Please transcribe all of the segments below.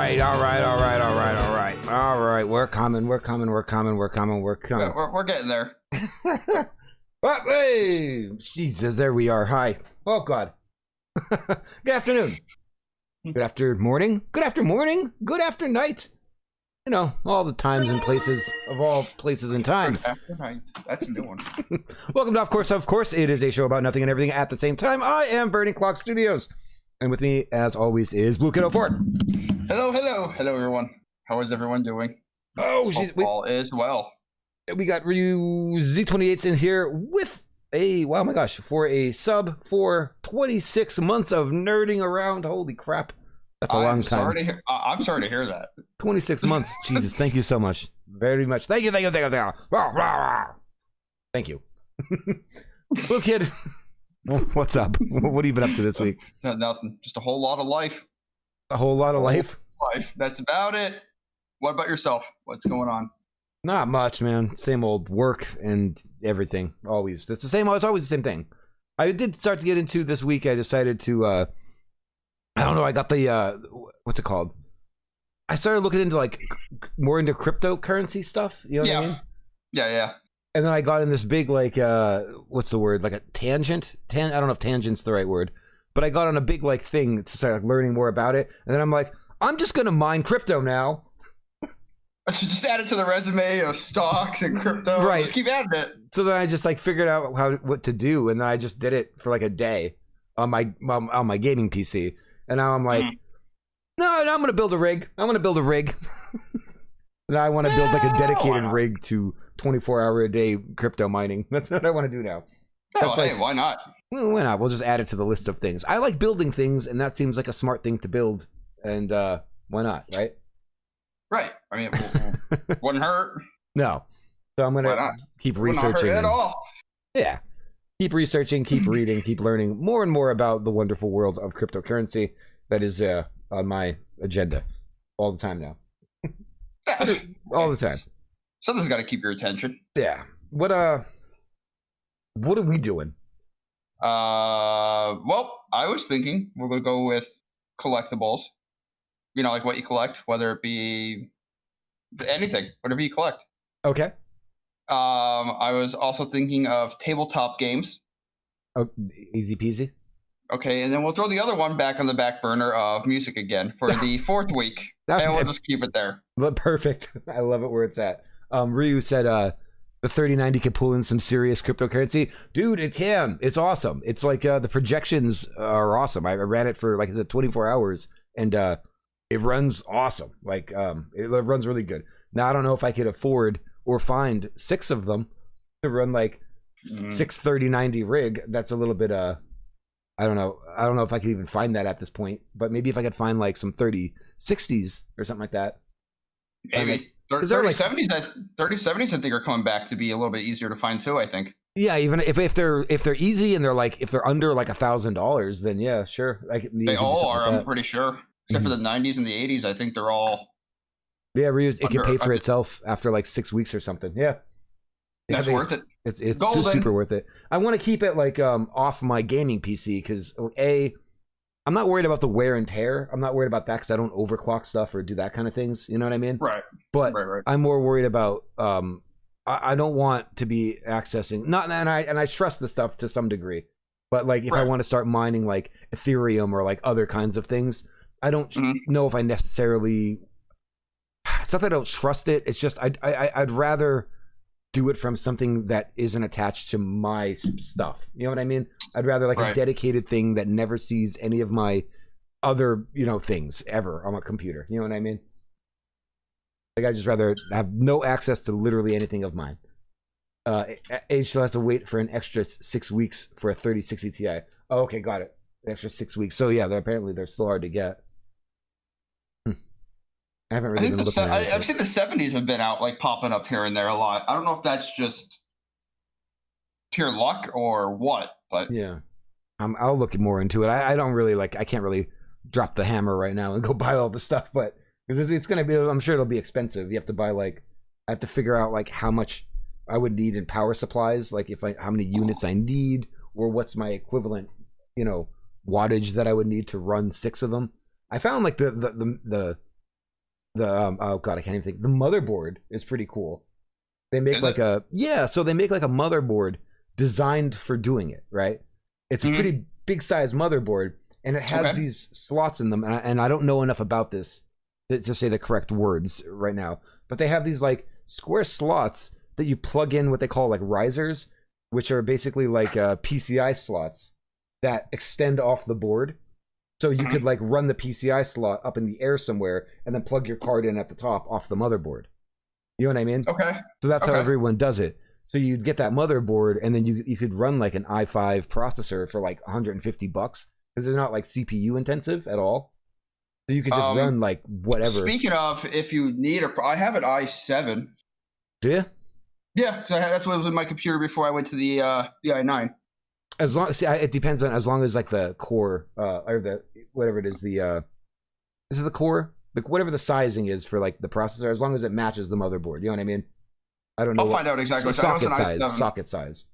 right. We're coming. We're getting there. Hey, Jesus, there we are. Hi. Oh, God. Good afternoon. Good after morning. Good after morning. Good after night. You know, all the times and places of all places and times. After night. That's a new one. Welcome to Of course, it is a show about nothing and everything at the same time. I am Burning Clock Studios. And with me, as always, is Blue Kiddo Ford. Hello, everyone. How is everyone doing? Oh, all is well. We got Ryu Z28s in here with a, wow, my gosh, for a sub for 26 months of nerding around. Holy crap. That's a long time. I'm sorry to hear that. 26 months. Jesus, thank you so much. Very much. Thank you. Thank you. Little kid, what's up? What have you been up to this week? Nothing. Just a whole lot of life. A whole lot of life? That's about it. What about yourself? What's going on? Not much, man. Same old work and everything. Always. It's the same. It's always the same thing. I did start to get into this week. I decided to, I don't know. I got the, what's it called? I started looking into like more into cryptocurrency stuff. You know what I mean? Yeah. And then I got in this big, like, what's the word? Like a tangent? I don't know if tangent's the right word. But I got on a big, like, thing to start like, learning more about it. And then I'm like, I'm just going to mine crypto now. Just add it to the resume of stocks and crypto. Right. Just keep adding it. So then I just, like, figured out what to do. And then I just did it for, like, a day on my gaming PC. And now I'm like, no, I'm going to build a rig. I'm going to build a rig. And I want to build, like, a dedicated rig to 24-hour-a-day crypto mining. That's what I want to do now. That's hey, why not? Well, why not? We'll just add it to the list of things. I like building things, and that seems like a smart thing to build. And why not, right? Right. I mean, it wouldn't hurt. No. So I'm going to keep researching. Not hurt at all. Yeah. Keep researching, keep reading, keep learning more and more about the wonderful world of cryptocurrency that is on my agenda all the time now. All the time. Something's got to keep your attention. Yeah. What are we doing? Well, I was thinking we're going to go with collectibles. You know, like what you collect, whether it be anything, whatever you collect. Okay. I was also thinking of tabletop games. Oh, easy peasy. Okay, and then we'll throw the other one back on the back burner of music again for the fourth week. And we'll just keep it there. Perfect. I love it where it's at. Ryu said the 3090 can pull in some serious cryptocurrency. Dude, it can. It's awesome. It's like the projections are awesome. I ran it for, like I said, 24 hours, and it runs awesome. Like, it runs really good. Now, I don't know if I could afford or find 6 of them to run, like, 6 3090 rig. That's a little bit, I don't know. I don't know if I could even find that at this point. But maybe if I could find, like, some 3060s or something like that. Maybe. 3070s, 3070s, I think, are coming back to be a little bit easier to find too, I think. Yeah, even if they're easy and they're like, if they're under like $1,000, then yeah, sure. They all are, I'm pretty sure. Except for the 90s and the 80s, I think they're all. Yeah, it can pay for itself after like 6 weeks or something. Yeah. That's worth it. It's super worth it. I want to keep it like off my gaming PC because I'm not worried about the wear and tear. I'm not worried about that because I don't overclock stuff or do that kind of things. You know what I mean? Right. But I'm more worried about I don't want to be accessing and I trust the stuff to some degree. But like if I want to start mining like Ethereum or like other kinds of things, I don't know if I necessarily. It's not that I don't trust it. It's just I'd rather do it from something that isn't attached to my stuff. You know what I mean? I'd rather like a dedicated thing that never sees any of my other, things ever on my computer. You know what I mean? Like I just rather have no access to literally anything of mine. Age still has to wait for an extra 6 weeks for a 3060 Ti. Oh, okay, got it. An extra 6 weeks. So yeah, they're still hard to get. I haven't really been looking at it. I've seen the 70s have been out, like popping up here and there a lot. I don't know if that's just pure luck or what, but yeah, I'll look more into it. I don't really I can't really drop the hammer right now and go buy all the stuff, but because it's gonna be, I'm sure it'll be expensive. You have to buy I have to figure out like how much I would need in power supplies, like how many units I need, or what's my equivalent, wattage that I would need to run 6 of them. I found like the oh god, I can't even think. The motherboard is pretty cool. They make Is like it? so they make like a motherboard designed for doing it, right? It's a Mhm. pretty big size motherboard, and it has Okay. these slots in them, and I don't know enough about this to say the correct words right now, but they have these like square slots that you plug in what they call like risers, which are basically like PCI slots that extend off the board. So you could Mhm. like run the PCI slot up in the air somewhere and then plug your card in at the top off the motherboard. You know what I mean? Okay. So that's how Okay. everyone does it. So you'd get that motherboard, and then you could run like an i5 processor for like $150 because they're not like CPU intensive at all. So you could just run like whatever. Speaking of, if you need I have an i7. Do you? Yeah, because that's what was in my computer before I went to the i9. As long, see, it depends on, as long as like the core or the whatever it is, the is it the core, the whatever the sizing is for like the processor, as long as it matches the motherboard. You know what I mean? I don't know. I'll find out exactly. Socket I know it's size. an i7. Socket size.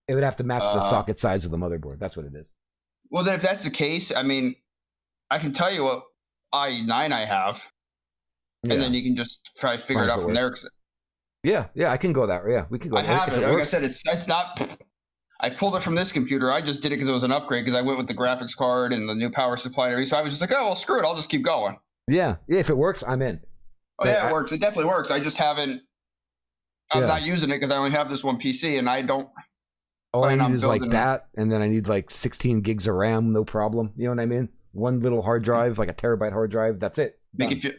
It would have to match the socket size of the motherboard. That's what it is. Well, then if that's the case, I mean, I can tell you what i9 I have, Yeah. and then you can just try to figure it out from there. Yeah, I can go that. Yeah, we can go. I have it. Like works. I said, it's not. I pulled it from this computer. I just did it because it was an upgrade because I went with the graphics card and the new power supply and everything. So I was just like, oh, well, screw it. I'll just keep going. Yeah. If it works, I'm in. Oh, yeah, it works. It definitely works. I just haven't. I'm not using it because I only have this one PC and I don't. All I need is like that, and then I need like 16 gigs of RAM, no problem. You know what I mean? One little hard drive, like a terabyte hard drive. That's it. Make it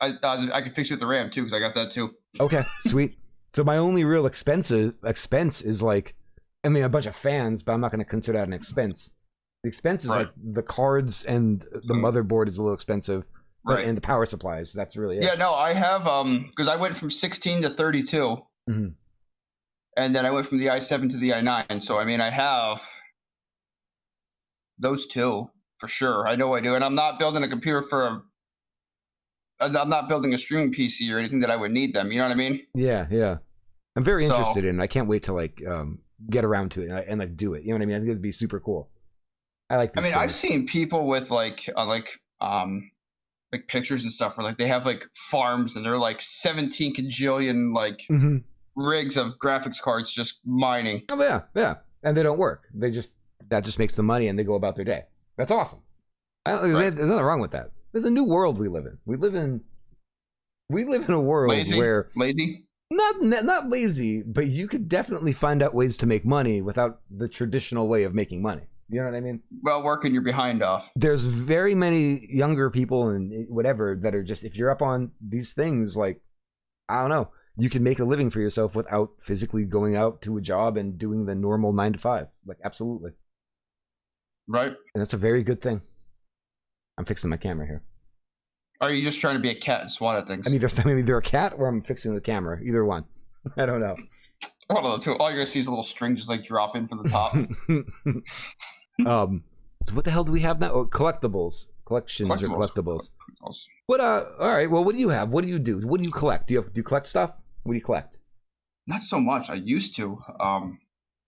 I can fix it with the RAM too because I got that too. Okay, sweet. So my only real expense is like, I mean, a bunch of fans, but I'm not going to consider that an expense. The expense is like the cards and the motherboard is a little expensive, right? And the power supplies. That's really it. Yeah, no, I have because I went from 16 to 32, mm-hmm. and then I went from the i7 to the i9. So I mean, I have those two for sure. I know I do, and I'm not building a computer I'm not building a streaming PC or anything that I would need them. You know what I mean? Yeah. I'm very interested in it. I can't wait to like get around to it and like do it. You know what I mean? I think it'd be super cool. I like. I've seen people with like pictures and stuff where like they have like farms and they're like 17 kajillion like rigs of graphics cards just mining. Oh yeah, and they don't work. That just makes them money and they go about their day. That's awesome. There's nothing wrong with that. There's a new world we live in. We live in a world where lazy. Not lazy, but you could definitely find out ways to make money without the traditional way of making money. You know what I mean? Well, working your behind off. There's very many younger people and whatever that are just, if you're up on these things, like, I don't know, you can make a living for yourself without physically going out to a job and doing the normal 9 to 5. Like, absolutely. Right. And that's a very good thing. I'm fixing my camera here. Are you just trying to be a cat and swat at things? I'm either a cat or I'm fixing the camera. Either one. I don't know. Hold on, all you're gonna see is a little string just like drop in from the top. So what the hell do we have now? Oh, collectibles. Collections or collectibles. What all right, well, what do you have? What do you do? What do you collect? Do you collect stuff? What do you collect? Not so much. I used to.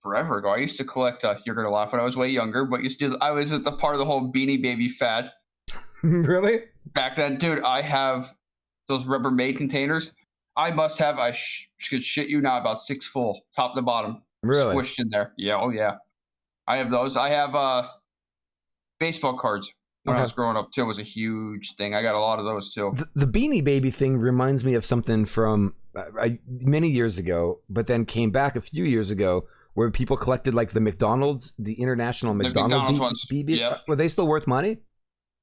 Forever ago. I used to collect you're gonna laugh when I was way younger, but I was at the part of the whole Beanie Baby fad. Really? Back then, dude, I have those Rubbermaid containers. I must have, could shit you not, about 6 full, top to bottom. Really? Squished in there. Yeah, oh yeah. I have those. I have baseball cards when I was growing up, too. It was a huge thing. I got a lot of those, too. The Beanie Baby thing reminds me of something from many years ago, but then came back a few years ago, where people collected, like, the McDonald's, the international McDonald's ones. BB. Yep. Were they still worth money?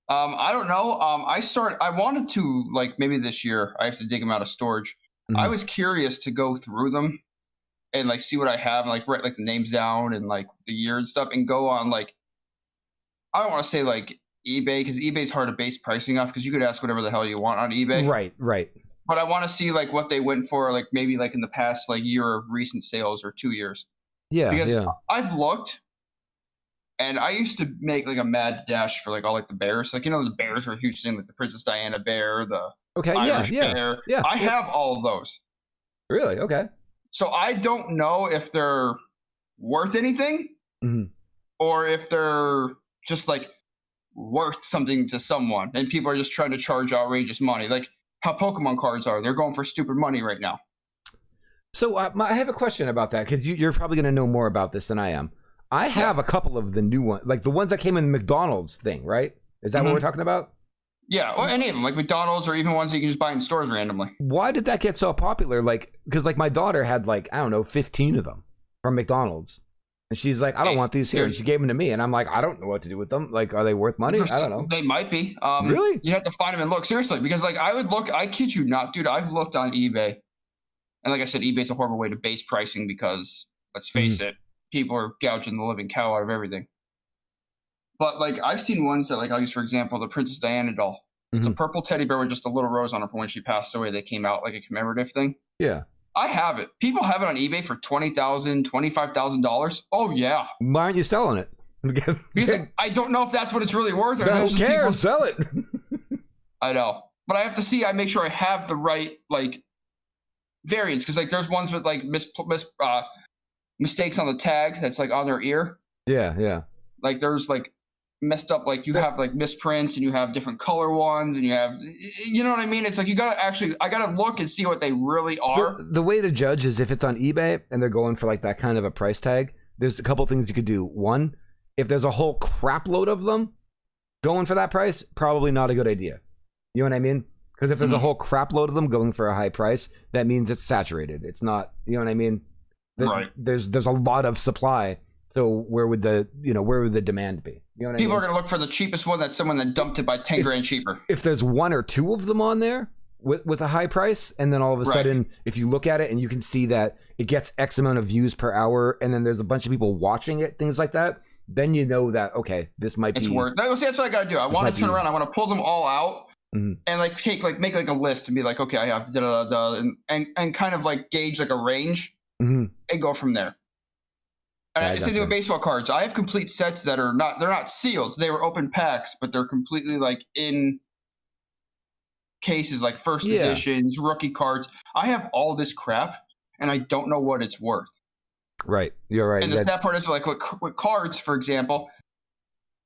I don't know. I wanted to, like, maybe this year, I have to dig them out of storage. Mm-hmm. I was curious to go through them and, like, see what I have and, like, write, like, the names down and, like, the year and stuff and go on, like, I don't want to say, like, eBay, because eBay's hard to base pricing off because you could ask whatever the hell you want on eBay. Right. But I want to see, like, what they went for, like, maybe, like, in the past, like, year of recent sales or 2 years. Yeah, because I've looked. And I used to make like a mad dash for like all like the bears. Like, you know, the bears are a huge thing, like the Princess Diana bear, the Irish bear. Yeah. I have all of those. Really? Okay. So I don't know if they're worth anything or if they're just like worth something to someone and people are just trying to charge outrageous money. Like how Pokemon cards are. They're going for stupid money right now. So I have a question about that, because you're probably going to know more about this than I am. I have a couple of the new ones, like the ones that came in the McDonald's thing, right? Is that what we're talking about? Yeah, well, any of them, like McDonald's, or even ones that you can just buy in stores randomly. Why did that get so popular? Like, because like my daughter had like, I don't know, 15 of them from McDonald's. And she's like, I don't want these here. And she gave them to me. And I'm like, I don't know what to do with them. Like, are they worth money? I don't know. They might be. Really? You have to find them and look. Seriously, because like I kid you not, dude, I've looked on eBay. And like I said, eBay's a horrible way to base pricing because, let's face it, people are gouging the living cow out of everything. But like I've seen ones that, like, I'll use for example the Princess Diana doll. It's a purple teddy bear with just a little rose on it from when she passed away. They came out like a commemorative thing. Yeah. I have it. People have it on eBay for $20,000, $25,000. Oh yeah. Why aren't you selling it? Because I don't know if that's what it's really worth. Or who cares? Sell it. I know, but I have to see. I make sure I have the right like variants, because like there's ones with like mistakes on the tag that's like on their ear. Yeah, yeah. Like there's like messed up, like you have like misprints, and you have different color ones, and you have, you know what I mean? It's like you gotta actually, I gotta look and see what they really are. The way to judge is if it's on eBay and they're going for like that kind of a price tag. There's a couple things you could do. One, if there's a whole crap load of them going for that price, probably not a good idea. You know what I mean? Because if there's a whole crap load of them going for a high price, that means it's saturated. It's not, you know what I mean? Right. There's a lot of supply. So where would the demand be? You know what People I mean? are going to look for the cheapest one. That's someone that dumped it by 10 grand cheaper. If there's one or two of them on there with a high price, and then all of a sudden, if you look at it and you can see that it gets X amount of views per hour, and then there's a bunch of people watching it, things like that, then you know that, okay, this might be. It's worth. That's what I got to do. I want to turn around. I want to pull them all out. And like make like a list and be like, okay, I have and kind of like gauge like a range and go from there. And same thing with baseball cards. I have complete sets that they're not sealed. They were open packs, but they're completely like in cases, like first editions, rookie cards. I have all this crap, and I don't know what it's worth. Right, you're right. And the sad part is, like with cards, for example,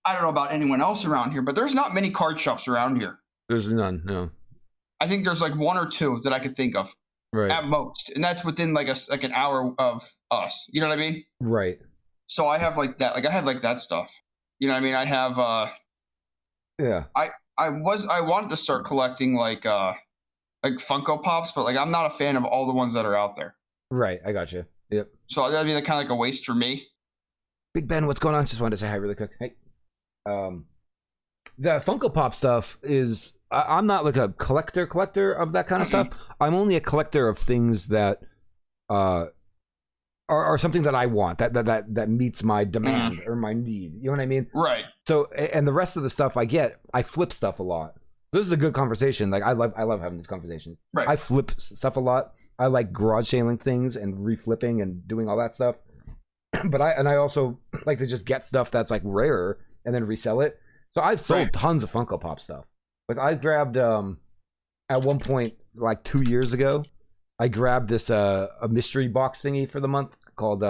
I don't know about anyone else around here, but there's not many card shops around here. There's none, no. I think there's like one or two that I could think of, right, at most, and that's within like an hour of us. You know what I mean? Right. So I have like that. Like I have like that stuff. You know what I mean? I have. I wanted to start collecting like Funko Pops, but like I'm not a fan of all the ones that are out there. Right. I got you. Yep. So that'd be like, kind of like a waste for me. Big Ben, what's going on? Just wanted to say hi really quick. Hey. The Funko Pop stuff is. I'm not like a collector of that kind of stuff. I'm only a collector of things that are something that I want, that meets my demand or my need. You know what I mean? Right. So, and the rest of the stuff I flip stuff a lot. This is a good conversation. Like I love having this conversation. Right. I flip stuff a lot. I like garage sailing things and reflipping and doing all that stuff. But I also like to just get stuff that's like rarer and then resell it. So I've sold tons of Funko Pop stuff. Like I grabbed at one point like 2 years ago, I grabbed this a mystery box thingy for the month called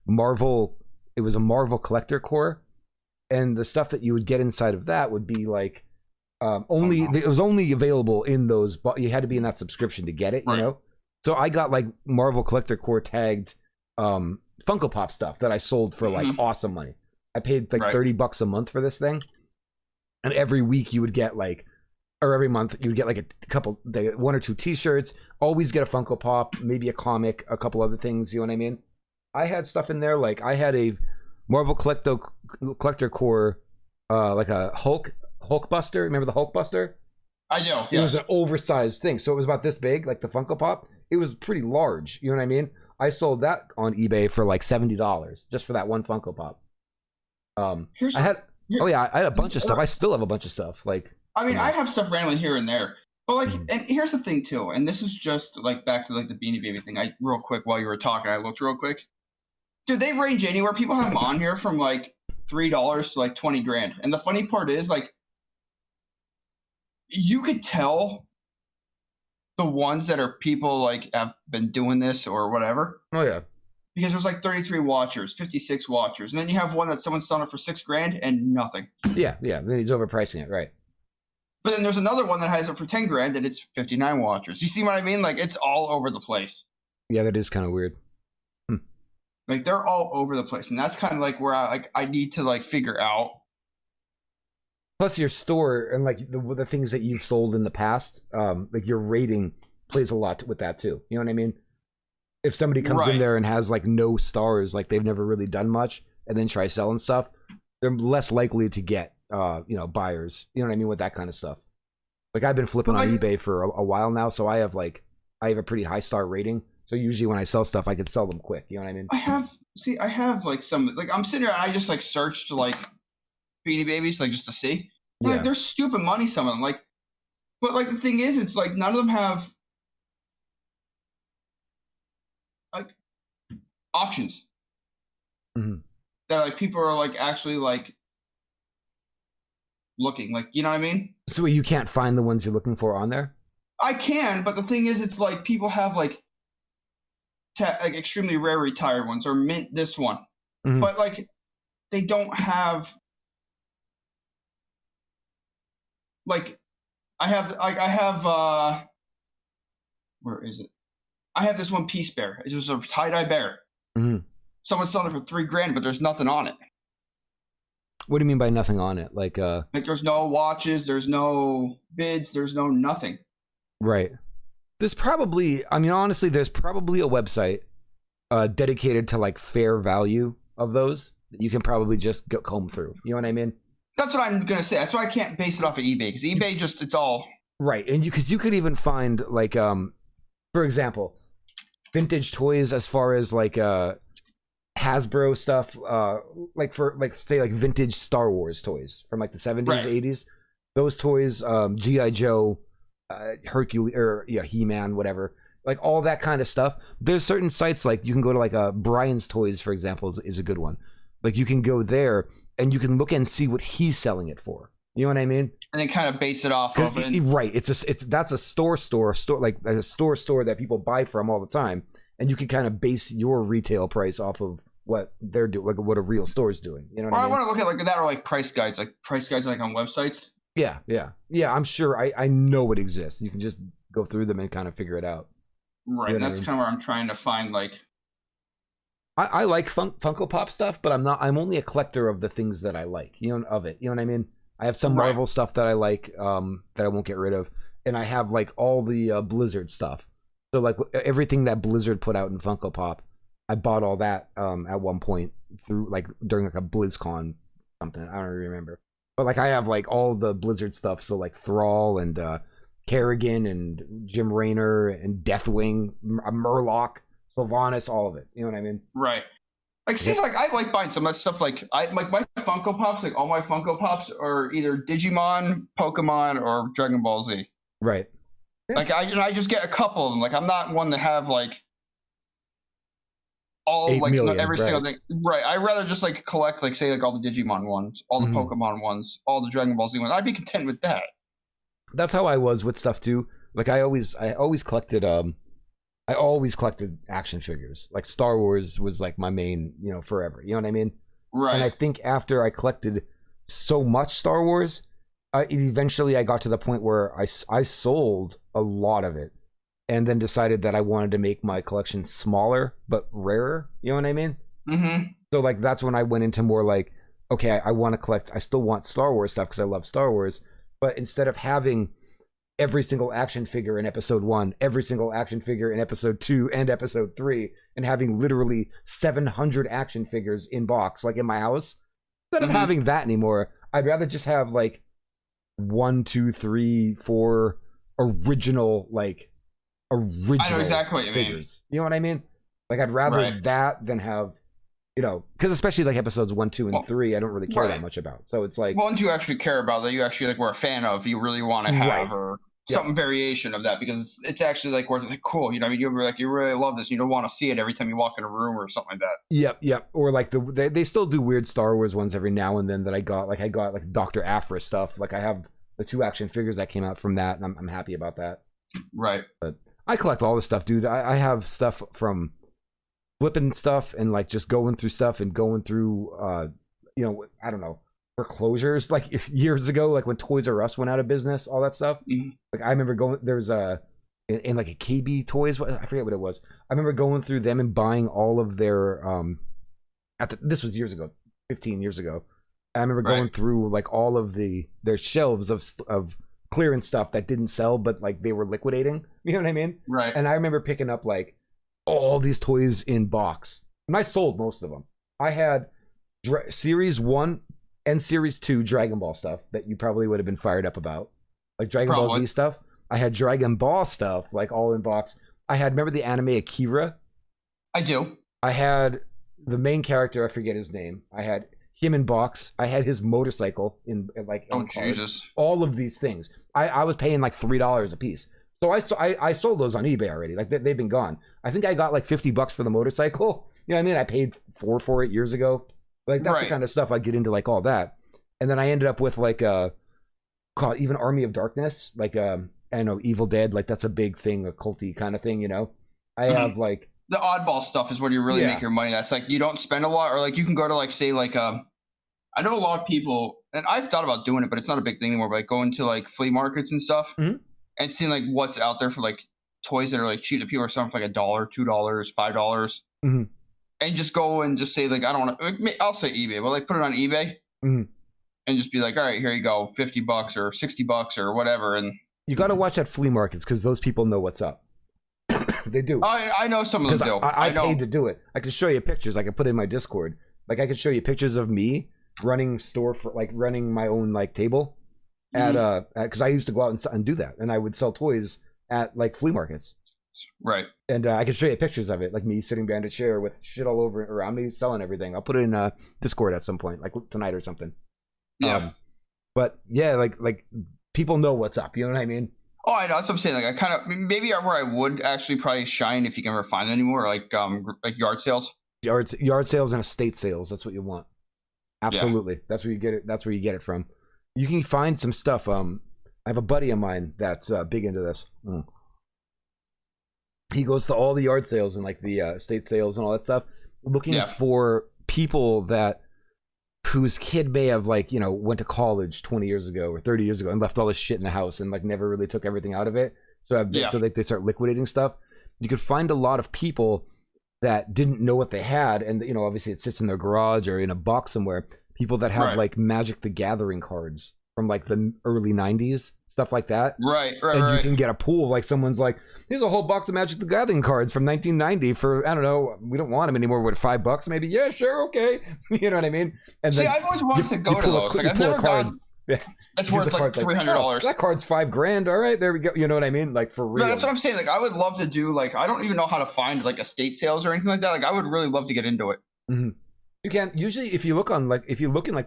Marvel. It was a Marvel Collector Core, and the stuff that you would get inside of that would be like it was only available in those. But you had to be in that subscription to get it, you know. So I got like Marvel Collector Core tagged Funko Pop stuff that I sold for like awesome money. I paid like $30 a month for this thing, and every week you would get like. Or every month you would get like a couple, one or two T-shirts. Always get a Funko Pop, maybe a comic, a couple other things. You know what I mean? I had stuff in there like I had a Marvel Collector Core, like a Hulkbuster. Remember the Hulkbuster? I know. It was an oversized thing, so it was about this big, like the Funko Pop. It was pretty large. You know what I mean? I sold that on eBay for like $70 just for that one Funko Pop. I had a bunch of stuff. I still have a bunch of stuff. Like. I mean, I have stuff randomly here and there, but like, and here's the thing too, and this is just like back to like the Beanie Baby thing. Real quick while you were talking, I looked real quick. Dude, they range anywhere. People have them on here from like $3 to like 20 grand. And the funny part is, like, you could tell the ones that are people like have been doing this or whatever. Oh yeah. Because there's like 33 watchers, 56 watchers, and then you have one that someone's selling it for $6 grand and nothing. Yeah. Then he's overpricing it, right? But then there's another one that has it for 10 grand and it's 59 watchers. You see what I mean? Like, it's all over the place. Yeah, that is kind of weird. Like, they're all over the place, and that's kind of like where I need to like figure out. Plus, your store and like the things that you've sold in the past, like your rating plays a lot with that too. You know what I mean? If somebody comes in there and has like no stars, like they've never really done much, and then try selling stuff, they're less likely to get buyers. You know what I mean with that kind of stuff. Like I've been flipping on eBay for a while now, so I have a pretty high star rating. So usually when I sell stuff, I can sell them quick. You know what I mean? I have like some, like I'm sitting here and I just like searched like Beanie Babies, like just to see. Yeah. Like they're stupid money, some of them. Like, but like the thing is, it's like none of them have like auctions that like people are like actually like looking, like, you know what I mean? So you can't find the ones you're looking for on there? I can, but the thing is, it's like people have like extremely rare retired ones or mint this one, but like they don't have like I have where is it? I have this one Peace Bear. It's just a tie-dye bear. Someone's selling it for $3,000, but there's nothing on it. What do you mean by nothing on it? Like there's no watches, there's no bids, there's no nothing. Right. There's probably, I mean, honestly, there's probably a website dedicated to like fair value of those that you can probably just comb through. You know what I mean? That's what I'm gonna say. That's why I can't base it off of eBay, because eBay just, it's all right. And because you could even find like for example, vintage toys as far as like Hasbro stuff, like for like say like vintage Star Wars toys from like the 70s, 80s. Those toys, G.I. Joe, Hercules, or He-Man, whatever, like all that kind of stuff. There's certain sites like you can go to like Brian's Toys, for example, is a good one. Like you can go there and you can look and see what he's selling it for. You know what I mean? And then kind of base it off of it. Right. That's a store like a store that people buy from all the time, and you can kind of base your retail price off of what they're doing, like what a real store is doing. You know what I mean? I want to look at like that, or like price guides like on websites. Yeah. I'm sure I know it exists. You can just go through them and kind of figure it out. Right. You know, and that's kind of where I'm trying to find like. I like Funko Pop stuff, but I'm only a collector of the things that I like. You know, of it. You know what I mean? I have some Marvel stuff that I like, that I won't get rid of, and I have like all the Blizzard stuff. So like everything that Blizzard put out in Funko Pop, I bought all that at one point through like during like a BlizzCon something. I don't remember. But like I have like all the Blizzard stuff, so like Thrall and Kerrigan and Jim Raynor and Deathwing, Murloc, Sylvanas, all of it. You know what I mean? Right. Like seems like I like buying some of that stuff. Like my Funko Pops, like all my Funko Pops are either Digimon, Pokemon, or Dragon Ball Z. Right. Yeah. Like I just get a couple of them. Like I'm not one to have like all 8 like million, every single thing. Right. I'd rather just like collect like say like all the Digimon ones, all the Pokemon ones, all the Dragon Ball Z ones. I'd be content with that. That's how I was with stuff too. Like I always collected action figures. Like Star Wars was like my main, forever. You know what I mean? Right. And I think after I collected so much Star Wars, eventually I got to the point where I sold a lot of it, and then decided that I wanted to make my collection smaller but rarer. You know what I mean? Mm-hmm. So like that's when I went into more like, okay, I want to collect. I still want Star Wars stuff because I love Star Wars, but instead of having every single action figure in episode 1, every single action figure in episode 2 and episode 3, and having literally 700 action figures in box, like in my house, instead of having that anymore, I'd rather just have like 1, 2, 3, 4 original I know exactly what you figures. You know what I mean? Like I'd rather that than have, because especially like episodes 1, 2, and 3, I don't really care that much about. So it's like ones you actually care about, that you actually like were a fan of, you really want to have, or some variation of that, because it's actually like where it's like cool. You know, I mean, you really love this. You don't want to see it every time you walk in a room or something like that. Yep. Or like they still do weird Star Wars ones every now and then that I got. Like I got like Dr. Aphra stuff. Like I have the 2 action figures that came out from that, and I'm happy about that. Right. But I collect all this stuff, dude. I have stuff from flipping stuff and like just going through stuff and going through I don't know, foreclosures like years ago, like when Toys R Us went out of business, all that stuff. Like I remember going, there's in like a KB Toys, I forget what it was. I remember going through them and buying all of their this was years ago, 15 years ago. I remember going through like all of their shelves of clearance stuff that didn't sell, but like they were liquidating. You know what I mean? Right. And I remember picking up like all these toys in box, and I sold most of them. I had Series 1 and Series 2 Dragon Ball stuff that you probably would have been fired up about, like Dragon Ball Z stuff. I had Dragon Ball stuff like all in box. I had, remember the anime Akira? I do. I had the main character, I forget his name. I had him in box. I had his motorcycle in like. Oh Jesus! All of these things. I was paying like $3 a piece. So I sold those on eBay already. Like they've been gone. I think I got like $50 for the motorcycle. You know what I mean? I paid $4 for it years ago. Like that's the kind of stuff I get into, like all that. And then I ended up with like called even Army of Darkness, like I know Evil Dead, like that's a big thing, a culty kind of thing, you know. I have like the oddball stuff is where you really make your money. That's like you don't spend a lot, or like you can go to like say like I know a lot of people, and I've thought about doing it, but it's not a big thing anymore. But like going to like flea markets and stuff, and seeing like what's out there for like toys that are like cheap that people are selling for like $1, $2, $5, and just go and just say like I don't want to. I'll say eBay, but like put it on eBay, and just be like, all right, here you go, $50 or $60 or whatever. And you got to watch at flea markets because those people know what's up. They do. I know some of them do. I paid to do it. I can show you pictures. I can put in my Discord. Like I could show you pictures of me running running my own like table at because I used to go out and do that, and I would sell toys at like flea markets. Right. And I can show you pictures of it, like me sitting behind a chair with shit all over around me, selling everything. I'll put it in Discord at some point, like tonight or something. Yeah. But yeah, like people know what's up. You know what I mean? Oh, I know. That's what I'm saying. Like I kind of maybe where I would actually probably shine if you can ever find them anymore, like yard sales. Yard sales and estate sales. That's what you want. Absolutely. Yeah. That's where you get it. That's where you get it from. You can find some stuff. I have a buddy of mine that's big into this. He goes to all the yard sales and like the estate sales and all that stuff, looking for people whose kid may have like, you know, went to college 20 years ago or 30 years ago and left all this shit in the house and like never really took everything out of it. So they start liquidating stuff. You could find a lot of people that didn't know what they had, and you know, obviously it sits in their garage or in a box somewhere. People that have like Magic the Gathering cards from like the early 90s, stuff like that. Right. And you can get a pool, like someone's like, here's a whole box of Magic the Gathering cards from 1990 for, I don't know, we don't want them anymore, what, $5 maybe? Yeah, sure, okay. You know what I mean? And see, I've always wanted to go to those. Like I've never gone. Yeah. That's worth like $300. That card's $5,000. All right, there we go. You know what I mean? Like for real. No, that's what I'm saying. Like I would love to do. Like I don't even know how to find like estate sales or anything like that. Like I would really love to get into it. You can usually if you look in like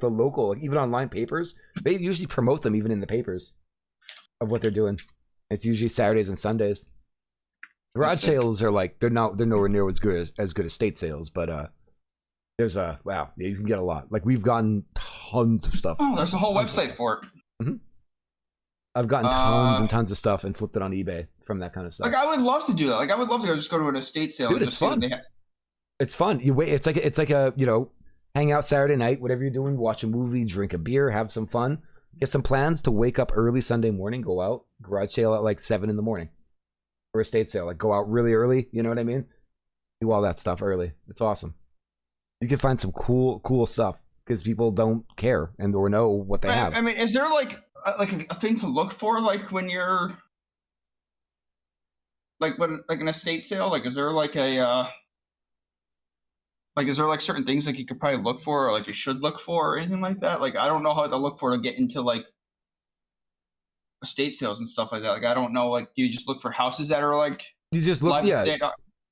the local, like even online papers, they usually promote them even in the papers of what they're doing. It's usually Saturdays and Sundays. Garage sales are like they're nowhere near as good as estate sales, but there's you can get a lot. Like we've gotten tons of stuff. Oh, there's a whole website for it. I've gotten tons and tons of stuff and flipped it on eBay from that kind of stuff. Like I would love to do that. Like I would love to just go to an estate sale. Dude, and it's fun. It's fun. You wait. It's like a you know, hang out Saturday night, whatever you're doing, watch a movie, drink a beer, have some fun. Get some plans to wake up early Sunday morning, go out, garage sale at like 7 a.m, or estate sale. Like go out really early. You know what I mean? Do all that stuff early. It's awesome. You can find some cool stuff because people don't care or know what they have. I mean, is there like a thing to look for, like when you're like an estate sale? Like, is there like a is there like certain things like you could probably look for, or like you should look for, or anything like that? Like, I don't know how to look for to get into like estate sales and stuff like that. Like, I don't know. Like, do you just look for houses that are like you just look? Yeah.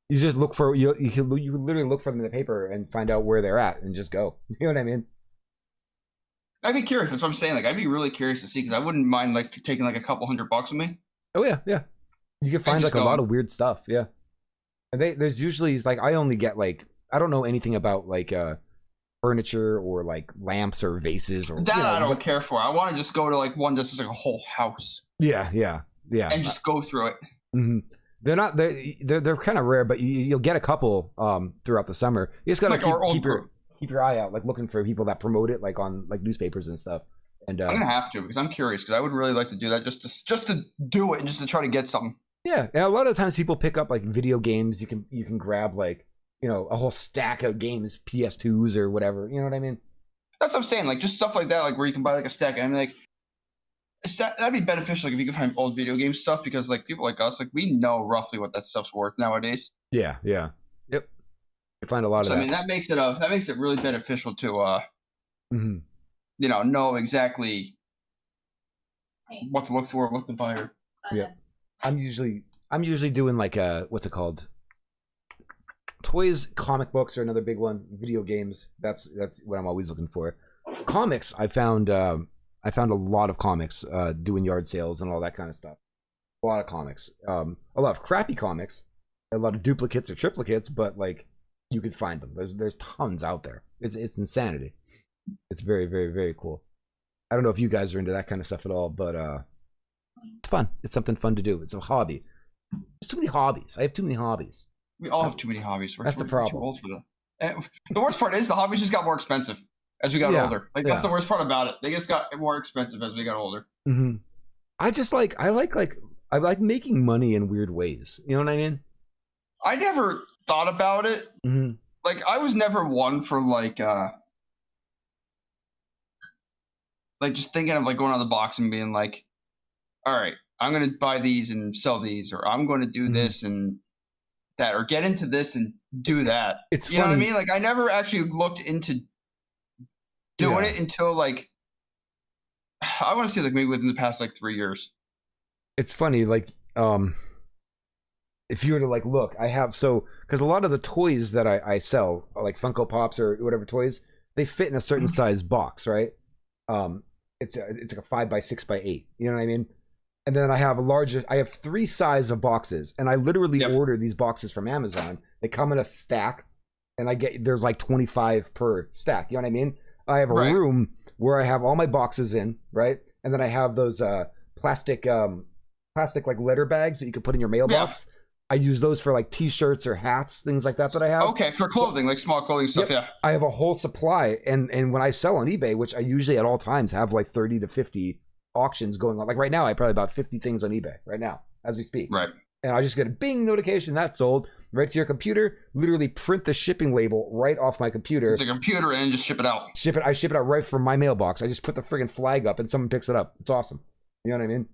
You just look for you literally look for them in the paper and find out where they're at and just go. You know what I mean? I'd be curious. That's what I'm saying. Like I'd be really curious to see because I wouldn't mind like taking like a couple $100 with me. Oh yeah. You can find like a lot of weird stuff. Yeah. And there's usually like I only get like I don't know anything about like furniture or like lamps or vases or that I don't care for. I want to just go to like one that's like a whole house. Yeah. And just go through it. They're not they're kind of rare, but you'll get a couple throughout the summer. You just gotta keep your keep your eye out, like looking for people that promote it, like on like newspapers and stuff. And I'm gonna have to because I'm curious because I would really like to do that just to do it and just to try to get something. Yeah, and a lot of times people pick up like video games. You can grab like a whole stack of games, PS2s or whatever. You know what I mean? That's what I'm saying. Like just stuff like that, like where you can buy like a stack. And I'm like, that'd be beneficial like, if you could find old video game stuff because like people like us, like we know roughly what that stuff's worth nowadays. Yeah, yeah, yep. You find a lot of that. I mean, that makes it really beneficial to know exactly what to look for, what to buy. Yeah, I'm usually doing like what's it called? Toys, comic books are another big one. Video games, that's what I'm always looking for. Comics, I found a lot of comics doing yard sales and all that kind of stuff. A lot of comics, a lot of crappy comics, a lot of duplicates or triplicates, but like you could find them. There's tons out there. It's insanity. It's very, very, very cool. I don't know if you guys are into that kind of stuff at all, but it's fun. It's something fun to do. It's a hobby. There's too many hobbies. I have too many hobbies. We all have too many hobbies. That's the problem. Too old for them. The worst part is the hobbies just got more expensive as we got older. Like that's the worst part about it. They just got more expensive as we got older. Mm-hmm. I like making money in weird ways. You know what I mean? I never thought about it. Mm-hmm. Like I was never one for like just thinking of like going on the box and being like, all right, I'm gonna buy these and sell these, or I'm going to do this and that, or get into this and do that. It's you know what I mean? Like I never actually looked into doing it until like I want to say like maybe within the past like 3 years. It's funny, like if you were to like look, I have because a lot of the toys that I sell, like Funko Pops or whatever toys, they fit in a certain size box, right? It's like a 5x6x8. You know what I mean? And then I have 3 size of boxes, and I literally order these boxes from Amazon. They come in a stack, and there's like 25 per stack. You know what I mean? I have a room where I have all my boxes in, right? And then I have those plastic like letter bags that you can put in your mailbox. Yeah. I use those for like t-shirts or hats, things like that I have. Okay, for clothing, like small clothing stuff, yeah. I have a whole supply, and when I sell on eBay, which I usually at all times have like 30 to 50 auctions going on. Like right now, I probably about 50 things on eBay right now as we speak. Right. And I just get a bing notification that's sold right to your computer. Literally print the shipping label right off my computer. It's a computer and just ship it out. I ship it out right from my mailbox. I just put the friggin' flag up and someone picks it up. It's awesome. You know what I mean?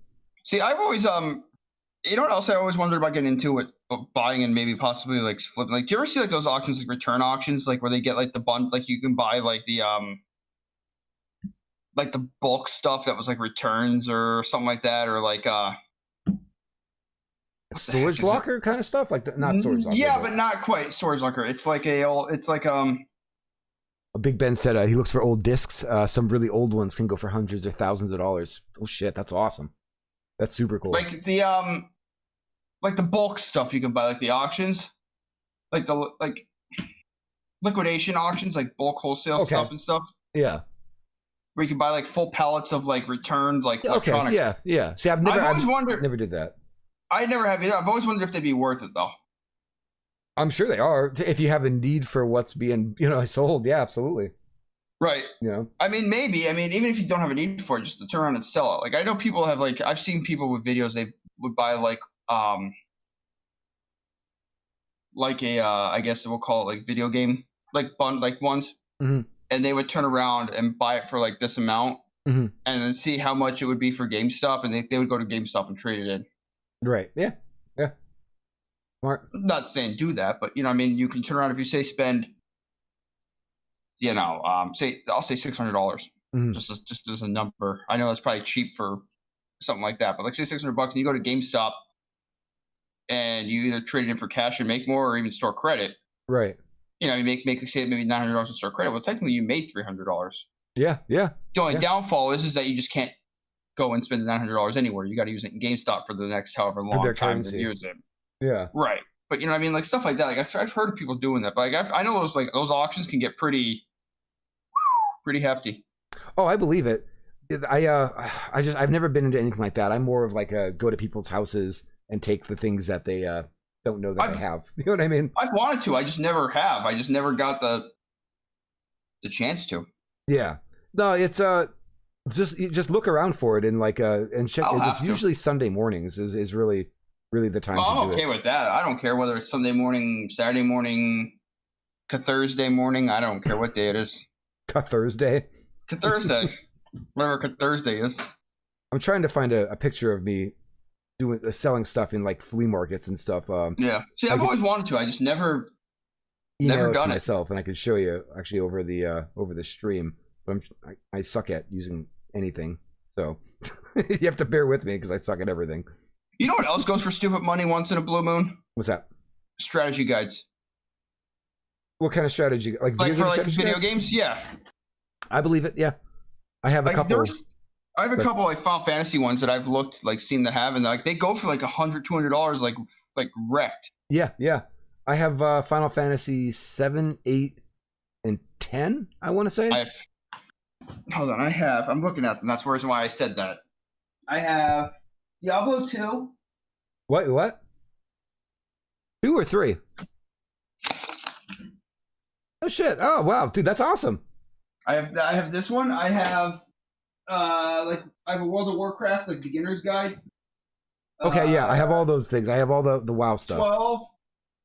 See, I've always you know what else I always wondered about getting into with buying and maybe possibly like flipping. Like, do you ever see like those auctions, like return auctions, like where they get like the bund, like you can buy like the bulk stuff that was like returns or something like that, or like storage locker kind of stuff, like not storage locker. Yeah, but not quite storage locker. It's like a Big Ben said he looks for old discs. Some really old ones can go for hundreds or thousands of dollars. Oh shit, that's awesome. That's super cool. Like the bulk stuff you can buy, like the auctions, like the liquidation auctions, like bulk wholesale stuff and stuff. Yeah. Where you can buy like full pallets of like returned like electronics. Yeah. See, I've always wondered. Never did that. I never have either. I've always wondered if they'd be worth it though. I'm sure they are. If you have a need for what's being, sold, yeah, absolutely. Right. I mean, maybe. I mean, even if you don't have a need for it, just to turn around and sell it. Like I know people have like I've seen people with videos they would buy like a I guess we'll call it like video game like ones. Mm-hmm. And they would turn around and buy it for like this amount, and then see how much it would be for GameStop, and they would go to GameStop and trade it in. Right. Yeah. Smart. I'm not saying do that, but I mean, you can turn around if you say spend, I'll say $600, just as a number. I know that's probably cheap for something like that, but like say $600, and you go to GameStop, and you either trade it in for cash and make more, or even store credit. Right. You make say maybe $900 in store credit. Well, technically, you made $300. Yeah. The only downfall is that you just can't go and spend the $900 anywhere. You got to use it in GameStop for the next however long time to use it. Yeah. Right. But what I mean, like stuff like that. Like I've heard of people doing that, but like I know those auctions can get pretty hefty. Oh, I believe it. I've never been into anything like that. I'm more of like a go to people's houses and take the things that they don't know that they have. You know what I mean? I've wanted to. I just never have. I just never got the the chance to. Yeah. No, it's just look around for it and like and check. It's usually Sunday mornings is really the time. Well, to I'm do okay it. with that. I don't care whether it's Sunday morning, Saturday morning, Thursday morning. I don't care what day it is. Thursday. Thursday. Whatever Thursday is. I'm trying to find a picture of me doing selling stuff in like flea markets and stuff. Yeah. See, I've always wanted to. I just never email done it to myself, and I could show you actually over the stream. But I suck at using anything, so you have to bear with me because I suck at everything. You know what else goes for stupid money once in a blue moon? What's that? Strategy guides. What kind of strategy? Like video games? Yeah. I believe it. Yeah, I have a couple. I have a couple like Final Fantasy ones that I've looked like seen to have, and like they go for like $100, $200 like wrecked. Yeah. I have Final Fantasy 7, 8, and 10. I want to say. Hold on, I'm looking at them. That's the reason why I said that. I have Diablo 2. What? 2 or 3? Oh shit! Oh wow, dude, that's awesome. I have this one. I have I have a World of Warcraft like beginner's guide. Okay, yeah, I have all those things. I have all the WoW stuff. 12,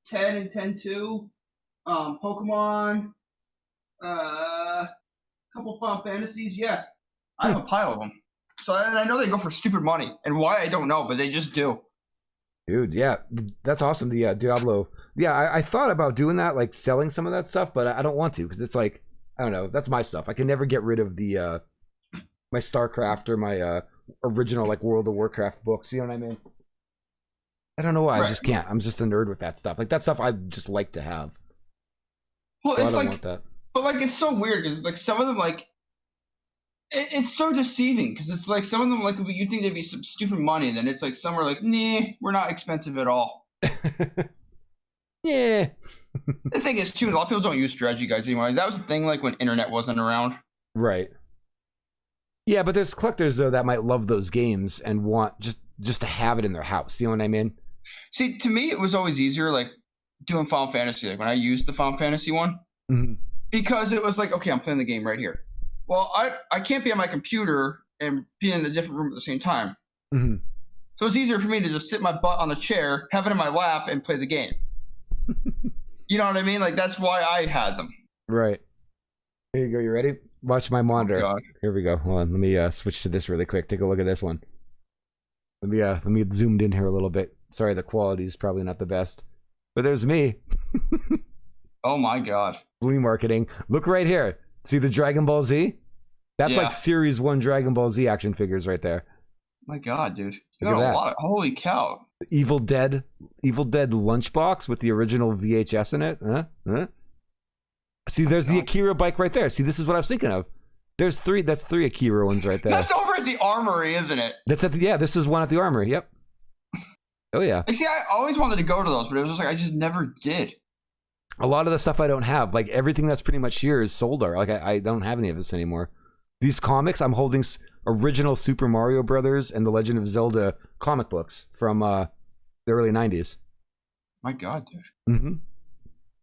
10, and 10-2. Pokemon. Couple Final Fantasies. Yeah, I have a pile of them. So I know they go for stupid money, and why I don't know, but they just do. Dude, yeah, that's awesome. The Diablo. Yeah, I thought about doing that, like selling some of that stuff, but I don't want to because it's like I don't know. That's my stuff. I can never get rid of the my StarCraft or my original like World of Warcraft books. You know what I mean? I don't know why. Right. I just can't. I'm just a nerd with that stuff. Like that stuff I just like to have. Well, so it's like, but like it's so weird because like some of them like it's so deceiving because it's like some of them like you think they'd be some stupid money, and then it's like some are like, nah, we're not expensive at all. Yeah. The thing is too, a lot of people don't use strategy guides anymore. That was the thing like when internet wasn't around. Right. Yeah, but there's collectors though that might love those games and want just to have it in their house. You know what I mean? See, to me, it was always easier like doing Final Fantasy. Like when I used the Final Fantasy one, because it was like, okay, I'm playing the game right here. Well, I can't be on my computer and be in a different room at the same time. Mm-hmm. So it's easier for me to just sit my butt on a chair, have it in my lap, and play the game. You know what I mean? Like that's why I had them. Right. Here you go. You ready? Watch my monitor. Oh, here we go. Hold on. Let me switch to this really quick. Take a look at this one. Let me get zoomed in here a little bit. Sorry, the quality is probably not the best, but there's me. Oh my god. Flea marketing. Look right here. See the Dragon Ball Z? That's like Series 1 Dragon Ball Z action figures right there. My god, dude. You got a lot. Holy cow. Evil Dead lunchbox with the original VHS in it. Huh? See, there's the Akira bike right there. See, this is what I was thinking of. That's 3 Akira ones right there. That's over at the Armory, isn't it? This is one at the Armory. Yep. Oh yeah. Like, see, I always wanted to go to those, but it was just like I just never did. A lot of the stuff I don't have, like everything that's pretty much here is sold out. Like I don't have any of this anymore. These comics, I'm holding original Super Mario Brothers and The Legend of Zelda comic books from the early 90s. My god, dude. Mm-hmm.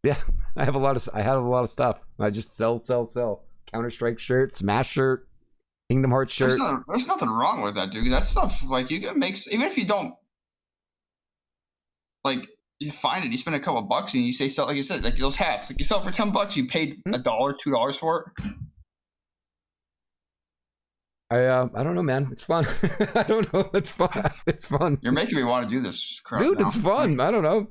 Yeah, I have a lot of stuff. I just sell. Counter-Strike shirt, Smash shirt, Kingdom Hearts shirt. There's nothing wrong with that, dude. That stuff, like, you can make, even if you don't, like, you find it, you spend a couple bucks and you say, sell, like you said, like those hats, like you sell for $10, you paid $1, $2 for it. I don't know, man. It's fun. I don't know. It's fun. It's fun. You're making me want to do this, dude. Now. It's fun. I don't know.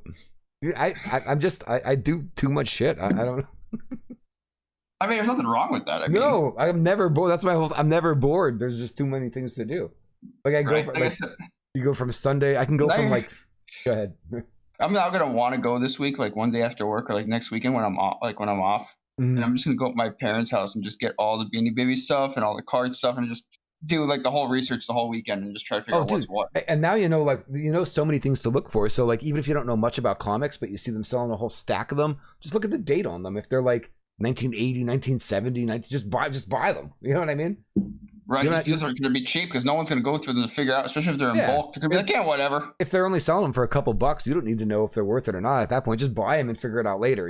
I do too much shit. I don't know. I mean, there's nothing wrong with that. No, I'm never bored. That's my whole. I'm never bored. There's just too many things to do. Like I go, right? You go from Sunday. I can go from like. Go ahead. I'm not gonna want to go this week, like one day after work, or like next weekend when I'm off. Mm-hmm. And I'm just gonna go to my parents' house and just get all the Beanie Baby stuff and all the card stuff, and just do like the whole research the whole weekend and just try to figure out what's what. And now so many things to look for. So like even if you don't know much about comics, but you see them selling a whole stack of them, just look at the date on them. If they're like 1980, 1970, just buy them. You know what I mean? Right. These are going to be cheap because no one's going to go through them to figure out, especially if they're in bulk. They're going to be like, whatever. If they're only selling them for a couple bucks, you don't need to know if they're worth it or not. At that point, just buy them and figure it out later,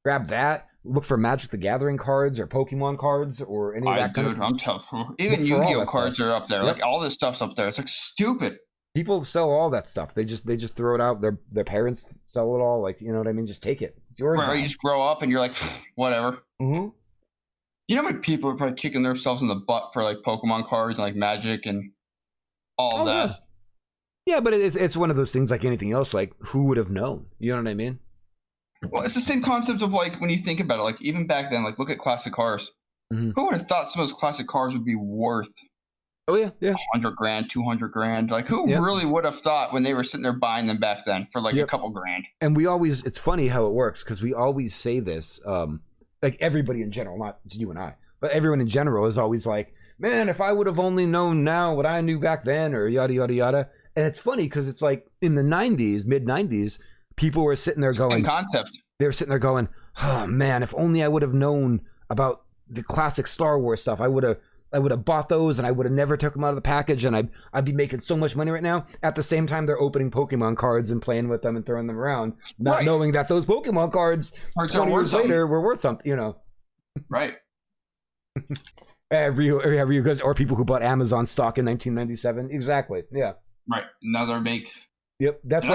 Grab that. look for Magic the Gathering cards or Pokemon cards or any of that kind of stuff. I'm tough. Even Yu-Gi-Oh cards are up there. Yep. Like all this stuff's up there. It's like stupid. People sell all that stuff. They just throw it out. Their parents sell it all. Like, you know what I mean? Just take it. It's yours. Right. You just grow up and you're like, whatever. Mm-hmm. You know how many people are probably kicking themselves in the butt for like Pokemon cards and like Magic and all that. Yeah, but it's one of those things like anything else. Like, who would have known? You know what I mean? Well, it's the same concept of like when you think about it. Like even back then, like look at classic cars. Mm-hmm. Who would have thought some of those classic cars would be worth? Oh yeah. $100,000, $200,000. Like who really would have thought when they were sitting there buying them back then for like a couple grand? And it's funny how it works because we always say this, like everybody in general, not you and I, but everyone in general is always like, man, if I would have only known now what I knew back then, or yada yada yada. And it's funny because it's like in the '90s, mid '90s, people were sitting there going, same concept. They were sitting there going, oh man, if only I would have known about the classic Star Wars stuff, I would have bought those, and I would have never took them out of the package, and I'd be making so much money right now. At the same time, they're opening Pokemon cards and playing with them and throwing them around, not knowing that those Pokemon cards 20 years later were worth something, you know. Right. Every goods, or people who bought Amazon stock in 1997. Exactly. Yeah. Right. Another make. Yep. That's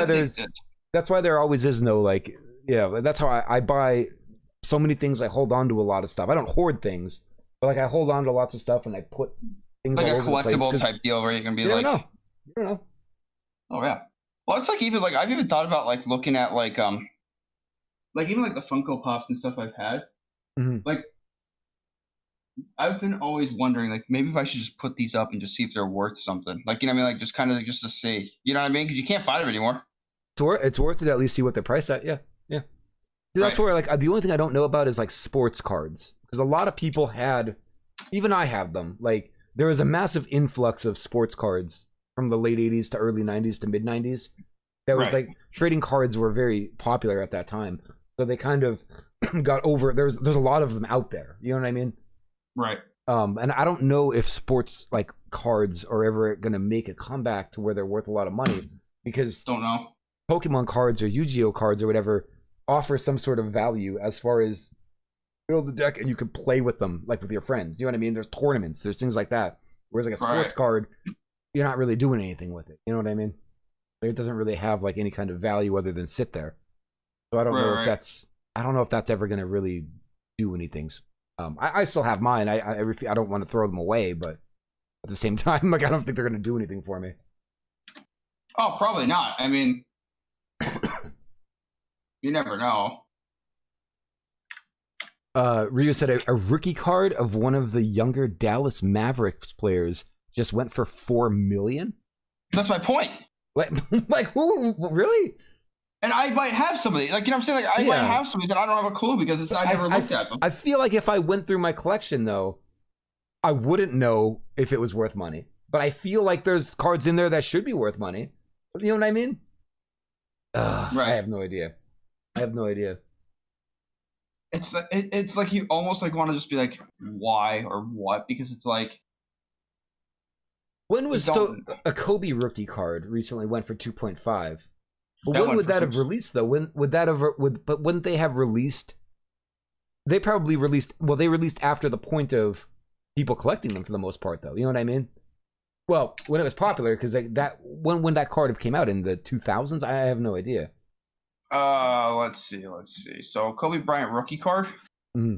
why there always is no like. Yeah. That's how I buy so many things. I hold on to a lot of stuff. I don't hoard things. But like I hold on to lots of stuff and I put things like all a over the place collectible type deal where you can be like, you don't know. Oh yeah. Well, it's like even like I've even thought about like looking at like even like the Funko Pops and stuff I've had. Mm-hmm. Like I've been always wondering like maybe if I should just put these up and just see if they're worth something. Like you know what I mean, like just kind of just to see. You know what I mean? Because you can't find them anymore. It's worth it to at least see what they're priced at. Yeah. See, that's where like the only thing I don't know about is like sports cards. Because a lot of people had, even I have them. Like there was a massive influx of sports cards from the late '80s to early '90s to mid '90s. That was like trading cards were very popular at that time, so they kind of got over. There's a lot of them out there. You know what I mean? Right. And I don't know if sports like cards are ever gonna make a comeback to where they're worth a lot of money because don't know. Pokemon cards or Yu-Gi-Oh cards or whatever offer some sort of value as far as build the deck and you can play with them like with your friends. You know what I mean? There's tournaments, there's things like that. Whereas like a sports card, you're not really doing anything with it. You know what I mean? Like, it doesn't really have like any kind of value other than sit there. So I don't know if that's ever gonna really do anything. I still have mine. I don't want to throw them away, but at the same time, like I don't think they're gonna do anything for me. Oh, probably not. I mean, you never know. Ryu said a rookie card of one of the younger Dallas Mavericks players just went for $4 million. That's my point. Like who? Really? And I might have somebody, like, you know what I'm saying? Like, I might have somebody that I don't have a clue because I never looked at them. I feel like if I went through my collection, though, I wouldn't know if it was worth money. But I feel like there's cards in there that should be worth money. You know what I mean? Right. I have no idea. It's like you almost like want to just be like, why or what? Because it's like... When was a Kobe rookie card recently went for 2.5? But when would that have released though? When would that have? But wouldn't they have released? They probably released. Well, they released after the point of people collecting them for the most part, though. You know what I mean? Well, when it was popular, because when that card came out in the 2000s, I have no idea. Let's see. So Kobe Bryant rookie card. Mm-hmm.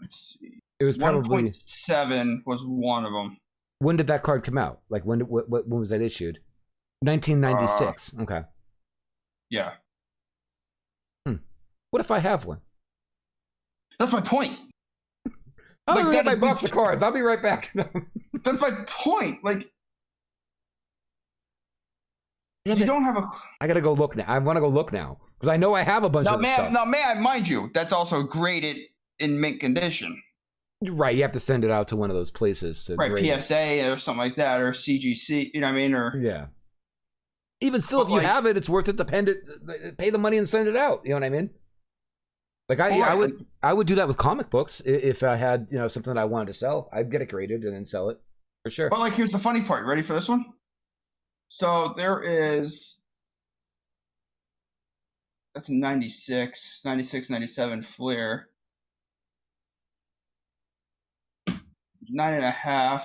Let's see. It was probably 1.7 was one of them. When did that card come out? Like when was that issued? 1996. Okay. Yeah. What if I have one? That's my point. I'll go get my box of cards. I'll be right back to them. That's my point. Like, you don't have a... I gotta go look now. I want to go look now because I know I have a bunch of stuff. Now, may I mind you, that's also graded in mint condition. Right, you have to send it out to one of those places. Right, PSA or something like that, or CGC. You know what I mean? Or yeah. Even still, if you have it, it's worth it to pay the money and send it out. You know what I mean? Like I would do that with comic books if I had something that I wanted to sell. I'd get it graded and then sell it for sure. But like, here's the funny part. Ready for this one? So there is That's a 96, 97 Fleer. 9.5.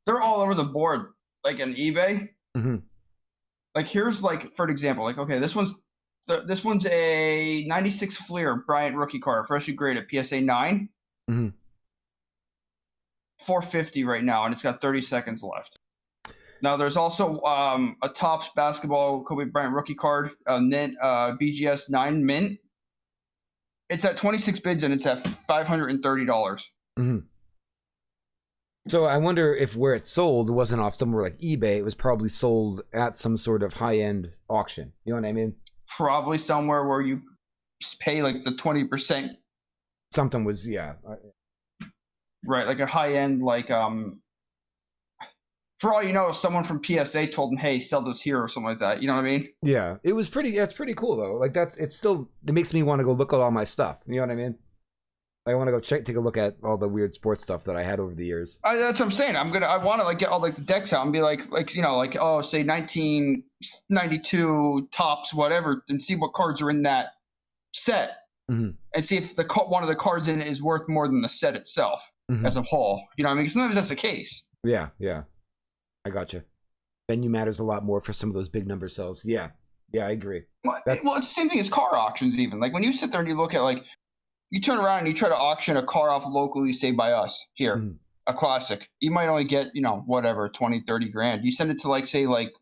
They're all over the board, like on eBay. Mm-hmm. Like here's like for an example, like okay, this one's a 96 Fleer Bryant rookie card, freshly graded PSA 9. Mm-hmm. 450 right now, and it's got 30 seconds left. Now there's also a Topps basketball Kobe Bryant rookie card, mint BGS 9 mint. It's at 26 bids and it's at $530. Mm-hmm. So I wonder if where it sold wasn't off somewhere like eBay, it was probably sold at some sort of high-end auction. You know what I mean? Probably somewhere where you pay like the 20%. Something was, yeah. Right, like a high-end, like, for all you know, someone from PSA told him, hey, sell this here or something like that. You know what I mean? Yeah, it was pretty, that's pretty cool though. Like it makes me want to go look at all my stuff. You know what I mean? I want to go take a look at all the weird sports stuff that I had over the years. That's what I'm saying. I want to like get all like the decks out and be like you know like oh say 1992 Topps whatever and see what cards are in that set and see if one of the cards in it is worth more than the set itself as a whole. You know what I mean? Sometimes that's the case. Yeah, I gotcha. Venue matters a lot more for some of those big number sales. Yeah, I agree. Well, it's the same thing as car auctions. Even like when you sit there and you look at like. You turn around and you try to auction a car off locally, say by us here, a classic. You might only get, you know, whatever, 20, 30 grand. You send it to like, say like,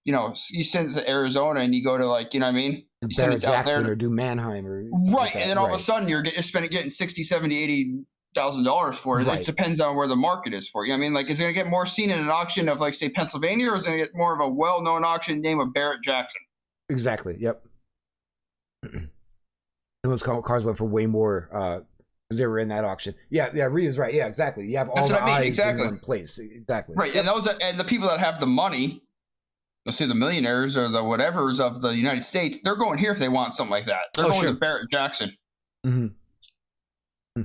you know, you send it to Arizona and you go to like, you know what I mean? You send it out there. Or do Mannheim or. Right. And then all of a sudden you're getting 60, 70, $80,000 for it. Right. It depends on where the market is for you. I mean, like, is it going to get more seen in an auction of like, say, Pennsylvania or is it going to get more of a well-known auction name of Barrett Jackson? Exactly. Yep. Those cars went for way more because they were in that auction. Yeah, Rio's right. Yeah, exactly. You have all the eyes in one place. Exactly. Right, yep. And the people that have the money, let's say the millionaires or the whatevers of the United States, they're going here if they want something like that. They're going to Barrett Jackson. Mm-hmm.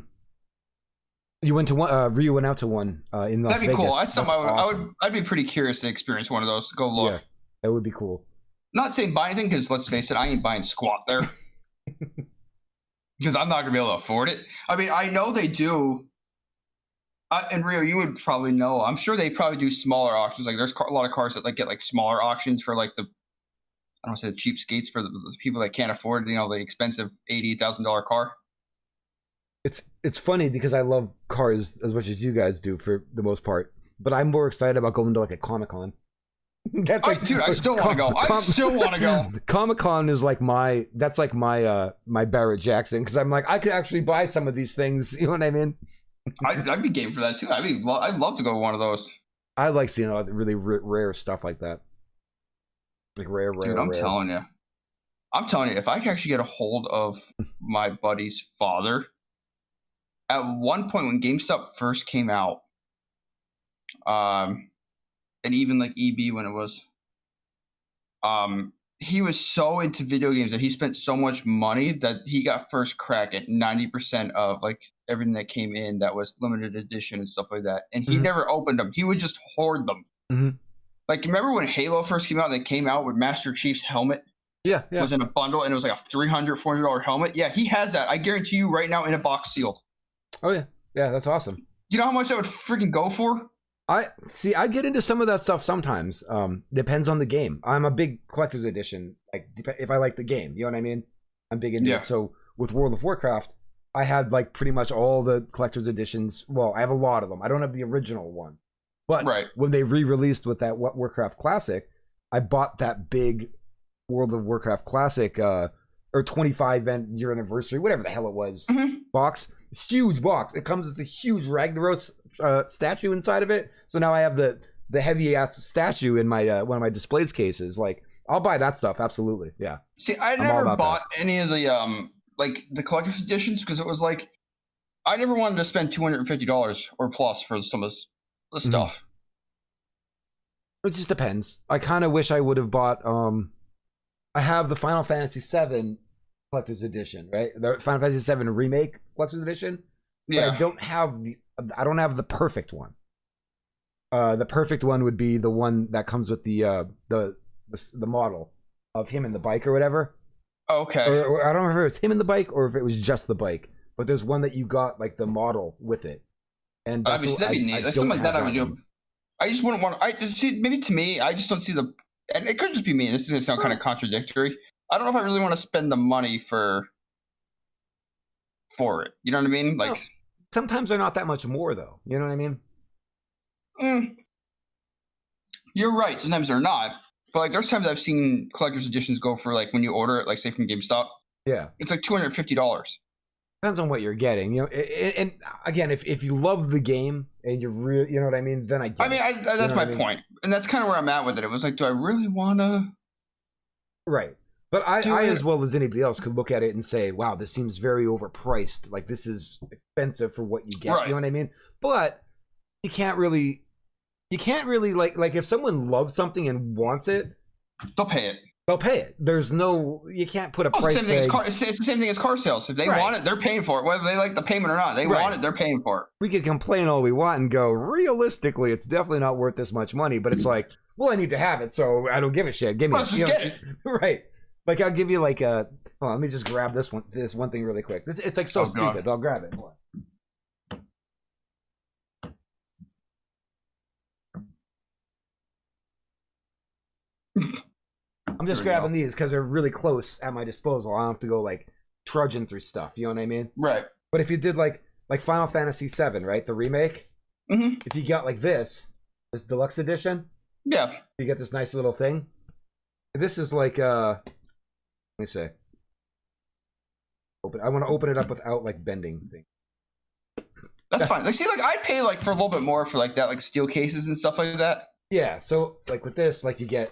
You went to one. Rio went out to one in Las Vegas. That'd be cool. That's something awesome. I'd be pretty curious to experience one of those. Go look. Yeah, that would be cool. Not saying buy anything because let's face it, I ain't buying squat there. Because I'm not going to be able to afford it. I mean, I know they do. And Rio, you would probably know. I'm sure they probably do smaller auctions. Like, there's a lot of cars that like get like smaller auctions for like the, I don't say the cheapskates for the people that can't afford, you know, the expensive $80,000 car. It's funny because I love cars as much as you guys do for the most part, but I'm more excited about going to like a Comic-Con. That's like, dude, I still want to go. I still want to go. Comic-Con is like my Barrett Jackson because I'm like I could actually buy some of these things. You know what I mean? I'd be game for that too. I'd love to go to one of those. I like seeing all the really rare stuff like that. Like rare. Dude, I'm telling you, if I could actually get a hold of my buddy's father, at one point when GameStop first came out, and even like EB when it was, he was so into video games that he spent so much money that he got first crack at 90% of like everything that came in that was limited edition and stuff like that. And he never opened them. He would just hoard them. Like, remember when Halo first came out? They came out with Master Chief's helmet. Yeah. Was in a bundle and it was like a $300, $400 helmet. Yeah, he has that. I guarantee you right now in a box sealed. Oh yeah, that's awesome. You know how much that would freaking go for? I get into some of that stuff sometimes. Depends on the game. I'm a big collector's edition. Like if I like the game, you know what I mean. I'm big into it. So with World of Warcraft, I had like pretty much all the collector's editions. Well, I have a lot of them. I don't have the original one, but when they re-released with that Warcraft Classic, I bought that big World of Warcraft Classic or 25-year anniversary, whatever the hell it was, box. Huge box. It comes with a huge Ragnaros statue inside of it. So now I have the heavy ass statue in my one of my displays cases. Like, I'll buy that stuff. Absolutely. Yeah. See, I never bought any of the like the collector's editions because it was like I never wanted to spend $250 or plus for some of the stuff. It just depends. I kind of wish I would have bought I have the Final Fantasy VII collector's edition, right? The Final Fantasy VII remake collector's edition. Yeah. But I don't have the perfect one. The perfect one would be the one that comes with the model. of him and the bike or whatever. Okay. Or I don't remember if it was him and the bike or if it was just the bike. But there's one that you got like the model with it. And Obviously, that'd be neat. Like something like that I would do. I just wouldn't want. I see. Maybe to me, I just don't see the. And it could just be me. This is gonna sound kind of contradictory. I don't know if I really want to spend the money for it. You know what I mean? Like sometimes they're not that much more though. You know what I mean? You're right. Sometimes they're not. But like there's times I've seen collector's editions go for like when you order it, like say from GameStop. Yeah. It's like $250. Depends on what you're getting, you know. And again, if you love the game and you're really, you know what I mean, then I get it. That's my point, and that's kind of where I'm at with it. It was like, do I really want to? Right, but I as well as anybody else could look at it and say, wow, this seems very overpriced. Like this is expensive for what you get. Right. You know what I mean? But you can't really like if someone loves something and wants it, they'll pay it. They'll pay it. There's no, you can't put a price tag. It's the same thing as car sales. If they want it, they're paying for it. Whether they like the payment or not, they want it, they're paying for it. We can complain all we want and go, realistically, it's definitely not worth this much money. But it's like, well, I need to have it, so I don't give a shit. Give me Let's just get it. Right. Like, I'll give you like a, hold on, let me just grab this one thing really quick. It's like so stupid. I'll grab it. I'm just grabbing these because they're really close at my disposal. I don't have to go like trudging through stuff. You know what I mean? Right. But if you did like Final Fantasy VII, right, the remake, if you got like this deluxe edition, yeah, you get this nice little thing. This is like let me see. I want to open it up without like bending things. That's fine. Like, see, like I'd pay like for a little bit more for like that, like steel cases and stuff like that. Yeah. So like with this, like you get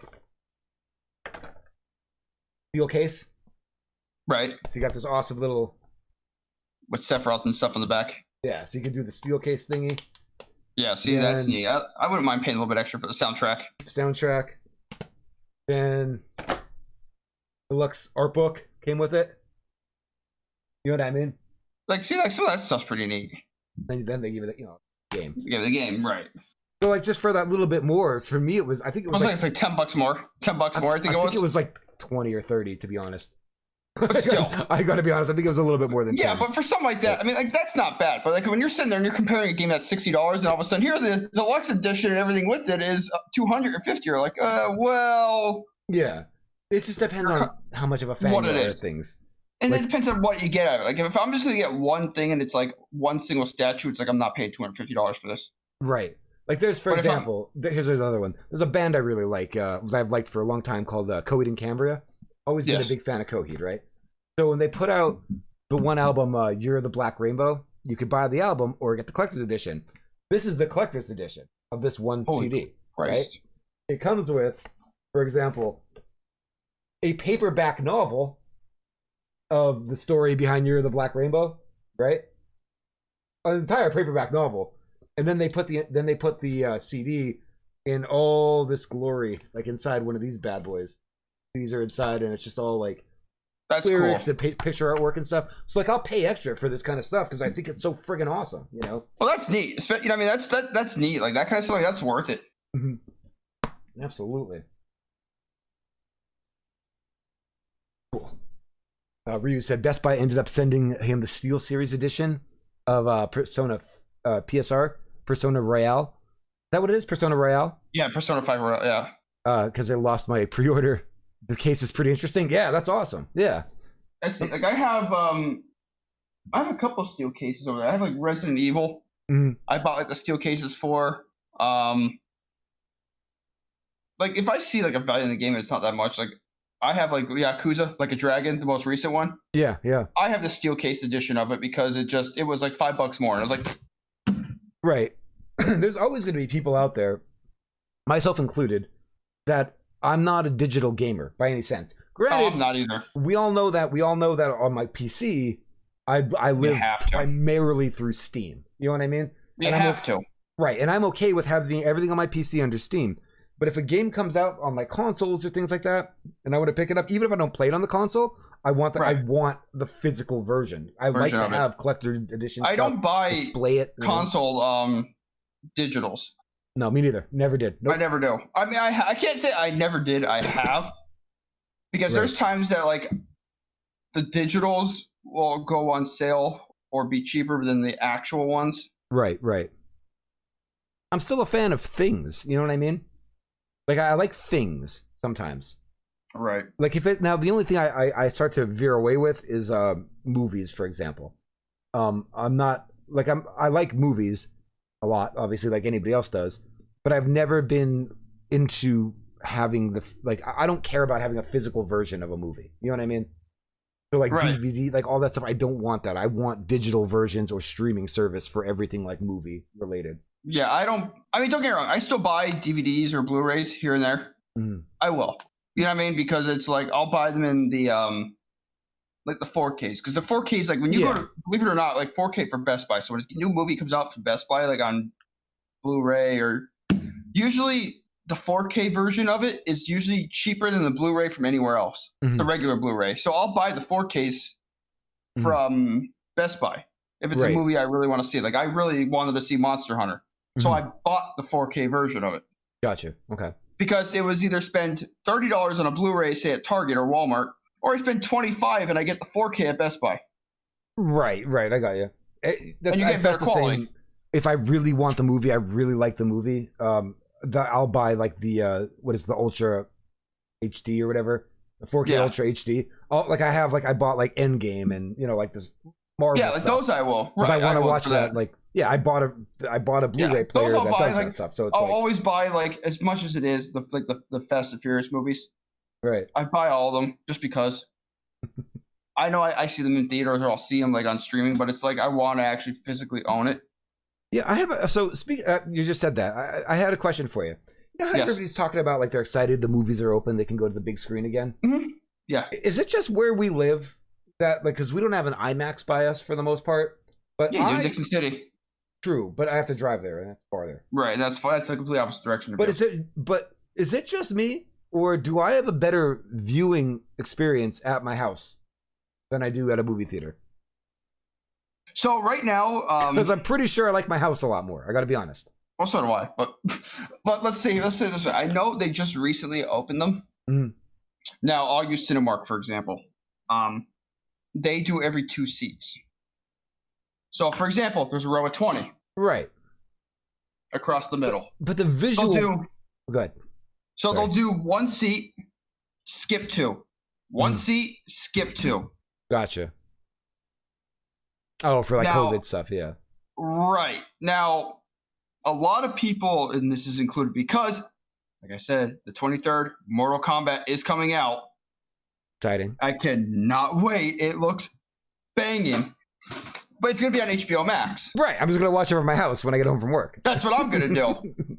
steel case, right? So you got this awesome little with Sephiroth and stuff on the back. Yeah, so you can do the steel case thingy. Yeah, see, that's neat. I wouldn't mind paying a little bit extra for the soundtrack. Then deluxe art book came with it. You know what I mean? Like, see, like some of that stuff's pretty neat. And then they give it, game. Yeah, the game, right? So like just for that little bit more, for me it was. I think it was like it's like $10 more. $10 more. I think it was like 20 or 30 to be honest. But still, I gotta be honest, I think it was a little bit more than 10. Yeah, but for something like that, I mean, like that's not bad. But like when you're sitting there and you're comparing a game that's $60 and all of a sudden here the deluxe edition and everything with it is $250, you're like, well, yeah. It just depends on how much of a fan you are of things. And like, it depends on what you get out of it. Like if I'm just gonna get one thing and it's like one single statue, it's like I'm not paying $250 for this. Right. Like there's, for example, here's another one. There's a band I really like, that I've liked for a long time called Coheed and Cambria. Always been a big fan of Coheed, right? So when they put out the one album, Year of the Black Rainbow, you could buy the album or get the collector's edition. This is the collector's edition of this one CD, right? It comes with, for example, a paperback novel of the story behind Year of the Black Rainbow, right? An entire paperback novel. And then they put the CD in all this glory, like inside one of these bad boys. These are inside, and it's just all like lyrics and picture artwork and stuff. So like, I'll pay extra for this kind of stuff because I think it's so friggin' awesome, you know. Well, that's neat. You know, I mean, that's neat. Like that kind of stuff, like, that's worth it. Mm-hmm. Absolutely. Cool. Ryu said Best Buy ended up sending him the Steel Series edition of Persona PSR. Persona Royale. Is that what it is? Persona Royale? Yeah, Persona 5 Royale, yeah. Because I lost my pre-order. The case is pretty interesting. Yeah, that's awesome. Yeah. That's like I have a couple of steel cases over there. I have like Resident Evil. Mm-hmm. I bought like the steel cases for. Like if I see like a value in the game, it's not that much. Like I have like Yakuza, like a dragon, the most recent one. Yeah, yeah. I have the steel case edition of it because it was like $5 more, and I was like. Right. There's always going to be people out there, myself included, that I'm not a digital gamer by any sense. Granted, I'm not either. We all know that on my PC, I live primarily through Steam. You know what I mean? You have to. Right. And I'm okay with having everything on my PC under Steam. But if a game comes out on my consoles or things like that, and I want to pick it up, even if I don't play it on the console, I want the physical version. I like to have collector edition. I don't buy display it console digitals. No, me neither. Never did. Nope. I never do. I mean, I can't say I never did. I have, Because there's times that like the digitals will go on sale or be cheaper than the actual ones. Right. I'm still a fan of things. You know what I mean? Like I like things sometimes. Right. Like if it now the only thing I start to veer away with is movies, for example. I'm not like I like movies a lot, obviously, like anybody else does, but I've never been into having I don't care about having a physical version of a movie. You know what I mean? So like DVD, like all that stuff, I don't want that. I want digital versions or streaming service for everything like movie related. Yeah, don't get me wrong. I still buy DVDs or Blu-rays here and there. I will. You know what I mean? Because it's like I'll buy them in the like the 4Ks. Because the 4Ks, like when you go to, believe it or not, like 4K for Best Buy. So when a new movie comes out from Best Buy, like on Blu-ray, or usually the 4K version of it is usually cheaper than the Blu-ray from anywhere else, the regular Blu-ray. So I'll buy the 4Ks from Best Buy if it's a movie I really want to see. Like I really wanted to see Monster Hunter. So I bought the 4K version of it. Gotcha. Okay. Because it was either spend $30 on a Blu-ray, say at Target or Walmart, or I spend $25 and I get the 4K at Best Buy. Right. I got you. And you get better quality. If I really want the movie, I really like the movie, I'll buy like the what is the Ultra HD or whatever, the 4K Ultra HD. I bought like Endgame and like this Marvel. Yeah, like stuff. Those I will. Right, I want to watch that. Like, I bought a Blu-ray player that does that stuff. So I'll always buy like as much as it is the Fast and Furious movies. Right. I buy all of them just because. I know I see them in theaters or I'll see them like on streaming, but it's like I want to actually physically own it. Yeah, I have. You just said that. I had a question for you. You know how everybody's talking about like they're excited the movies are open, they can go to the big screen again? Mm-hmm. Yeah. Is it just where we live that like because we don't have an IMAX by us for the most part? But yeah, you're Dixon City. True, but I have to drive there, and that's farther. Right, that's a complete opposite direction. But is it just me, or do I have a better viewing experience at my house than I do at a movie theater? So right now, because I'm pretty sure I like my house a lot more. I got to be honest. Well, so do I. But let's say this way. I know they just recently opened them. Mm-hmm. Now I'll use Cinemark for example. They do every 2 seats. So, for example, there's a row of 20. Right. Across the middle. But the visual... Go ahead. So they'll do 1 seat, skip 2. 1 seat, skip 2. Gotcha. Oh, for like COVID stuff, yeah. Right. Now, a lot of people, and this is included because, like I said, the 23rd, Mortal Kombat is coming out. Exciting. I cannot wait. It looks banging. But it's going to be on HBO Max. Right. I'm just going to watch it over my house when I get home from work. That's what I'm going to do.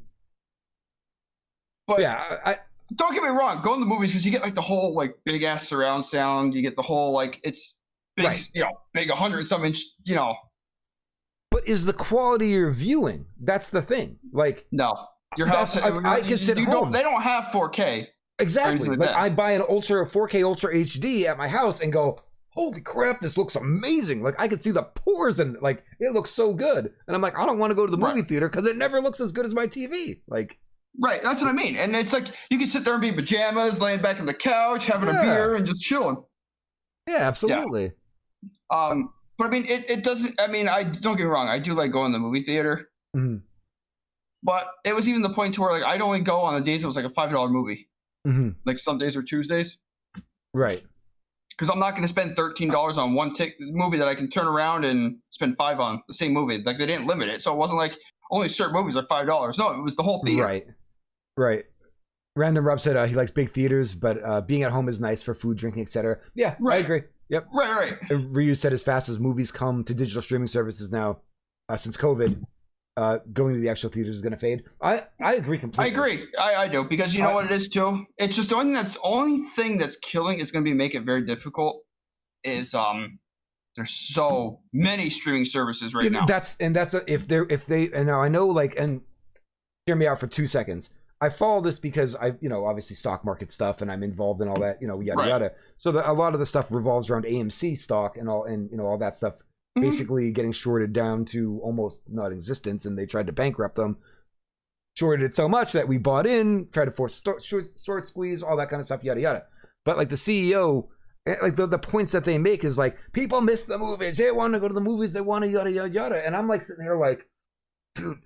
But yeah, don't get me wrong. Go in the movies because you get like the whole like big ass surround sound. You get the whole like it's big, big 100-some inch, But is the quality you're viewing? That's the thing. Like no, your house. I can sit home. They don't have 4K. Exactly. Like I buy an 4K Ultra HD at my house and go, holy crap, this looks amazing. Like I can see the pores and like it looks so good. And I'm like, I don't want to go to the movie theater because it never looks as good as my TV. Like, right, that's what I mean. And it's like you can sit there and be in pajamas, laying back on the couch, having a beer and just chilling. Yeah, absolutely. Yeah. But I mean, it doesn't. I mean, I don't get me wrong. I do like going to the movie theater. Mm-hmm. But it was even the point to where like I'd only go on the days it was like a $5 movie, like Sundays or Tuesdays. Right. Because I'm not going to spend $13 on one movie that I can turn around and spend $5 on the same movie. Like they didn't limit it, so it wasn't like only certain movies are $5. No, it was the whole theater. Right. Random Rob said he likes big theaters, but being at home is nice for food, drinking, etc. Yeah, I agree. Yep. Right. Ryu said as fast as movies come to digital streaming services now, since COVID, going to the actual theaters is going to fade. I agree completely. I agree. I do because you know what it is too. It's just the only thing that's killing. It's going to make it very difficult. Is there's so many streaming services right now. If they and now I know like and hear me out for 2 seconds. I follow this because I obviously stock market stuff and I'm involved in all that yada yada. So a lot of the stuff revolves around AMC stock and all that stuff. Basically getting shorted down to almost non-existence, and they tried to bankrupt them. Shorted it so much that we bought in, tried to force short squeeze, all that kind of stuff, yada yada. But like the CEO, like the points that they make is like, people miss the movies. They want to go to the movies. They want to yada, yada, yada. And I'm like sitting here like, dude,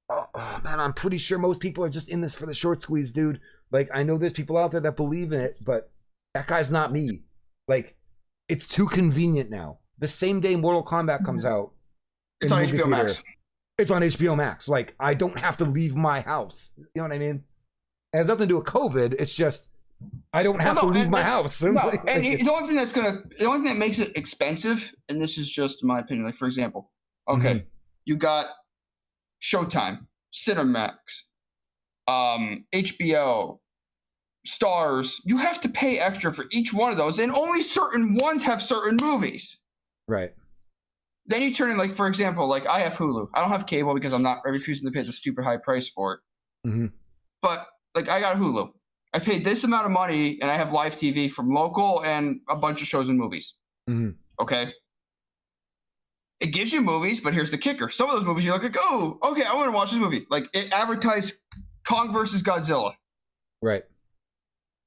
oh man, I'm pretty sure most people are just in this for the short squeeze, dude. Like, I know there's people out there that believe in it, but that guy's not me. Like, it's too convenient now. The same day Mortal Kombat comes out, it's on HBO Max. It's on HBO Max. Like, I don't have to leave my house. You know what I mean? It has nothing to do with COVID. It's just, I don't have to leave my house. No, and the only thing that makes it expensive, and this is just my opinion, like, for example, okay, you got Showtime, Cinemax, HBO, Stars. You have to pay extra for each one of those, and only certain ones have certain movies. Right. Then you turn in, like, for example, like, I have Hulu. I don't have cable because I'm refusing to pay the stupid high price for it. Mm-hmm. But, like, I got Hulu. I paid this amount of money, and I have live TV from local and a bunch of shows and movies. Mm-hmm. Okay? It gives you movies, but here's the kicker. Some of those movies, you're like, oh, okay, I want to watch this movie. Like, it advertised Kong versus Godzilla. Right.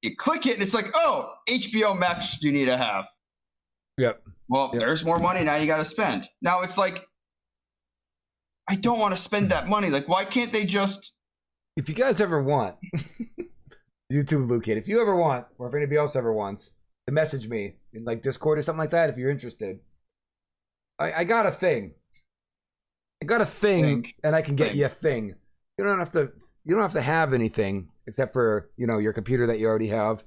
You click it, and it's like, oh, HBO Max you need to have. Yep. Well, there's more money now you got to spend. Now it's like, I don't want to spend that money. Like, why can't they just... If you guys ever want, YouTube Blue Kid, if you ever want, or if anybody else ever wants, to message me in like Discord or something like that, if you're interested. I got a thing. And I can get you a thing. You don't have to have anything except for, your computer that you already have.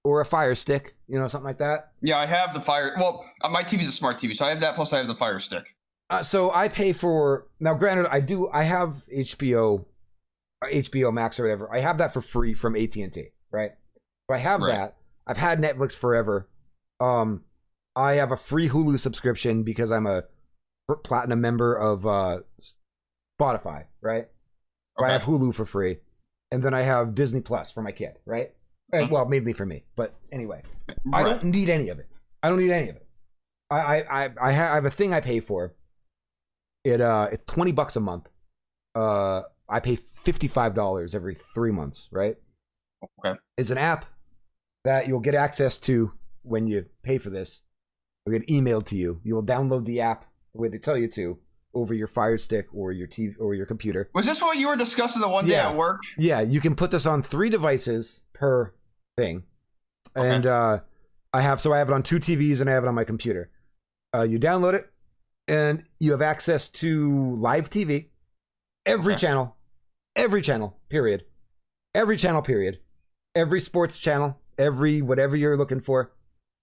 Or a Fire Stick, something like that. Yeah, I have the Fire... Well, my TV's a smart TV, so I have that, plus I have the Fire Stick. So I pay for... Now, granted, I have HBO Max or whatever. I have that for free from AT&T, right? So I have that. I've had Netflix forever. I have a free Hulu subscription because I'm a platinum member of Spotify, right? So I have Hulu for free. And then I have Disney Plus for my kid, right? Well, mainly for me, but anyway, I don't need any of it. I have a thing I pay for. It's $20 a month. I pay $55 every 3 months, right? Okay. It's an app that you'll get access to when you pay for this. It'll get emailed to you. You will download the app the way they tell you to over your Fire Stick or your TV or your computer. Was this what you were discussing the one day at work? Yeah, you can put this on 3 devices per thing. Okay. And I have it on 2 TVs and I have it on my computer. You download it and you have access to live TV, every channel, period. Every sports channel, every whatever you're looking for,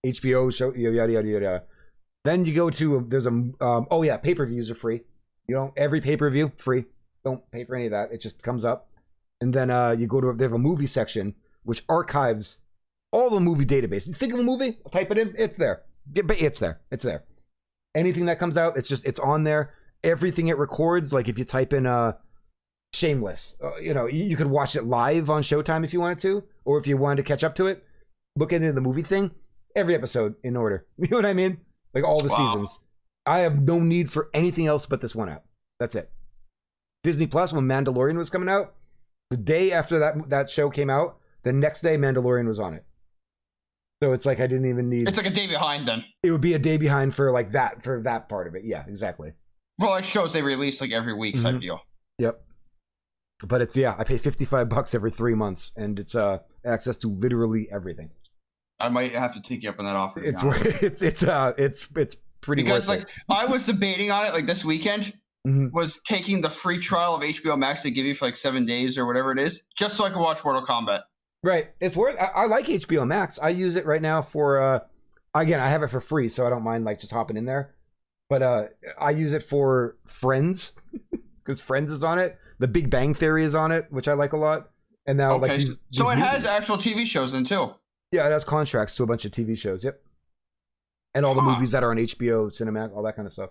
HBO show, yada yada yada. Then you go to pay-per-views are free. Every pay-per-view free. Don't pay for any of that. It just comes up. And then they have a movie section which archives all the movie database. You think of a movie, type it in, it's there. It's there. Anything that comes out, it's on there. Everything it records, like if you type in Shameless, you could watch it live on Showtime if you wanted to, or if you wanted to catch up to it, look into the movie thing, every episode in order. You know what I mean? Like all the seasons. I have no need for anything else but this one app. That's it. Disney Plus, when Mandalorian was coming out, the day after that show came out, the next day Mandalorian was on it. So it's like I didn't even need... It's like a day behind then. It would be a day behind for that part of it. Yeah, exactly. For like shows they release like every week type deal. Yep. But I pay $55 every 3 months, and it's access to literally everything. I might have to take you up on that offer. It's pretty because worth like I was debating on it like this weekend. Was taking the free trial of HBO Max they give you for like 7 days or whatever it is, just so I can watch Mortal Kombat. Right. It's worth. I like HBO Max. I use it right now for. Again, I have it for free, so I don't mind like just hopping in there. But I use it for Friends because Friends is on it. The Big Bang Theory is on it, which I like a lot. And now like these so it has actual TV shows then too. Yeah, it has contracts to a bunch of TV shows. Yep. And all the movies that are on HBO, Cinemax, all that kind of stuff.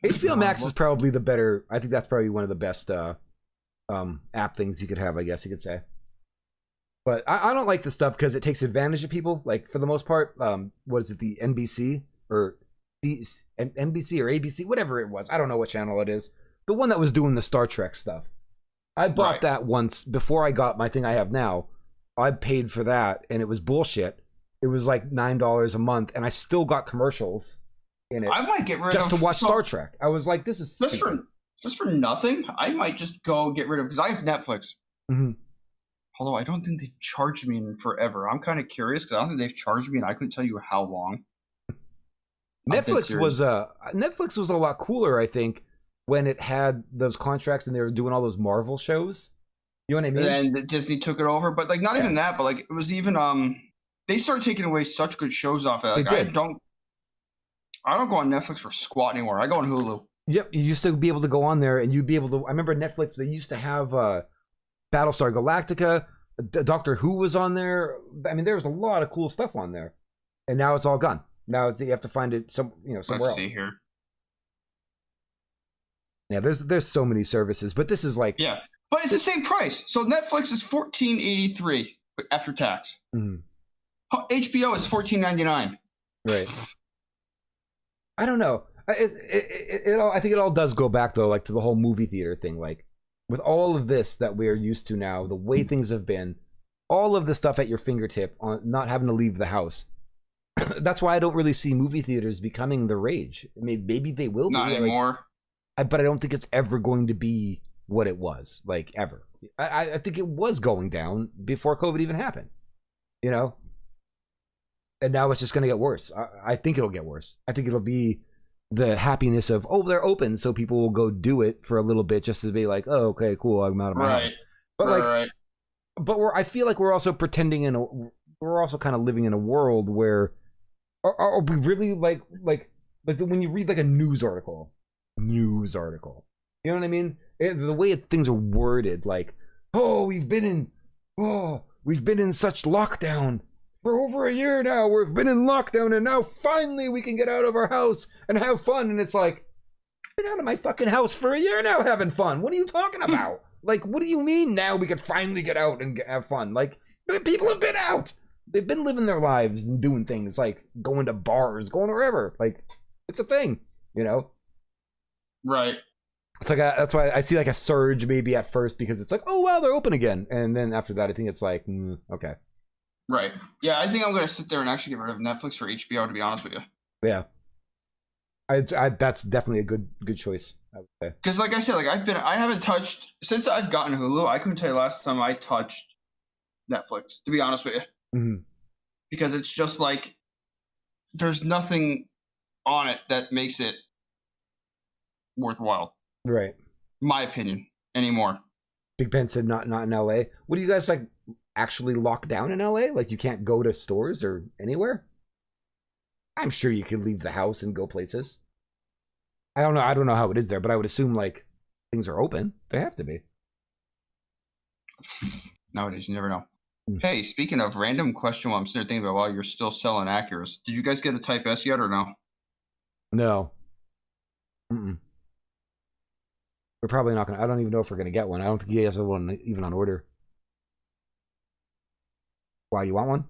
HBO Max is probably the better. I think that's probably one of the best app things you could have, I guess you could say. But I don't like the stuff because it takes advantage of people. Like for the most part, what is it? The NBC or NBC or ABC, whatever it was. I don't know what channel it is. The one that was doing the Star Trek stuff. I bought that once before I got my thing I have now. I paid for that and it was bullshit. It was like $9 a month, and I still got commercials in it. I might get rid just of to watch Star Trek. I was like, this is just for nothing. I might just go get rid of, because I have Netflix. Mm-hmm. Although I don't think they've charged me in forever. I'm kind of curious because I don't think they've charged me, and I couldn't tell you how long. Netflix was a lot cooler, I think, when it had those contracts and they were doing all those Marvel shows. You know what I mean? And then Disney took it over, but like not even that. But like it was even they started taking away such good shows off it. Like I don't go on Netflix for squat anymore. I go on Hulu. Yep, you used to be able to go on there and you'd be able to. I remember Netflix. They used to have Battlestar Galactica. Doctor Who was on there. I mean, there was a lot of cool stuff on there, and now it's all gone. Now you have to find it somewhere else. Let's see here. Yeah, there's so many services, but this is like but it's the same price. So Netflix is $14.83 after tax. Mm-hmm. HBO is $14.99. Right. I don't know. I think it all does go back though, like to the whole movie theater thing. Like with all of this that we're used to now, the way things have been, all of the stuff at your fingertip on not having to leave the house. That's why I don't really see movie theaters becoming the rage. I mean, maybe they will not anymore. But I don't think it's ever going to be what it was, like ever. I think it was going down before COVID even happened, you know? And now it's just going to get worse. I think it'll get worse. I think it'll be the happiness of, oh, they're open, so people will go do it for a little bit just to be like, oh, okay, cool, I'm out of my house. But I feel like we're also pretending we're also kind of living in a world where are we really like when you read like a news article, you know what I mean? The way things are worded, like, we've been in such lockdown for over a year now. We've been in lockdown, and now finally we can get out of our house and have fun. And it's like, I've been out of my fucking house for a year now having fun. What are you talking about? Like, what do you mean now we could finally get out and have fun? Like, people have been out. They've been living their lives and doing things like going to bars, going wherever. Like, it's a thing, you know? Right. It's like that's why I see like a surge maybe at first because it's like, oh wow, they're open again, and then after that I think it's like okay. Right. Yeah, I think I'm gonna sit there and actually get rid of Netflix for HBO. To be honest with you. Yeah. That's definitely a good choice, I would say. Because like I said, like I haven't touched since I've gotten Hulu. I couldn't tell you last time I touched Netflix. To be honest with you. Mm-hmm. Because it's just like there's nothing on it that makes it worthwhile. Right. My opinion anymore. Big Ben said not in LA. What do you guys like actually locked down in LA? Like you can't go to stores or anywhere? I'm sure you could leave the house and go places. I don't know how it is there, but I would assume like things are open. They have to be. Nowadays you never know. Hey, speaking of random question, while I'm sitting there thinking about while you're still selling Acuras, did you guys get a Type S yet or no? No. Mm-mm. We're probably not gonna. I don't even know if we're gonna get one. I don't think he has one even on order. Why, you want one?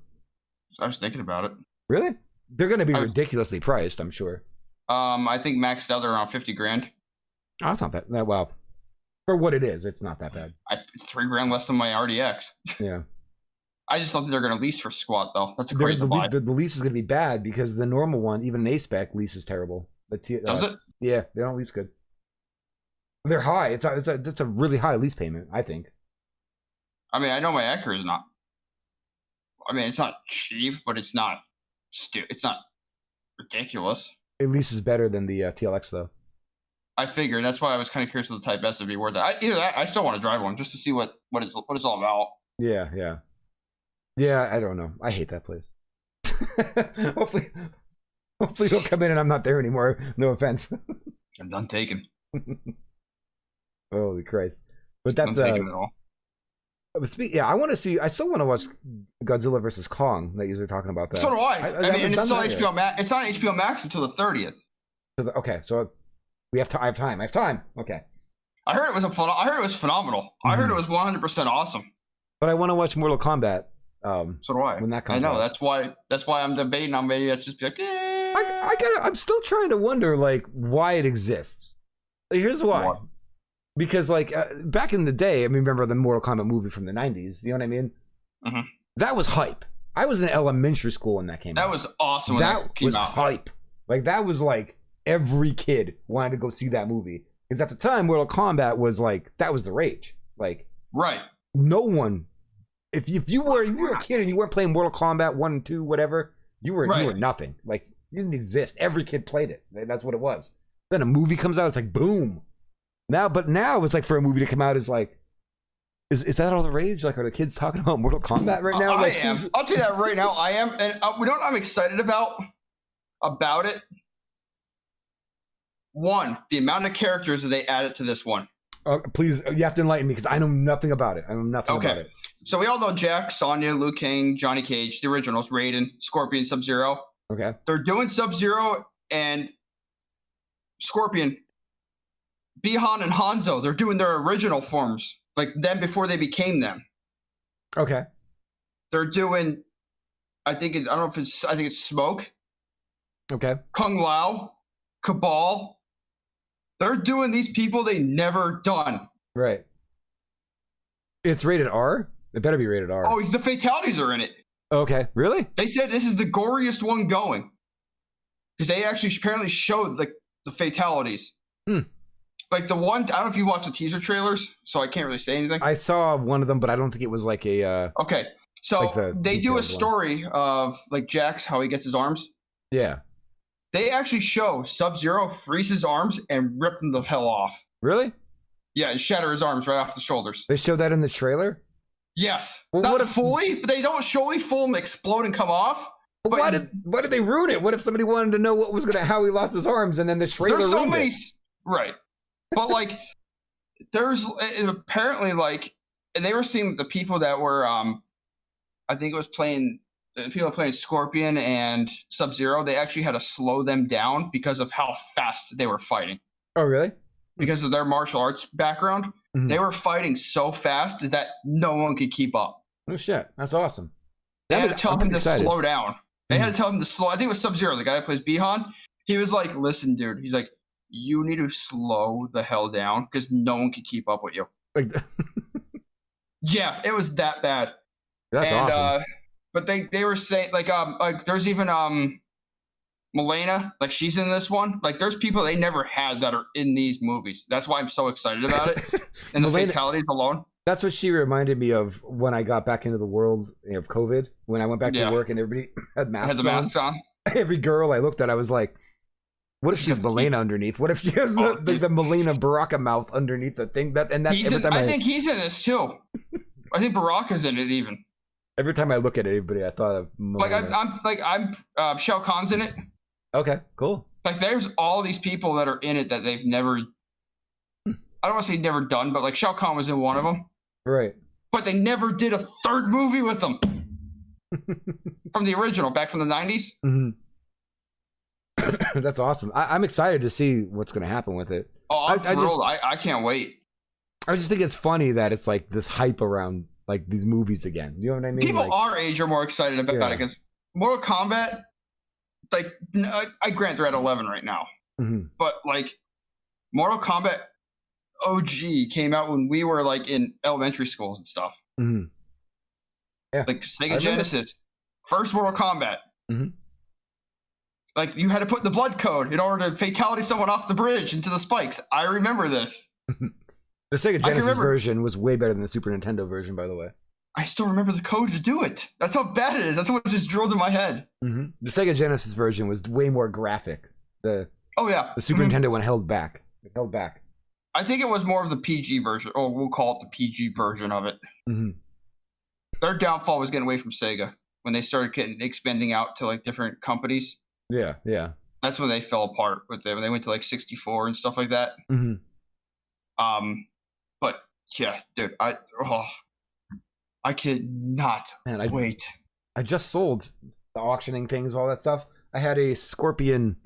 So I was thinking about it. Really? They're gonna be ridiculously priced, I'm sure. I think maxed out they're around $50,000. Oh, that's not that well. For what it is, it's not that bad. It's $3,000 less than my RDX. Yeah. I just don't think they're gonna lease for squat though. That's a great buy. The lease is gonna be bad because the normal one, even an A-spec lease is terrible. Does it? Yeah, they don't lease good. They're high. It's a really high lease payment, I think. I mean, I know my Acura is not. I mean, it's not cheap, but it's not. It's not ridiculous. It leases better than the TLX though. I figured that's why I was kind of curious with the Type S would be worth it. I still want to drive one just to see what it's all about. Yeah. I don't know. I hate that place. Hopefully he'll come in and I'm not there anymore. No offense. I'm done taking. Holy Christ! But that's at all. I want to see. I still want to watch Godzilla versus Kong. That you were talking about that. So do I. I mean, and it's still HBO Max. It's on HBO Max until the 30th. Okay, so I have time. Okay. I heard it was phenomenal. Mm-hmm. I heard it was 100% awesome. But I want to watch Mortal Kombat. So do I. When that comes I know. out. That's why I'm debating on maybe I'd just be like, I'm still trying to wonder like why it exists. Here's why. What? Because like back in the day, I mean, remember the Mortal Kombat movie from the 90s? You know what I mean? Mm-hmm. That was hype. I was in elementary school when that came out. That was awesome. That was out. hype. Like that was like every kid wanted to go see that movie because at the time Mortal Kombat was like that was the rage. Like right. No one, if you were a kid and you weren't playing Mortal Kombat 1 and 2, whatever, you were nothing. Like you didn't exist. Every kid played it. That's what it was. Then a movie comes out, it's like boom. Now it's like for a movie to come out is like, is that all the rage? Like, are the kids talking about Mortal Kombat right now? I am. I'll tell you that right now. I am, and I'm excited about it. One, the amount of characters that they added to this one. Please, you have to enlighten me because I know nothing about it. I know nothing about it. So we all know Jack, Sonya, Liu Kang, Johnny Cage, the originals, Raiden, Scorpion, Sub-Zero. Okay. They're doing Sub-Zero and Scorpion. Bihan and Hanzo, they're doing their original forms, like them before they became them. Okay. They're doing, I think it's Smoke. Okay. Kung Lao, Cabal. They're doing these people they never done. Right. It's rated R? It better be rated R. Oh, the fatalities are in it. Okay. Really? They said this is the goriest one going. Because they actually apparently showed like the fatalities. Like the one, I don't know if you watched the teaser trailers, so I can't really say anything. I saw one of them, but I don't think it was like a... okay. So like they do a story of like Jax, how he gets his arms. Yeah. They actually show Sub-Zero freeze his arms and rip them the hell off. Really? Yeah, and shatter his arms right off the shoulders. They showed that in the trailer? Yes. Well, Not fully, but they don't fully them explode and come off. But why did they ruin it? What if somebody wanted to know what was how he lost his arms and then the trailer There's so many... it? Right. But like, there's apparently like, and they were seeing the people that were, I think it was people playing Scorpion and Sub-Zero. They actually had to slow them down because of how fast they were fighting. Oh, really? Because of their martial arts background, they were fighting so fast that no one could keep up. Oh shit, that's awesome. They had to tell him to slow down. They had to tell him to slow. I think it was Sub-Zero, the guy that plays Bihan. He was like, "Listen, dude." He's like, you need to slow the hell down because no one can keep up with you. Yeah, it was that bad. That's awesome. But they were saying like there's even Milena, like she's in this one. Like there's people they never had that are in these movies. That's why I'm so excited about it. And the fatalities alone. That's what she reminded me of when I got back into the world of COVID. When I went back to work and everybody had masks on. Every girl I looked at, I was like, what if she's Milena underneath? What if she has the Milena Baraka mouth underneath the thing? I think he's in this too. I think Baraka's in it even. Every time I look at anybody, I thought of Milena. I'm Shao Kahn's in it. Okay, cool. Like there's all these people that are in it that they've never. I don't want to say never done, but like Shao Kahn was in one of them. Right. But they never did a third movie with them. From the original, back from the 90s. Mm-hmm. That's awesome. I'm excited to see what's going to happen with it. Oh, I'm thrilled. I can't wait. I just think it's funny that it's like this hype around like these movies again. You know what I mean? People like, our age are more excited about it because Mortal Kombat, like, I grant they're at 11 right now. Mm-hmm. But like Mortal Kombat OG came out when we were like in elementary schools and stuff. Mm-hmm. Yeah. Like Sega Genesis, first Mortal Kombat. Mm-hmm. Like you had to put the blood code in order to fatality someone off the bridge into the spikes. I remember this. The Sega Genesis version was way better than the Super Nintendo version, by the way. I still remember the code to do it. That's how bad it is. That's what just drilled in my head. Mm-hmm. The Sega Genesis version was way more graphic. The Super Nintendo one held back. It held back. I think it was more of the PG version, or we'll call it the PG version of it. Mm-hmm. Their downfall was getting away from Sega when they started expanding out to like different companies. Yeah, yeah. That's when they fell apart with them. When they went to like 64 and stuff like that. Mm-hmm. But yeah, dude, I cannot wait. I just sold the auctioning things, all that stuff. I had a Scorpion,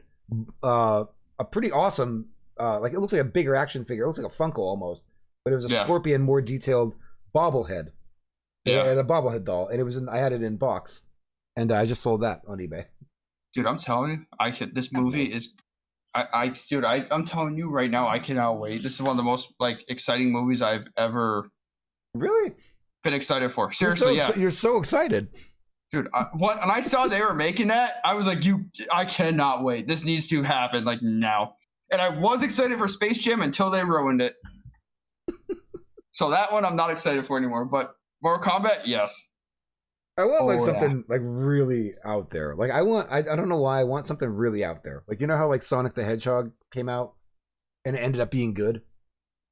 a pretty awesome, like it looks like a bigger action figure. It looks like a Funko almost, but it was a Scorpion, more detailed bobblehead. Yeah, and a bobblehead doll, and it was I had it in box, and I just sold that on eBay. Dude, I'm telling you, this movie is, I'm telling you right now, I cannot wait. This is one of the most like exciting movies I've ever really been excited for. Seriously, you're so excited, Dude, when I saw they were making that, I was like, I cannot wait. This needs to happen like now. And I was excited for Space Jam until they ruined it. So that one I'm not excited for anymore. But Mortal Kombat, yes. I want something like really out there. Like I don't know why I want something really out there. Like, you know how like Sonic the Hedgehog came out and it ended up being good?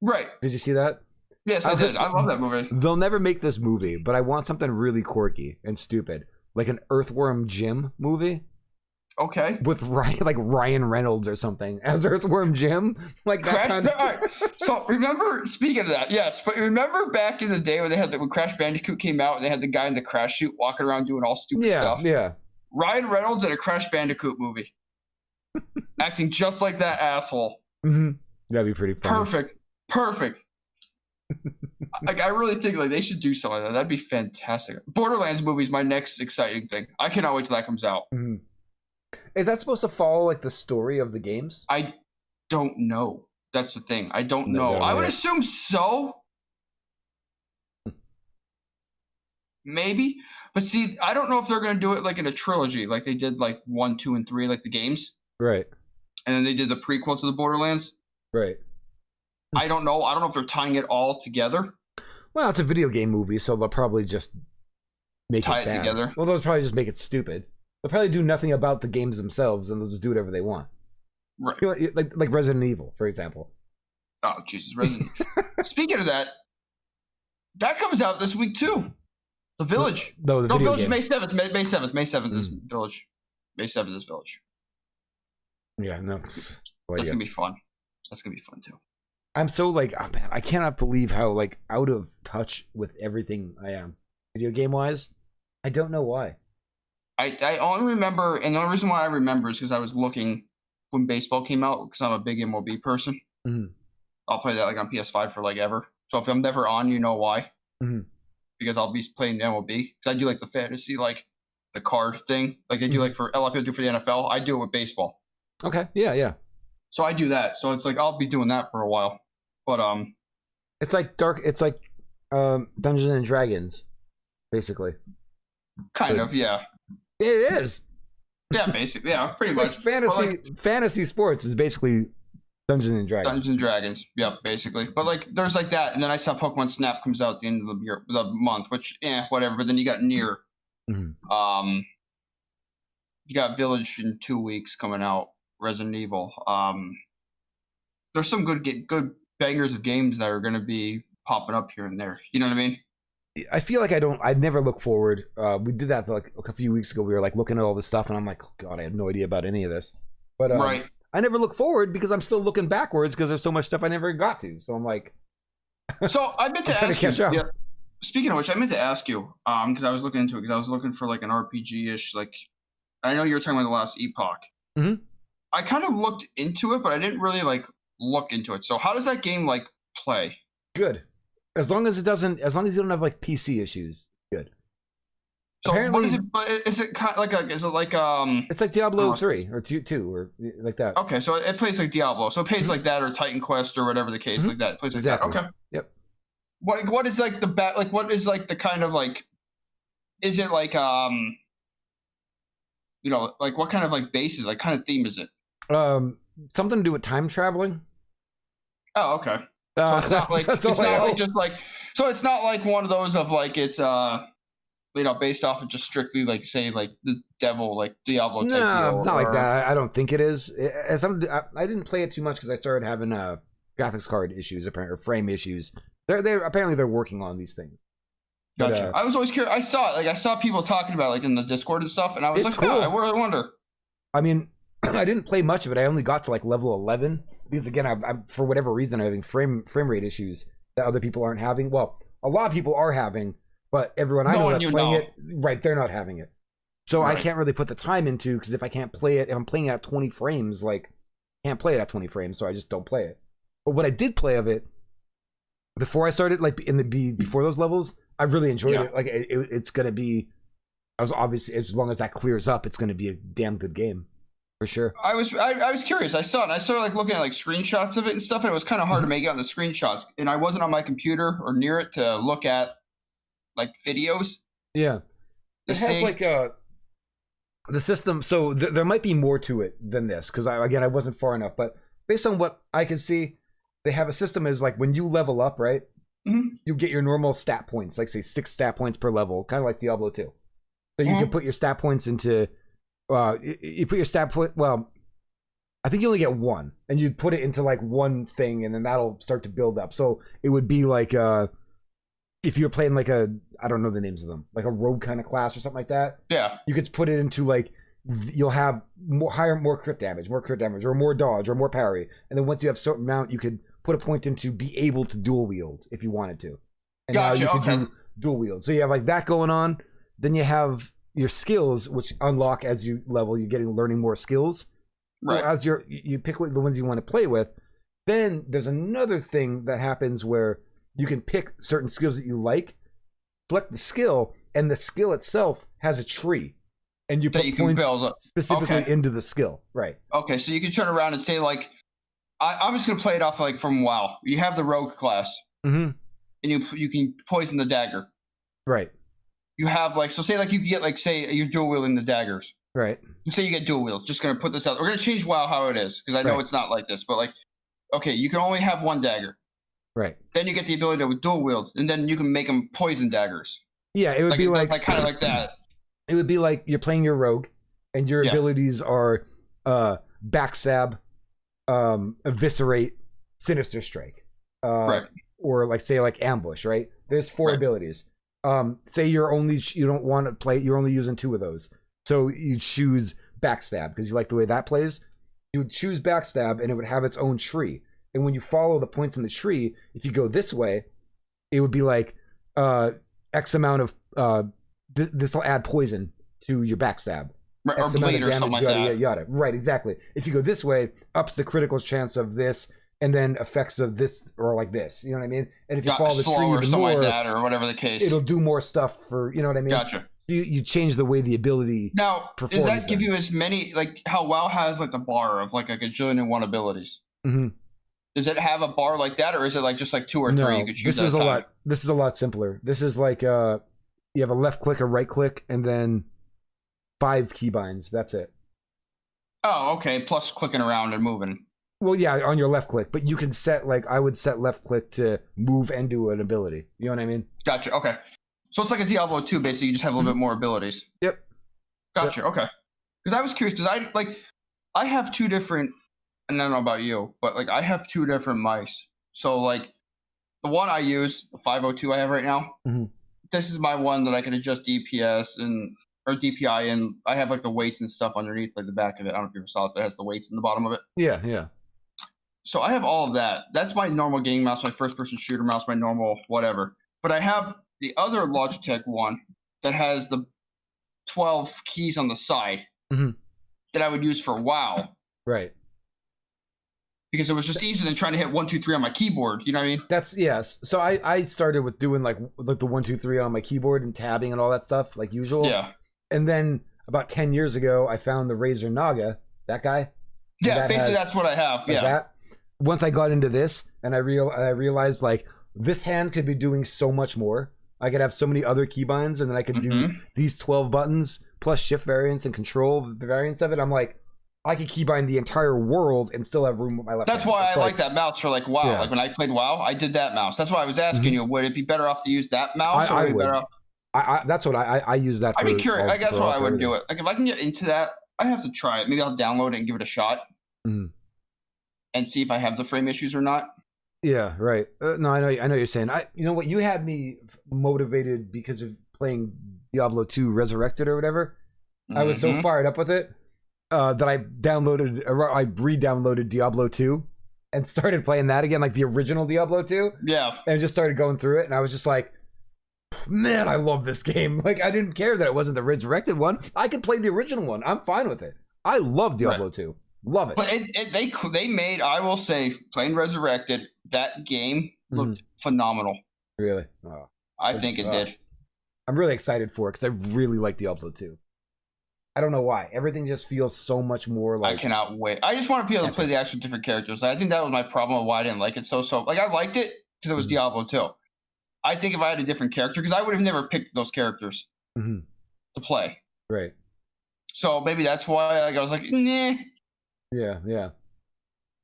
Right. Did you see that? Yes, I did. I love that movie. They'll never make this movie, but I want something really quirky and stupid. Like an Earthworm Jim movie. Okay. With Ryan Reynolds or something as Earthworm Jim. Like that kind of... All right. So remember, speaking of that, yes, but remember back in the day when when Crash Bandicoot came out and they had the guy in the crash suit walking around doing all stupid stuff? Yeah. Ryan Reynolds in a Crash Bandicoot movie. Acting just like that asshole. Mm-hmm. That'd be pretty funny. Perfect. Like, I really think like they should do something like that. That'd be fantastic. Borderlands movie is my next exciting thing. I cannot wait till that comes out. Mm-hmm. Is that supposed to follow like the story of the games? I don't know. That's the thing. I don't know. I would assume so. Maybe. But see, I don't know if they're going to do it like in a trilogy, like they did like 1, 2, and 3, like the games. Right. And then they did the prequel to the Borderlands. Right. I don't know. I don't know if they're tying it all together. Well, it's a video game movie, so they'll probably just tie it together. Well, they'll probably just make it stupid. They'll probably do nothing about the games themselves, and they'll just do whatever they want. Right. You know, like Resident Evil, for example. Oh, Jesus. Resident Speaking of that, that comes out this week, too. The Village. No, the Village is game. May 7th. May 7th is Village. May 7th is Village. Yeah, no. Well, that's going to be fun. That's going to be fun, too. I'm so like, oh man, I cannot believe how like out of touch with everything I am video game wise. I don't know why. I only remember, and the only reason why I remember is because I was looking when baseball came out, because I'm a big MLB person. Mm-hmm. I'll play that like on PS5 for like ever. So if I'm never on, you know why? Mm-hmm. Because I'll be playing MLB. Because I do like the fantasy, like the card thing, like I do like for a lot of people do for the NFL. I do it with baseball. Okay. Yeah. So I do that. So it's like I'll be doing that for a while. But it's like Dungeons and Dragons, basically. Kind of, yeah. It is. Yeah, basically, yeah, pretty much. Fantasy sports is basically Dungeons and Dragons. Dungeons and Dragons, yeah, basically. But like, there's like that, and then I saw Pokemon Snap comes out at the end of the month, which whatever. But then you got Nier. Mm-hmm. You got Village in 2 weeks coming out. Resident Evil. There's some good bangers of games that are going to be popping up here and there. You know what I mean? I feel like I never look forward. We did that like a few weeks ago. We were like looking at all this stuff, and I'm like, oh God, I have no idea about any of this. But right. I never look forward because I'm still looking backwards because there's so much stuff I never got to. So I'm like, so I meant to ask you. Yeah, speaking of which, I meant to ask you because I was looking into it because I was looking for like an RPG-ish. Like, I know you were talking about the last Epoch. Mm-hmm. I kind of looked into it, but I didn't really like look into it. So how does that game like play? Good. As long as you don't have like PC issues, good. So apparently, what is it? Is it kind of like is it like It's like Diablo 3 or 2 or like that. Okay, so it plays like Diablo. So it plays like that or Titan Quest or whatever the case like that. It plays like that. Okay. Yep. What is like the like what is like the kind of like is it like you know, like what kind of like basis, like kind of theme is it? Something to do with time traveling. Oh, okay. So it's not like it's not like just like so it's not like one of those of like it's you know, based off of just strictly like say like the devil like Diablo type no, it's not like that. I don't think it is. I didn't play it too much because I started having graphics card issues apparently, or frame issues. They're apparently they're working on these things. Gotcha. I was always curious. I saw it. Like I saw people talking about it, like in the Discord and stuff, and I was like, cool. I really wonder. I mean, I didn't play much of it. I only got to like level 11 because again, I'm for whatever reason I'm having frame rate issues that other people aren't having. Well, a lot of people are having, but everyone I know that's playing it, right? They're not having it. So I can't really put the time into because if I can't play it, if I'm playing it at 20 frames, like I can't play it at 20 frames, so I just don't play it. But what I did play of it before I started, like before those levels, I really enjoyed it. Like it's gonna be. I was obviously as long as that clears up, it's gonna be a damn good game. For sure. I was curious. I saw it. And I started like looking at like screenshots of it and stuff, and it was kind of hard to make out in the screenshots. And I wasn't on my computer or near it to look at like videos. Yeah. It has like the system. So there might be more to it than this because I wasn't far enough. But based on what I can see, they have a system is like when you level up, right? Mm-hmm. You get your normal stat points, like say 6 stat points per level, kind of like Diablo 2. So you can put your stat points into. You put your stat point. Well, I think you only get one, and you put it into like one thing, and then that'll start to build up. So it would be like if you're playing like I don't know the names of them, like a rogue kind of class or something like that. Yeah. You could put it into like you'll have more crit damage, or more dodge, or more parry, and then once you have a certain amount, you could put a point into be able to dual wield if you wanted to. And gotcha, now you can do dual wield. So you have like that going on. Then you have your skills, which unlock as you level. You're learning more skills. Right. So as you pick the ones you want to play with, then there's another thing that happens where you can pick certain skills that you like, select the skill, and the skill itself has a tree, and you put points specifically into the skill. Right. Okay, so you can turn around and say like, I'm just gonna play it off like from WoW. You have the rogue class, and you can poison the dagger. Right. You have like, so say like you can get like, say you're dual wielding the daggers. Right. You say you get dual wields. Just gonna put this out. We're gonna change WoW how it is because I know it's not like this. But like, okay, you can only have one dagger. Right. Then you get the ability to dual wield, and then you can make them poison daggers. Yeah, it would be like kind of like that. It would be like you're playing your rogue, and your abilities are backstab, eviscerate, sinister strike, right. Or like say like ambush. Right. There's 4 abilities. Say you don't want to play. You're only using 2 of those. So you choose backstab because you like the way that plays. You would choose backstab, and it would have its own tree. And when you follow the points in the tree, if you go this way, it would be like X amount of this will add poison to your backstab. Right, or bleed or something like that. Yada. Right, exactly. If you go this way, ups the critical chance of this, and then effects of this or like this. You know what I mean? And if you follow the tree or even something more, like that, or whatever the case, it'll do more stuff for, you know what I mean? Gotcha. So you change the way the ability now performs. Does that give you as many, like how WoW has like the bar of like a gajillion and one abilities? Mm-hmm. Does it have a bar like that, or is it like just like 2 or 3 you could choose? This is a lot simpler. This is like you have a left click, a right click, and then 5 keybinds. That's it. Oh, okay. Plus clicking around and moving. Well, yeah, on your left click, but you can set I would set left click to move and do an ability. You know what I mean? Gotcha. Okay. So it's like a Diablo 2, basically. You just have a little bit more abilities. Yep. Gotcha. Yep. Okay. Because I was curious, because I have 2 different, and I don't know about you, but like I have 2 different mice. So like the one I use, the 502 I have right now, this is my one that I can adjust DPS or DPI, and I have like the weights and stuff underneath like the back of it. I don't know if you ever saw it, but it has the weights in the bottom of it. Yeah. So I have all of that. That's my normal gaming mouse, my first-person shooter mouse, my normal whatever. But I have the other Logitech one that has the 12 keys on the side that I would use for WoW. Right. Because it was just easier than trying to hit 1, 2, 3 on my keyboard. You know what I mean? That's yes. So I started with doing like the 1, 2, 3 on my keyboard and tabbing and all that stuff like usual. Yeah. And then about 10 years ago, I found the Razer Naga. That guy. Yeah, basically that's what I have. Like that. Once I got into this, and I realized like this hand could be doing so much more. I could have so many other keybinds, and then I could do these 12 buttons plus shift variants and control variants of it. I'm like, I could keybind the entire world and still have room with my left hand. That's why I like that mouse for like WoW. Yeah. Like when I played WoW, I did that mouse. That's why I was asking you, would it be better off to use that mouse? Or would it be better off? That's what I use that for. I'd be curious. I guess why I would do it. Like if I can get into that, I have to try it. Maybe I'll download it and give it a shot. And see if I have the frame issues or not. Yeah, right. No, I know you're saying. You know what? You had me motivated because of playing Diablo 2 Resurrected or whatever. I was so fired up with it that I re-downloaded Diablo 2 and started playing that again, like the original Diablo 2. Yeah. And just started going through it, and I was just like, man, I love this game. Like, I didn't care that it wasn't the Resurrected one. I could play the original one. I'm fine with it. I love Diablo 2. Love it. But they made, I will say, playing Resurrected, that game looked phenomenal. Really? Oh. I think it did. I'm really excited for it because I really like Diablo 2. I don't know why. Everything just feels so much more like... I cannot wait. I just want to be able to play the actual different characters. I think that was my problem with why I didn't like it so. Like, I liked it because it was Diablo 2. I think if I had a different character, because I would have never picked those characters. to play. Right. So maybe that's why I was like, nah. Yeah.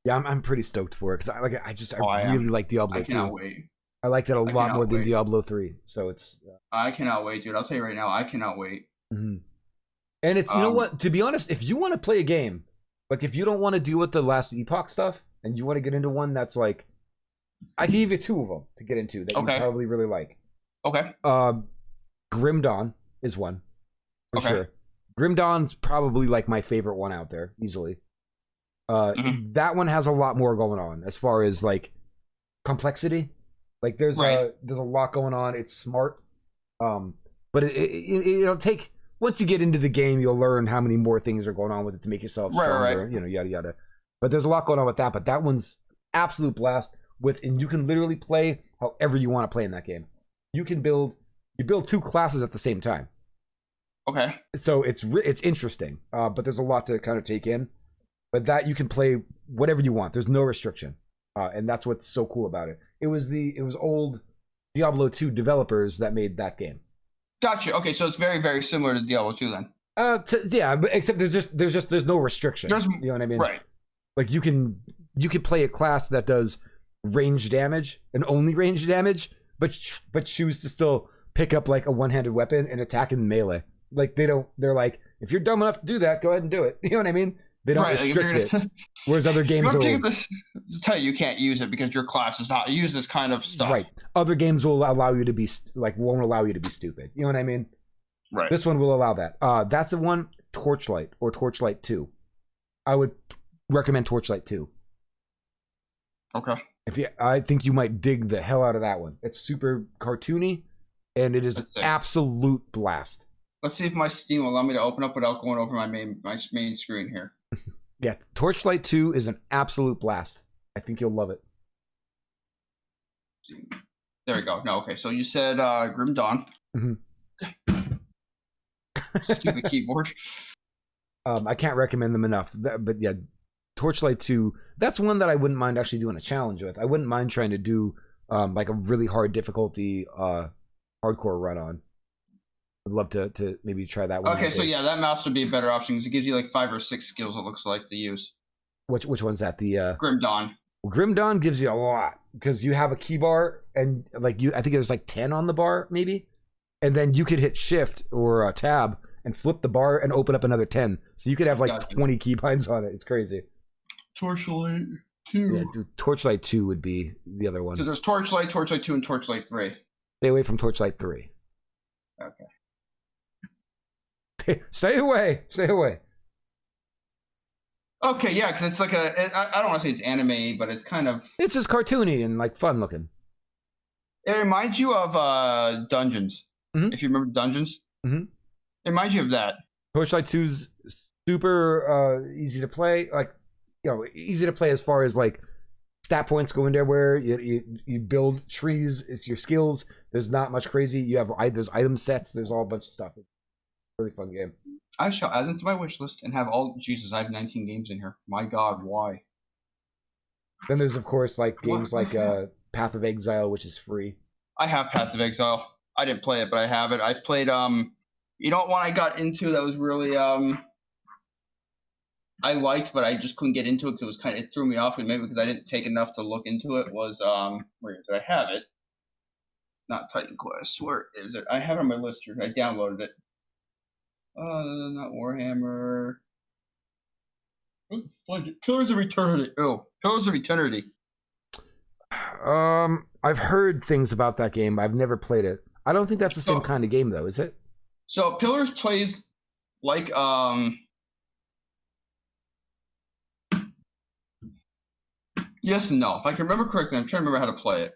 I'm pretty stoked for it because I really like Diablo 2. I cannot wait. I liked it a lot more than Diablo 3. So it's. I cannot wait, dude. I'll tell you right now, I cannot wait. Mm-hmm. And it's, you know what? To be honest, if you want to play a game, like if you don't want to deal with the last Epoch stuff and you want to get into one that's like, I can give you 2 of them to get into that you probably really like. Okay. Grim Dawn is one for sure. Grim Dawn's probably like my favorite one out there, easily. That one has a lot more going on as far as like complexity. Like there's a lot going on. It's smart, but it'll take, once you get into the game, you'll learn how many more things are going on with it to make yourself stronger. Right. You know, yada yada. But there's a lot going on with that. But that one's absolute blast. And you can literally play however you want to play in that game. You build 2 classes at the same time. Okay. So it's interesting, but there's a lot to kind of take in. But that you can play whatever you want. There's no restriction, and that's what's so cool about it. It was old Diablo 2 developers that made that game. Gotcha. Okay, so it's very, very similar to Diablo 2 then. Yeah, but except there's no restriction. You know what I mean? Right. Like you can play a class that does range damage and only range damage, but choose to still pick up like a one-handed weapon and attack in melee. Like they're like, if you're dumb enough to do that, go ahead and do it. You know what I mean? They don't restrict it. Whereas other games will tell you can't use it because your class is not use this kind of stuff. Right. Other games will allow you to be won't allow you to be stupid. You know what I mean? Right. This one will allow that. That's the one. Torchlight or Torchlight 2. I would recommend Torchlight 2. Okay. I think you might dig the hell out of that one. It's super cartoony, and it is an absolute blast. Let's see if my Steam will allow me to open up without going over my main screen here. Yeah, Torchlight 2 is an absolute blast. I think you'll love it. There we go. No, okay. So you said Grim Dawn. Mm-hmm. Stupid keyboard. I can't recommend them enough. But yeah, Torchlight 2, that's one that I wouldn't mind actually doing a challenge with. I wouldn't mind trying to do like a really hard difficulty hardcore run on. I'd love to maybe try that one. Okay, so yeah, that mouse would be a better option because it gives you like 5 or 6 skills, it looks like, to use. Which one's that? The Grim Dawn. Well, Grim Dawn gives you a lot because you have a key bar and like I think there's like 10 on the bar maybe, and then you could hit Shift or Tab and flip the bar and open up another 10. So you could have like 20 keybinds on it. It's crazy. Torchlight 2. Yeah, dude, Torchlight 2 would be the other one. Because there's Torchlight, Torchlight 2, and Torchlight 3. Stay away from Torchlight 3. Okay. Stay away. Okay, yeah, because it's like I don't want to say it's anime, but it's kind of... It's just cartoony and like fun looking. It reminds you of Dungeons. Mm-hmm. If you remember Dungeons. Mm-hmm. It reminds you of that. Torchlight 2's super easy to play. Like, you know, easy to play as far as like stat points go in there where you build trees. It's your skills. There's not much crazy. You have there's item sets. There's all a bunch of stuff. It's a really fun game. I shall add it to my wish list and have all... Jesus, I have 19 games in here. My God, why? Then there's, of course, like games like Path of Exile, which is free. I have Path of Exile. I didn't play it, but I have it. I've played... You know what one I got into that was really... I liked, but I just couldn't get into it because it threw me off, and maybe because I didn't take enough to look into it, was... Where did I have it? Not Titan Quest. Where is it? I have it on my list here. I downloaded it. Not Warhammer. Pillars of Eternity. Oh, Pillars of Eternity. I've heard things about that game. I've never played it. I don't think that's the same kind of game, though, is it? So Pillars plays like yes and no. If I can remember correctly, I'm trying to remember how to play it.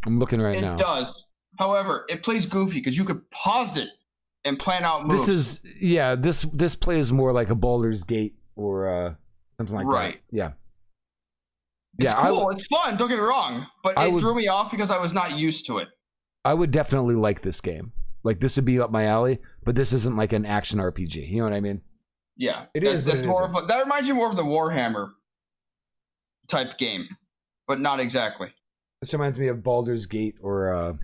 I'm looking right now. It does. However, it plays goofy because you could pause it and plan out moves. This plays more like a Baldur's Gate or something like that. Yeah. It's cool. It's fun. Don't get me wrong, but it threw me off because I was not used to it. I would definitely like this game. Like this would be up my alley, but this isn't like an action RPG. You know what I mean? Yeah, that's more of that reminds you more of the Warhammer type game, but not exactly. This reminds me of Baldur's Gate or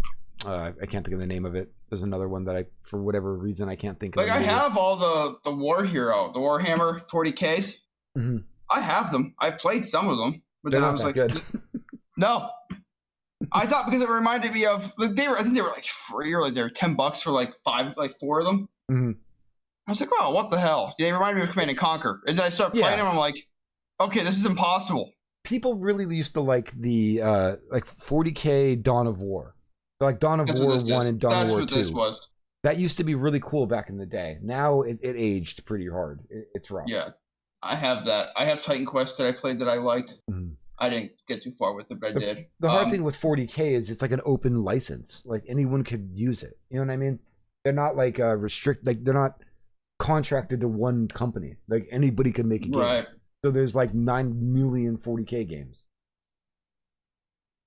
I can't think of the name of it. There's another one that for whatever reason, I can't think of. Like I have all the War Hero, the Warhammer 40Ks. Mm-hmm. I have them. I played some of them, but They're then not I was that like, good. no. I thought because it reminded me of I think they were like free or like they were $10 for like 4 of them. Mm-hmm. I was like, oh, what the hell? They reminded me of Command and Conquer, and then I started playing them. I'm like, okay, this is impossible. People really used to like the 40K Dawn of War. So like Dawn of War 1 and Dawn of War 2. That's what this was. That used to be really cool back in the day. Now it aged pretty hard. It's rough. Yeah, I have that. I have Titan Quest that I played that I liked. Mm-hmm. I didn't get too far with it, but I did. The hard thing with 40K is it's like an open license. Like anyone could use it. You know what I mean? They're not like they're not contracted to one company. Like anybody can make a game. Right. So there's like 9 million 40K games,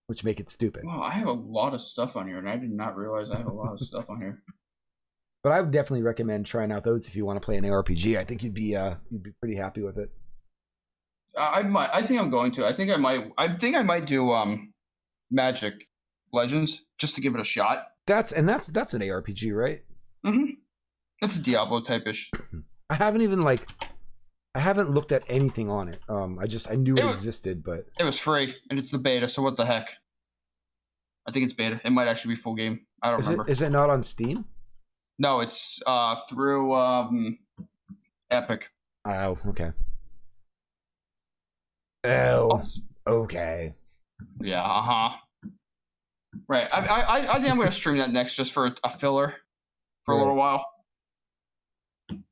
which make it stupid. Wow, I have a lot of stuff on here, and I did not realize I have a lot of stuff on here. But I would definitely recommend trying out those if you want to play an ARPG. I think you'd be pretty happy with it. I might. I think I'm going to. I think I might do Magic Legends just to give it a shot. That's an ARPG, right? Mm-hmm. That's a Diablo type-ish. I haven't looked at anything on it. I knew it existed, but it was free and it's the beta. So what the heck? I think it's beta. It might actually be full game. I don't remember. Is it not on Steam? No, it's through Epic. Oh, okay. Oh, okay. Yeah, right. I think I'm going to stream that next just for a filler for a little while.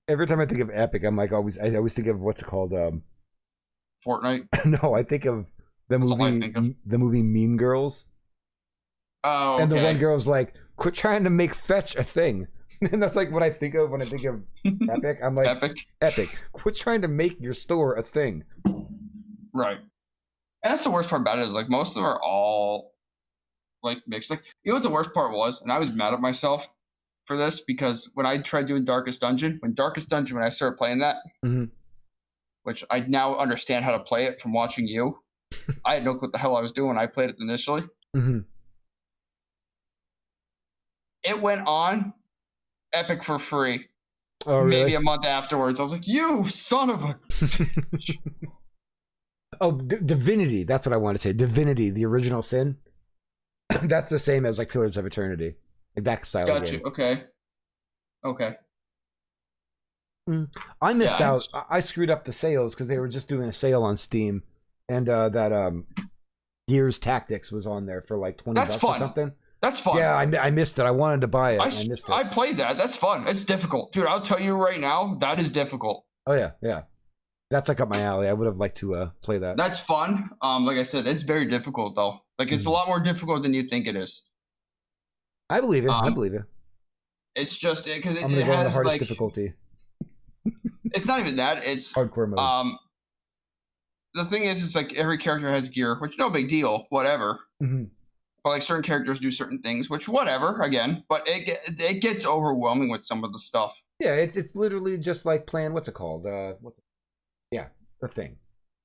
Every time I think of Epic, I always think of what's it called? Fortnite? No, I think of the movie Mean Girls. Oh, okay. And the one girl's like, quit trying to make fetch a thing. And that's like what I think of when I think of Epic. I'm like, Epic. Quit trying to make your store a thing. Right. And that's the worst part about it is like most of them are all like mixed. Like you know what the worst part was? And I was mad at myself for this because when I tried doing Darkest Dungeon, when I started playing that, mm-hmm. which I now understand how to play it from watching you. I had no clue what the hell I was doing when I played it initially. Mm-hmm. It went on Epic for free. Oh, really? Maybe a month afterwards. I was like, you son of a... Oh, Divinity. That's what I want to say. Divinity, the original sin. That's the same as like Pillars of Eternity. Like that style of game. Okay. I missed out. I screwed up the sales because they were just doing a sale on Steam. And that Gears Tactics was on there for like $20 or something. That's fun. Yeah, I missed it. I wanted to buy it. I missed it. I played that. That's fun. It's difficult. Dude, I'll tell you right now, that is difficult. Oh, yeah. That's like up my alley. I would have liked to play that. That's fun. Like I said, it's very difficult, though. Like, it's a lot more difficult than you think it is. I believe it. It's just because it, I'm gonna it go on the has, hardest like... difficulty. It's not even that. It's... hardcore mode. The thing is, it's like every character has gear, which no big deal, whatever. Mm-hmm. But like certain characters do certain things, which whatever, again. But it gets overwhelming with some of the stuff. Yeah, it's literally just like playing, what's it called? Yeah, the thing.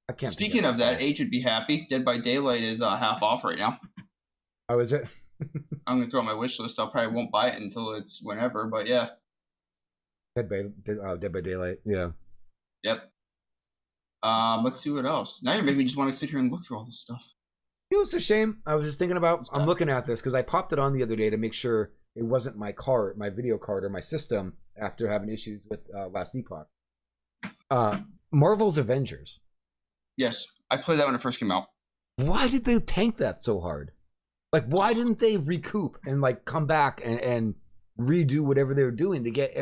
I can't. Speaking of that, Age would be happy. Dead by Daylight is half off right now. Oh, is it? I'm gonna throw it on my wish list. I probably won't buy it until it's whenever, but yeah. Dead by Daylight. Yeah. Yep. Let's see what else. Now you're making me just want to sit here and look through all this stuff. You know, it's a shame. I was just thinking about. I'm looking at this because I popped it on the other day to make sure it wasn't my card, my video card, or my system after having issues with Last Epoch. Marvel's Avengers. Yes, I played that when it first came out. Why did they tank that so hard? Like, why didn't they recoup and like come back and redo whatever they were doing to get?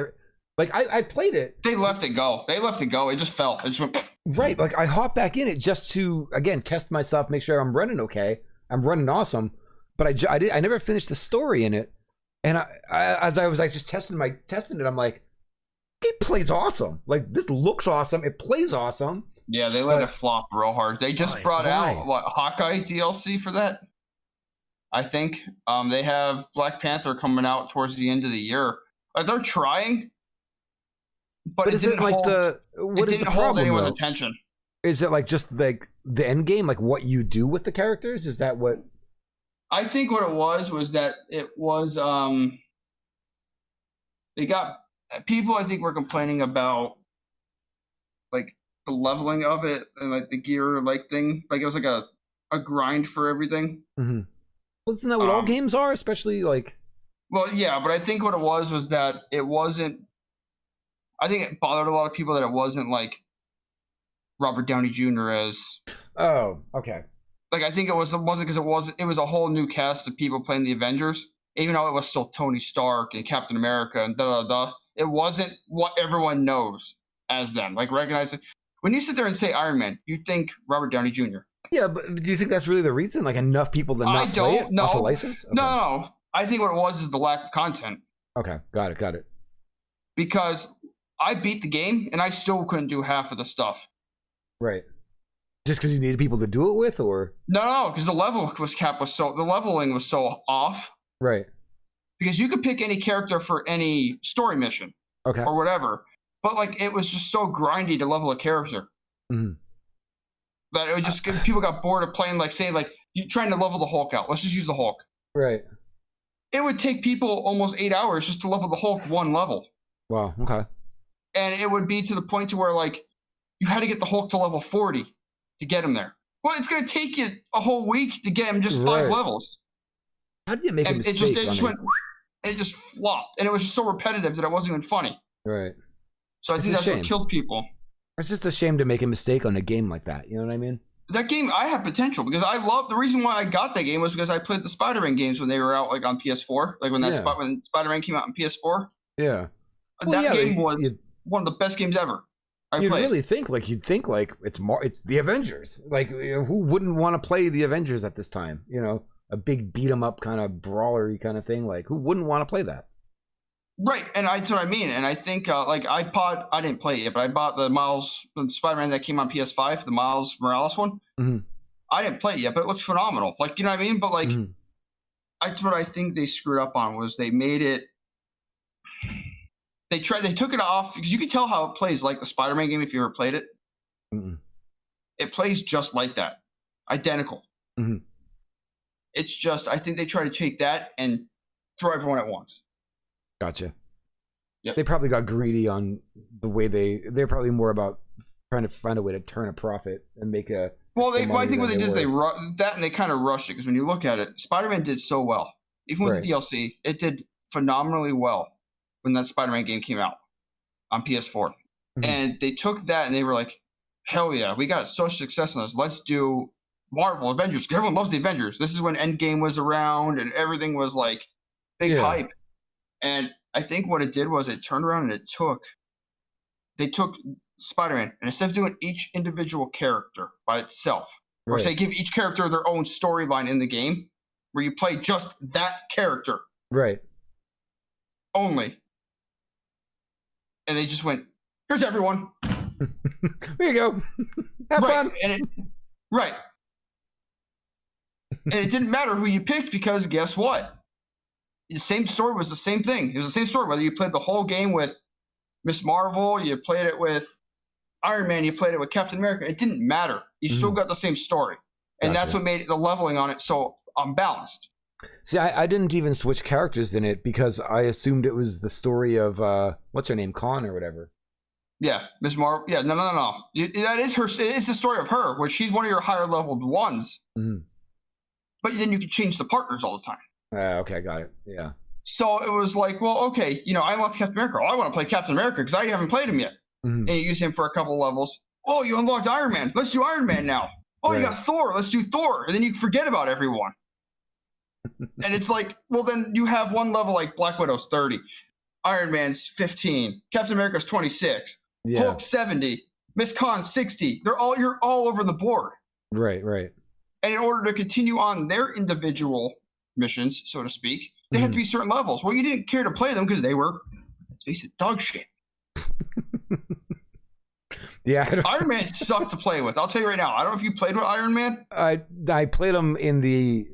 Like, I played it. They let it go. It just fell. It just went. Right. Like, I hopped back in it just to again test myself, make sure I'm running okay. I'm running awesome. But I never finished the story in it. And as I was like just testing it, I'm like, it plays awesome. Like, this looks awesome. It plays awesome. Yeah, they let it flop real hard. They just brought out Hawkeye DLC for that. I think they have Black Panther coming out towards the end of the year. Like, they're trying, but it didn't hold anyone's attention. Is it like just like the end game, like what you do with the characters? Is that what? I think what it was that it was they got people. I think were complaining about like the leveling of it and like the gear like thing. Like it was like a grind for everything. Mm-hmm. Well, isn't that what all games are? Especially like. Well, yeah, but I think what it was that it wasn't. I think it bothered a lot of people that it wasn't like Robert Downey Jr. as. Oh, okay. Like I think it wasn't because it was a whole new cast of people playing the Avengers, even though it was still Tony Stark and Captain America and da da da. It wasn't what everyone knows as them. Like recognizing when you sit there and say Iron Man, you think Robert Downey Jr. Yeah, but do you think that's really the reason? Like enough people to not play it off a license? Okay. No. I think what it was is the lack of content. Okay, got it. Because I beat the game and I still couldn't do half of the stuff. Right. Just because you needed people to do it with, or no, because the leveling was so off. Right. Because you could pick any character for any story mission, okay, or whatever, but like it was just so grindy to level a character that it would just people got bored of playing. Like say like you trying to level the Hulk out. Let's just use the Hulk. Right. It would take people almost 8 hours just to level the Hulk one level. Wow. Okay. And it would be to the point to where like you had to get the Hulk to level 40. To get him there. Well, it's going to take you a whole week to get him just 5 levels. How did you make a mistake? It just flopped. And it was just so repetitive that it wasn't even funny. Right. So I think that's what killed people. It's just a shame to make a mistake on a game like that. You know what I mean? That game, I have potential because the reason why I got that game was because I played the Spider-Man games when they were out like on PS4. Like when when Spider-Man came out on PS4. Yeah. That game was one of the best games ever. You'd think it's the Avengers. Like who wouldn't want to play the Avengers at this time? You know, a big beat 'em up kind of brawlery kind of thing. Like who wouldn't want to play that? Right, and that's what I mean. And I think like I didn't play it yet, but I bought the Spider-Man that came on PS5, the Miles Morales one. Mm-hmm. I didn't play it yet, but it looks phenomenal. Like you know what I mean? But like that's what I think they screwed up on was they made it. They took it off because you can tell how it plays like the Spider-Man game if you ever played it. Mm-mm. It plays just like that. Identical. Mm-hmm. It's just, I think they try to take that and throw everyone at once. Gotcha. Yep. They probably got greedy on the way they're probably more about trying to find a way to turn a profit and make a. Well, I think what they did is they kind of rushed it because when you look at it, Spider-Man did so well. Even with the DLC, it did phenomenally well. When that Spider-Man game came out on PS4. And they took that and they were like, hell yeah, we got such success on this. Let's do Marvel Avengers. Everyone loves the Avengers. This is when Endgame was around and everything was like big hype. And I think what it did was it turned around and they took Spider-Man and instead of doing each individual character by itself, or say give each character their own storyline in the game where you play just that character. Right. Only. And they just went, here's everyone. Here you go. Have fun. And it didn't matter who you picked because guess what? The same story was the same thing. It was the same story. Whether you played the whole game with Miss Marvel, you played it with Iron Man, you played it with Captain America. It didn't matter. You still got the same story. And that's what made the leveling on it so unbalanced. See, I didn't even switch characters in it because I assumed it was the story of what's her name, Khan or whatever. Yeah, Miss Marvel. Yeah, no. That is her. It is the story of her, which she's one of your higher leveled ones. Mm-hmm. But then you can change the partners all the time. Okay, got it. Yeah. So it was like, well, okay, I want Captain America. Oh, I want to play Captain America because I haven't played him yet. Mm-hmm. And you use him for a couple levels. Oh, you unlocked Iron Man. Let's do Iron Man now. Oh, you got Thor. Let's do Thor. And then you forget about everyone. And it's like, well, then you have one level like Black Widow's 30, Iron Man's 15, Captain America's 26, Hulk 70, Miss Khan 60. You're all over the board. Right. And in order to continue on their individual missions, so to speak, they had to be certain levels. Well, you didn't care to play them because they were, let's face it, dog shit. Yeah, Iron Man sucked to play with. I'll tell you right now. I don't know if you played with Iron Man. I played him in the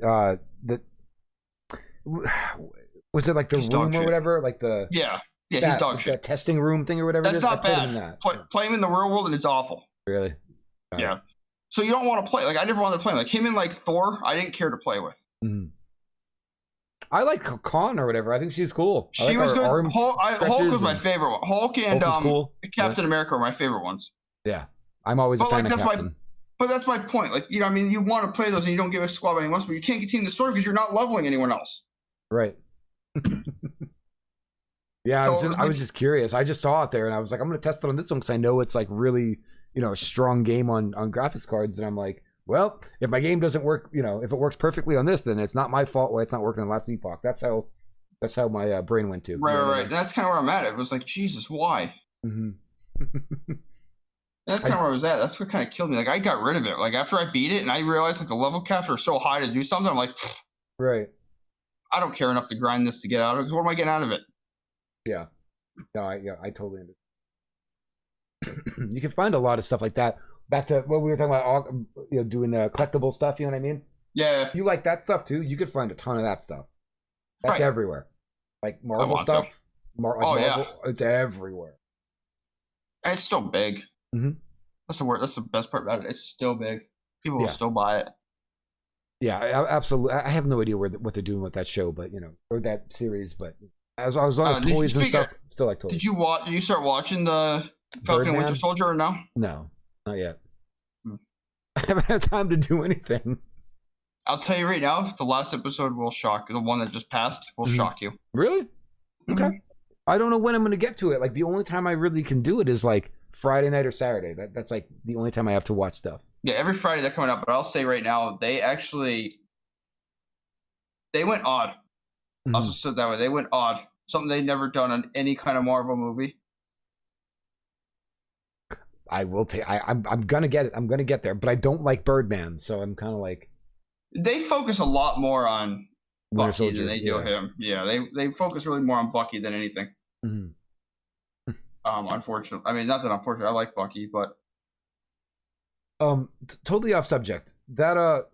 was it like the room or whatever? Like the he's dog shit. That testing room thing or whatever. That's not bad. Play him in the real world and it's awful. Really? Yeah. So you don't want to play. Like I never wanted to play him. Like him in like Thor, I didn't care to play with. Mm-hmm. I like Khan or whatever. I think she's cool. She was good. Hulk was my favorite one. Hulk and cool. Captain America were my favorite ones. Yeah, I'm always a fan of Captain. But that's my point. Like, I mean, you want to play those and you don't give a squad by anyone else, but you can't continue the story because you're not leveling anyone else. Right. Yeah, I was just curious. I just saw it there and I was like, I'm going to test it on this one because I know it's like really, a strong game on graphics cards. And I'm like, well, if my game doesn't work, if it works perfectly on this, then it's not my fault why it's not working on Last Epoch. That's how my brain went to. Right. That's kind of where I'm at. It was like, Jesus, why? Mm-hmm. That's kind of where I was at. That's what kind of killed me. Like, I got rid of it. Like, after I beat it and I realized like the level caps are so high to do something, I'm like, right. I don't care enough to grind this to get out of it because what am I getting out of it? Yeah. No, I totally understand. You can find a lot of stuff like that. Back to what we were talking about, doing collectible stuff. You know what I mean? Yeah. If you like that stuff too, you could find a ton of that stuff. That's everywhere. Like Marvel stuff. Yeah. It's everywhere. And it's still big. Mm-hmm. That's the word. That's the best part about it. It's still big. People will still buy it. Yeah, absolutely. I have no idea what they're doing with that show, but or that series. But I was on toys and stuff. Still like toys. Did you start watching the Falcon and Winter Soldier or no? No, not yet. I haven't had time to do anything. I'll tell you right now, the last episode will shock you. The one that just passed will shock you. Really? Okay. Mm-hmm. I don't know when I'm going to get to it. Like the only time I really can do it is like Friday night or Saturday. That's like the only time I have to watch stuff. Yeah, every Friday they're coming up. But I'll say right now, they went odd. Mm-hmm. I'll just say it that way. They went odd. Something they'd never done on any kind of Marvel movie. I will take. I'm gonna get it. I'm gonna get there. But I don't like Birdman, so I'm kind of like. They focus a lot more on Bucky than they do him. Yeah, they focus really more on Bucky than anything. Mm-hmm. Unfortunately, I mean, not that unfortunate. I like Bucky, but totally off subject. That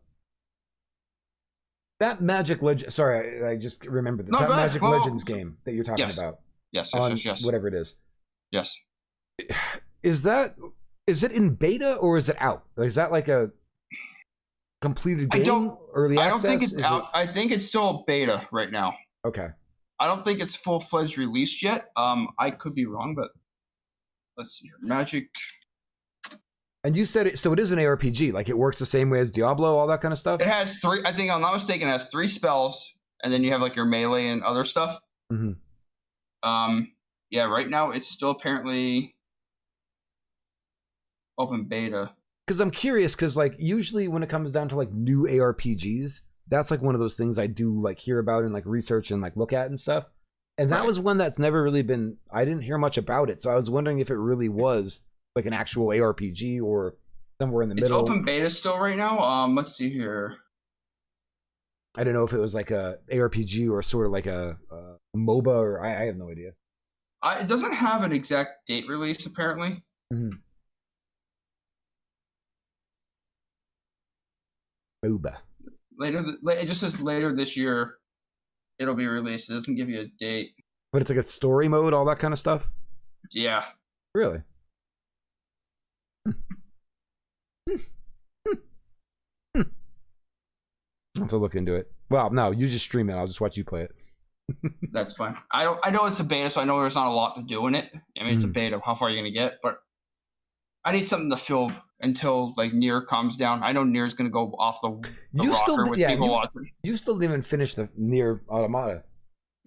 Magic Legends. Sorry, I just remembered that Magic Legends game that you're talking about. Yes. Whatever it is. Yes. Is it in beta or is it out? Is that like a completed game? Early access? I don't think it's out. I think it's still beta right now. Okay. I don't think it's full-fledged released yet. I could be wrong, but let's see here. Magic. And you said it, so it is an ARPG. Like it works the same way as Diablo, all that kind of stuff? It has 3, I think I'm not mistaken, it has 3 spells, and then you have like your melee and other stuff. Mm-hmm. Yeah, right now it's still apparently open beta. Because I'm curious, because like usually when it comes down to like new ARPGs, that's like one of those things I do like hear about and like research and like look at and stuff. And that was one that's never really been, I didn't hear much about it. So I was wondering if it really was like an actual ARPG or somewhere in the middle. It's open beta still right now. Let's see here. I don't know if it was like a ARPG or sort of like a MOBA or I have no idea. It doesn't have an exact date release apparently. Mm-hmm. MOBA. It just says later this year it'll be released. It doesn't give you a date. But it's like a story mode, all that kind of stuff? Yeah. Really? I'll have to look into it. Well, no, you just stream it. I'll just watch you play it. That's fine. I know it's a beta, so I know there's not a lot to do in it. I mean, it's a beta. How far are you going to get? But I need something to fill until like Nier comes down. I know Nier's going to go off the rocker with people watching. You still didn't even finish the Nier Automata.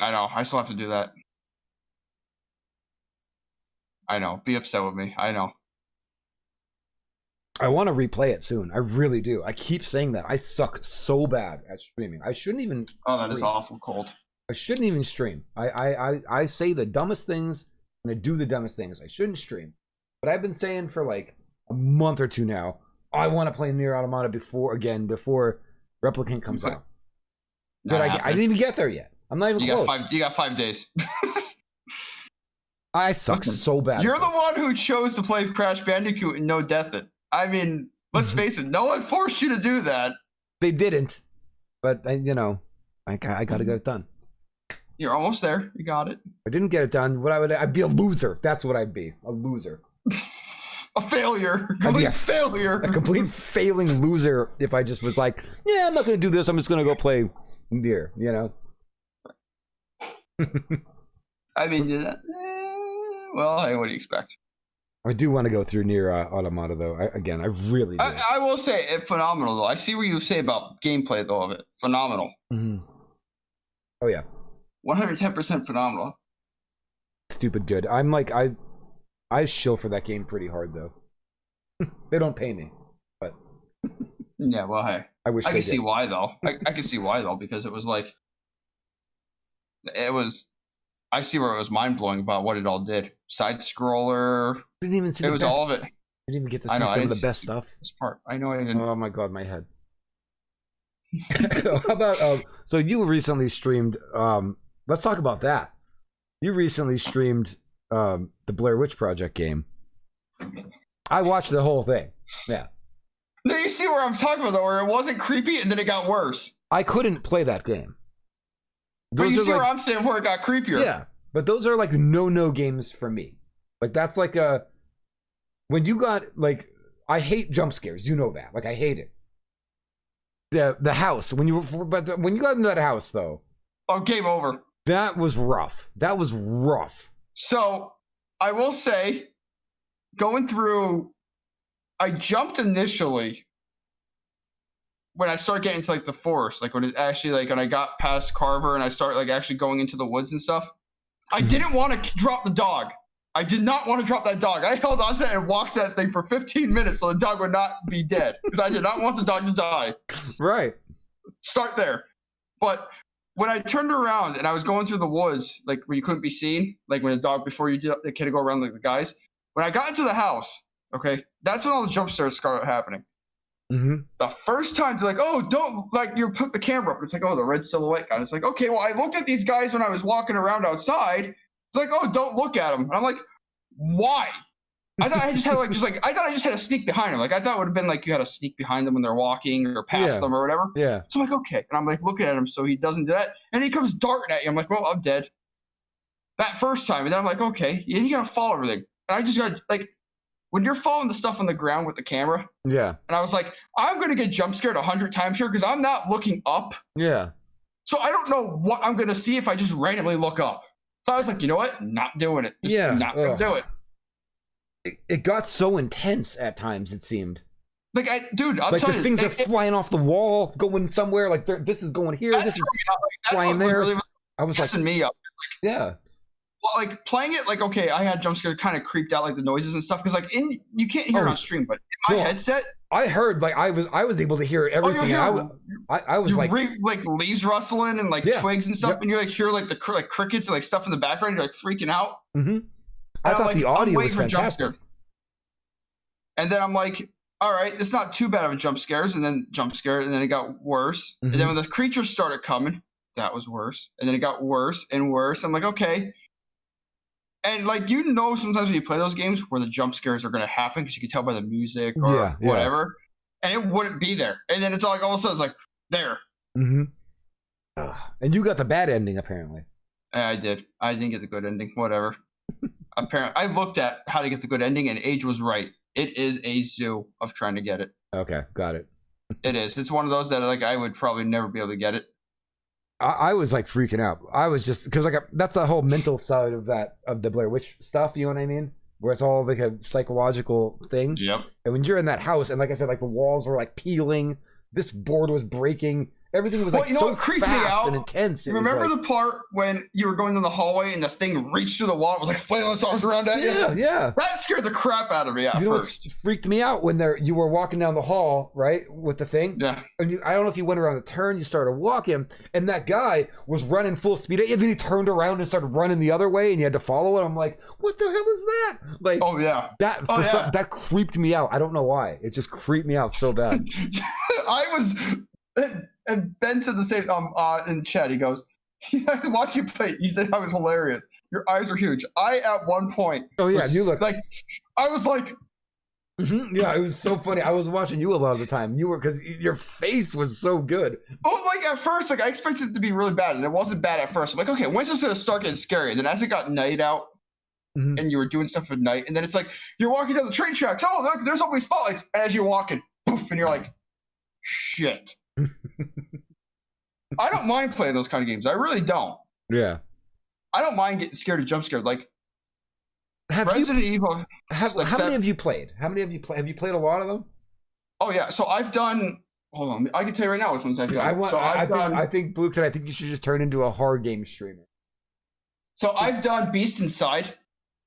I know. I still have to do that. I know. Be upset with me. I know. I want to replay it soon. I really do. I keep saying that. I suck so bad at streaming. I shouldn't even. Oh, that is awful cold. I shouldn't even stream. I say the dumbest things and I do the dumbest things. I shouldn't stream. But I've been saying for like a month or two now, I want to play Nier Automata before Replicant comes out. But I didn't even get there yet. I'm not even close. You got 5 days. I suck so bad. You're the one who chose to play Crash Bandicoot and no Death It. I mean, let's face it. No one forced you to do that. They didn't. But, I got to get it done. You're almost there. You got it. If I didn't get it done, I'd be a loser. That's what I'd be. A loser. A failure. Complete failure. A complete failing loser if I just was like, yeah, I'm not going to do this. I'm just going to go play Nier, I mean, well, hey, what do you expect? I do want to go through Nier Automata, though. I really do. I will say it's phenomenal, though. I see what you say about gameplay, though, of it. Phenomenal. Mm-hmm. Oh, yeah. 110% phenomenal. Stupid good. I'm like, I shill for that game pretty hard, though. They don't pay me, but... Yeah, well, hey. I can see why, though. I can see why, though, because it was like... I see where it was mind-blowing about what it all did. Side-scroller... Didn't even see it was all of it. I didn't even get to see some of the best stuff. This part. I know I didn't. Oh, my God, my head. How about... so you recently streamed... let's talk about that. You recently streamed the Blair Witch Project game. I watched the whole thing. Yeah. Now you see where I'm talking about, though, where it wasn't creepy and then it got worse. I couldn't play that game. But you see where I'm saying where it got creepier. Yeah, but those are like no games for me. Like that's like a... When you got like... I hate jump scares. You know that. Like I hate it. The house. When you got into that house, though... Oh, game over. That was rough. That was rough. So, I will say, going through, I jumped initially when I started getting to like the forest, like when it actually like when I got past Carver and I started like actually going into the woods and stuff. I didn't want to drop the dog. I did not want to drop that dog. I held on to it and walked that thing for 15 minutes so the dog would not be dead because I did not want the dog to die. Right. Start there. But when I turned around and I was going through the woods, like where you couldn't be seen, like when the dog before you did the kid to go around like the guys. When I got into the house, okay, that's when all the jump scares started happening. Mm-hmm. The first time they're like, oh, don't like you put the camera up. It's like, oh, the red silhouette guy. It's like, okay, well, I looked at these guys when I was walking around outside. It's like, oh, don't look at them. And I'm like, why? I thought I just had I just had a sneak behind them. Like I thought it would have been like you had a sneak behind them when they're walking or past them or whatever. Yeah. So I'm like, okay. And I'm like looking at him so he doesn't do that. And he comes darting at you. I'm like, well, I'm dead. That first time. And then I'm like, okay, you gotta follow everything. And I just got like when you're following the stuff on the ground with the camera. Yeah. And I was like, I'm gonna get jump scared 100 times here because I'm not looking up. Yeah. So I don't know what I'm gonna see if I just randomly look up. So I was like, you know what? Not doing it. Just not gonna do it. It got so intense at times, it seemed. Like, I'll like tell the you, things are flying off the wall, going somewhere. Like this is going here, this is flying there. Really I was like, me up. Like, yeah. Well, like playing it, like okay, I had jump scare, kind of creeped out, like the noises and stuff, because like you can't hear it on stream, but in my headset, I heard like I was able to hear everything. I was like leaves rustling and like twigs and stuff, and you like hear like the crickets and like stuff in the background. You're like freaking out. Mm-hmm. I thought the audio was fantastic. And then I'm like, all right, it's not too bad of a jump scares, and then it got worse. Mm-hmm. And then when the creatures started coming, that was worse. And then it got worse and worse. I'm like, okay. And like sometimes when you play those games where the jump scares are going to happen because you can tell by the music or whatever, and it wouldn't be there. And then it's like all of a sudden it's like there. Mm-hmm. And you got the bad ending apparently. I did. I didn't get the good ending. Whatever. Apparently, I looked at how to get the good ending, and Age was right. It is a zoo of trying to get it. Okay, got it. It is. It's one of those that like I would probably never be able to get it. I was like freaking out. I was just because like that's the whole mental side of the Blair Witch stuff. You know what I mean? Where it's all like a psychological thing. Yep. And when you're in that house, and like I said, like the walls were like peeling, this board was breaking. Everything was like so fast and intense. Remember the part when you were going in the hallway and the thing reached through the wall? It was like flailing its arms around at you. Yeah. That scared the crap out of me at first. What freaked me out when you were walking down the hall, right, with the thing. Yeah. And I don't know if you went around the turn, you started walking, and that guy was running full speed, and then he turned around and started running the other way, and you had to follow it. I'm like, what the hell is that? Like, oh yeah, that creeped me out. I don't know why. It just creeped me out so bad. I was. And Ben said the same in chat. He goes, watch you play. He said I was hilarious. Your eyes are huge. At one point. Oh yeah, you look like. I was like. Mm-hmm. Yeah, it was so funny. I was watching you a lot of the time. You were because your face was so good. Oh, like at first, like I expected it to be really bad, and it wasn't bad at first. I'm like, okay, when's this gonna start getting scary? And then as it got night out, and you were doing stuff at night, and then it's like you're walking down the train tracks. Oh, look, there's so many spotlights. And as you're walking, poof, and you're like, shit. I don't mind playing those kind of games. I really don't. Yeah. I don't mind getting scared or jump scared. Like Resident Evil. Like how many have you played? How many have you played? Have you played a lot of them? Oh yeah, so I've done. Hold on, I can tell you right now which ones I've done. I think Bluke, I think you should just turn into a horror game streamer. So I've done Beast Inside.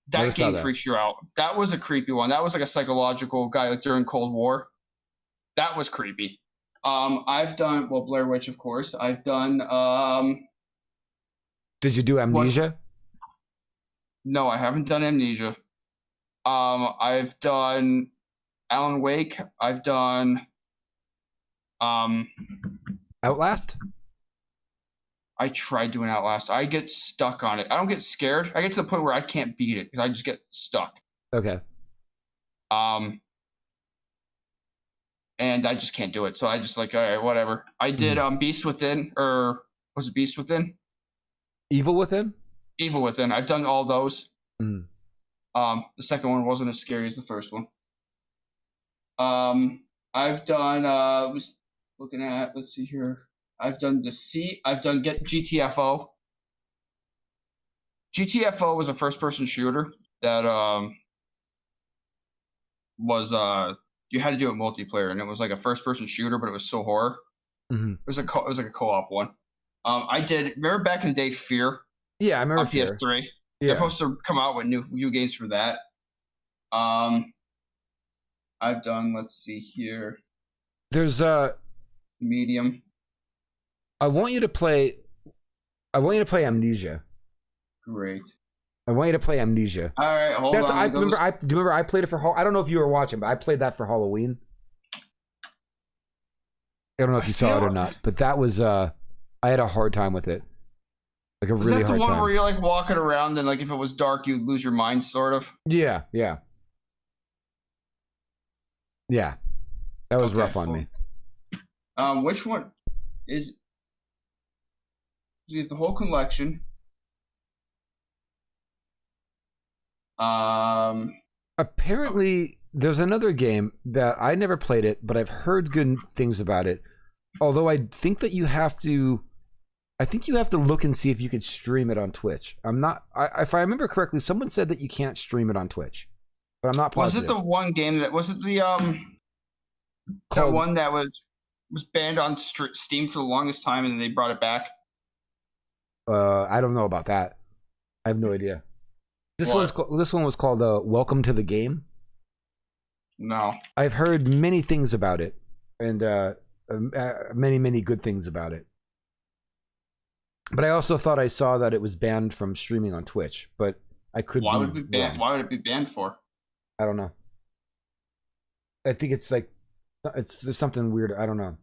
That game freaks you out. That was a creepy one. That was like a psychological guy like during Cold War. That was creepy. I've done Blair Witch, of course. I've done. Did you do Amnesia? No, I haven't done Amnesia. I've done Alan Wake. I've done. Outlast? I tried doing Outlast. I get stuck on it. I don't get scared. I get to the point where I can't beat it because I just get stuck. Okay. And I just can't do it. So I just like, all right, whatever. I did Beast Within, or was it Beast Within? Evil Within? Evil Within. I've done all those. Mm. The second one wasn't as scary as the first one. I've done looking at, let's see here. I've done Deceit. I've done GTFO. GTFO was a first-person shooter that was you had to do it multiplayer, and it was like a first-person shooter, but it was so horror. Mm-hmm. It was like a co-op one. I did. Remember back in the day, Fear? Yeah, I remember on Fear. PS3. Yeah. They're supposed to come out with new games for that. I've done. Let's see here. There's Medium. I want you to play Amnesia. Great. I want you to play Amnesia. All right, hold on. Do you remember I played it for I don't know if you were watching, but I played that for Halloween. I don't know if you saw it or not, but that was I had a hard time with it. Like a really hard time. Was that the one where you're like walking around and like if it was dark you'd lose your mind, sort of? Yeah. That was rough on me. Which one is? You have the whole collection. Apparently, there's another game that I never played it, but I've heard good things about it. Although I think that you have to look and see if you could stream it on Twitch. If I remember correctly, someone said that you can't stream it on Twitch, but I'm not positive. Was it the one game that was it the that one that was banned on Steam for the longest time, and then they brought it back? I don't know about that. I have no idea. This one was called Welcome to the Game. No. I've heard many things about it, and many good things about it. But I also thought I saw that it was banned from streaming on Twitch, but I could. Why would it be banned? Why would it be banned for? I don't know. I think it's like there's something weird. I don't know.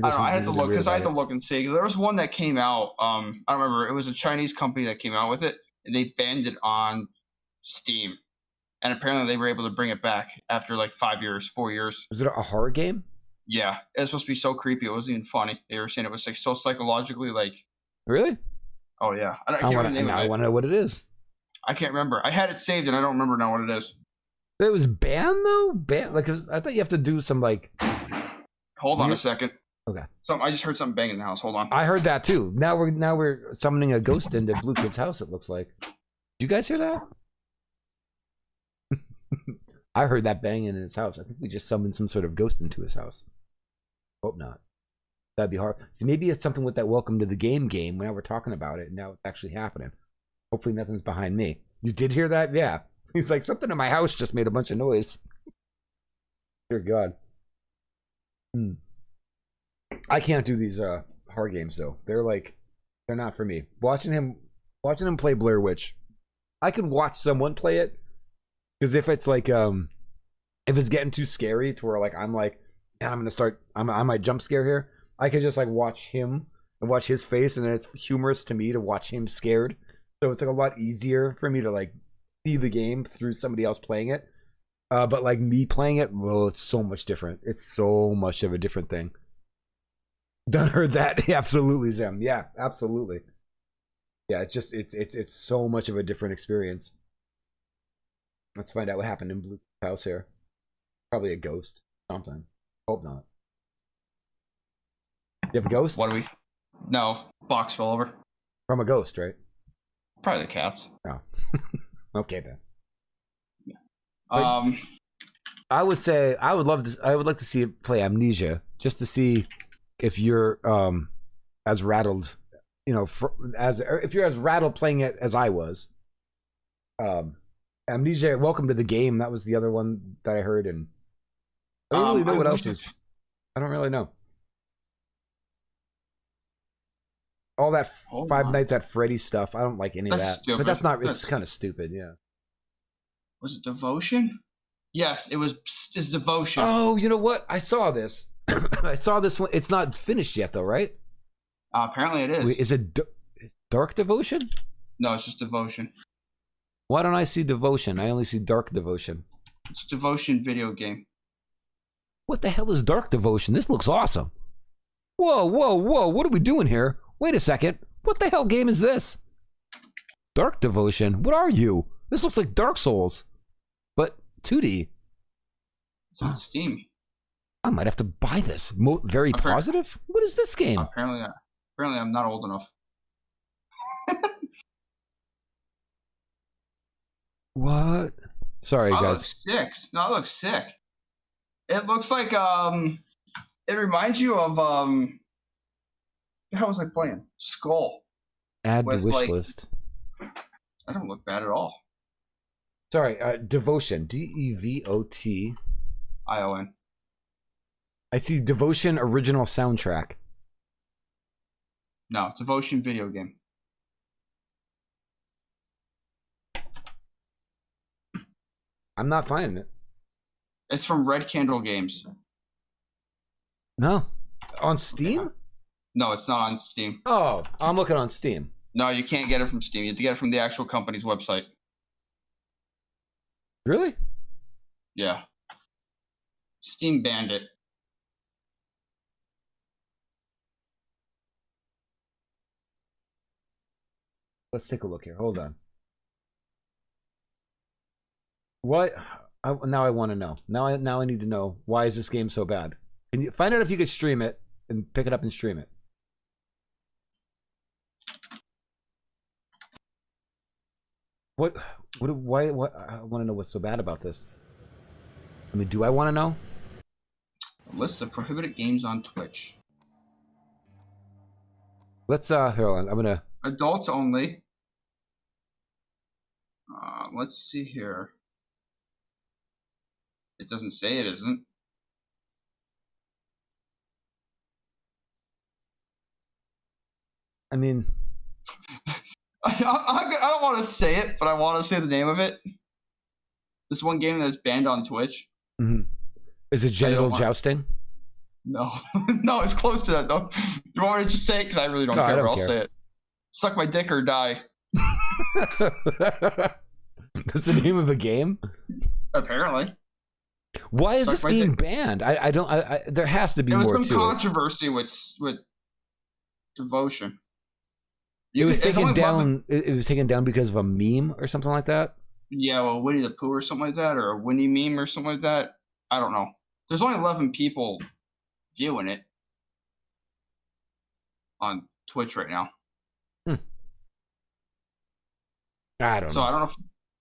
I had to look because I had to look and see. There was one that came out. I don't remember. It was a Chinese company that came out with it, and they banned it on Steam. And apparently, they were able to bring it back after like 4 years. Was it a horror game? Yeah, it was supposed to be so creepy. It wasn't even funny. They were saying it was like so psychologically like. Really? Oh yeah, I want to know what it is. I can't remember. I had it saved, and I don't remember now what it is. It was banned though. Like I thought you have to do some like. Hold on a second. Okay. I just heard something banging in the house. Hold on. I heard that too. Now we're summoning a ghost into Blue Kid's house. It looks like. Did you guys hear that? I heard that banging in his house. I think we just summoned some sort of ghost into his house. Hope not. That'd be hard. So maybe it's something with that Welcome to the Game. Now we're talking about it, and now it's actually happening. Hopefully nothing's behind me. You did hear that? Yeah. He's like, something in my house just made a bunch of noise. Dear God. I can't do these horror games though. They're not for me. Watching him play Blair Witch. I could watch someone play it. Because if it's like if it's getting too scary to where like I'm like, man, I might jump scare here. I could just like watch him and watch his face, and then it's humorous to me to watch him scared. So it's like a lot easier for me to like see the game through somebody else playing it. But like me playing it, well, it's so much different. It's so much of a different thing. Done heard that? Absolutely, Zem. Yeah, absolutely. Yeah, it's so much of a different experience. Let's find out what happened in Blue's house here. Probably a ghost. Something. Hope not. You have a ghost? No. Box fell over. From a ghost, right? Probably the cats. Oh. Okay then. I would say I would like to see it play Amnesia just to see if you're as rattled, if you're as rattled playing it as I was. Amnesia, Welcome to the Game, that was the other one that I heard, and I don't really know what else is. I don't really know. All that Five Nights at Freddy's stuff, I don't like any of that. Stupid. But that's not. It's kind of stupid, yeah. Was it Devotion? Yes, it's Devotion. Oh, you know what? I saw this. I saw this one. It's not finished yet, though, right? Apparently, it is. Wait, is it Dark Devotion? No, it's just Devotion. Why don't I see Devotion? I only see Dark Devotion. It's Devotion video game. What the hell is Dark Devotion? This looks awesome. Whoa, whoa, whoa. What are we doing here? Wait a second. What the hell game is this? Dark Devotion? What are you? This looks like Dark Souls, but 2D. It's on Steam. I might have to buy this. Very positive? What is this game? Apparently I'm not old enough. What? Sorry, guys. That looks sick. No, it looks sick. It looks like it reminds you of how was I playing? Skull. Add to wish list. I don't look bad at all. Sorry, Devotion. Devot. ION. I see Devotion original soundtrack. No, Devotion video game. I'm not finding it. It's from Red Candle Games. No. On Steam? No, it's not on Steam. Oh, I'm looking on Steam. No, you can't get it from Steam. You have to get it from the actual company's website. Really? Yeah. Steam banned it. Let's take a look here. Hold on. What? Now I want to know. Now I need to know, why is this game so bad? Can you find out if you could stream it and pick it up and stream it? Why? I want to know what's so bad about this. I mean, do I want to know? A list of prohibited games on Twitch. Let's here on. I'm gonna. Adults only. Let's see here. It doesn't say it isn't. I mean, I don't want to say it, but I want to say the name of it. This one game that's banned on Twitch. Mm-hmm. Is it genital jousting? No, no, it's close to that though. You want me to just say it? Because I really don't care. I'll say it. Suck my dick or die. That's the name of the game? Apparently. Why is this game banned? I don't. There has to be more to it. There was some controversy with Devotion. It was taken down. It was taken down because of a meme or something like that. Yeah, well, Winnie the Pooh or something like that, or a Winnie meme or something like that. I don't know. There's only 11 people viewing it on Twitch right now. I don't know. So I don't know if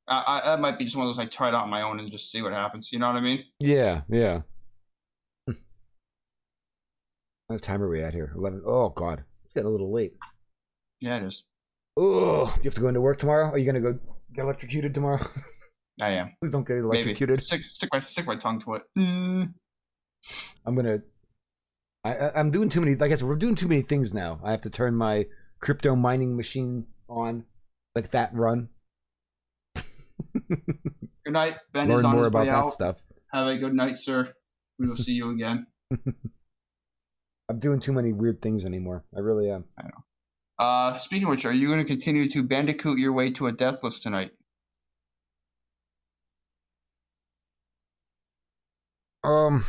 that might be just one of those I try it out on my own and just see what happens. You know what I mean? Yeah, yeah. What time are we at here? 11. Oh God, it's getting a little late. Yeah, it is. Oh, do you have to go into work tomorrow? Are you gonna go get electrocuted tomorrow? I am. Please don't get electrocuted. Maybe. Stick my tongue to it. I'm doing too many. Like I said, we're doing too many things now. I have to turn my crypto mining machine on, like that run. Good night. Ben Learn is on more his about way that out. stuff. Have a good night, sir. We will see you again. I'm doing too many weird things anymore. I really am. I know. Speaking of which, are you going to continue to bandicoot your way to a deathless tonight? I'm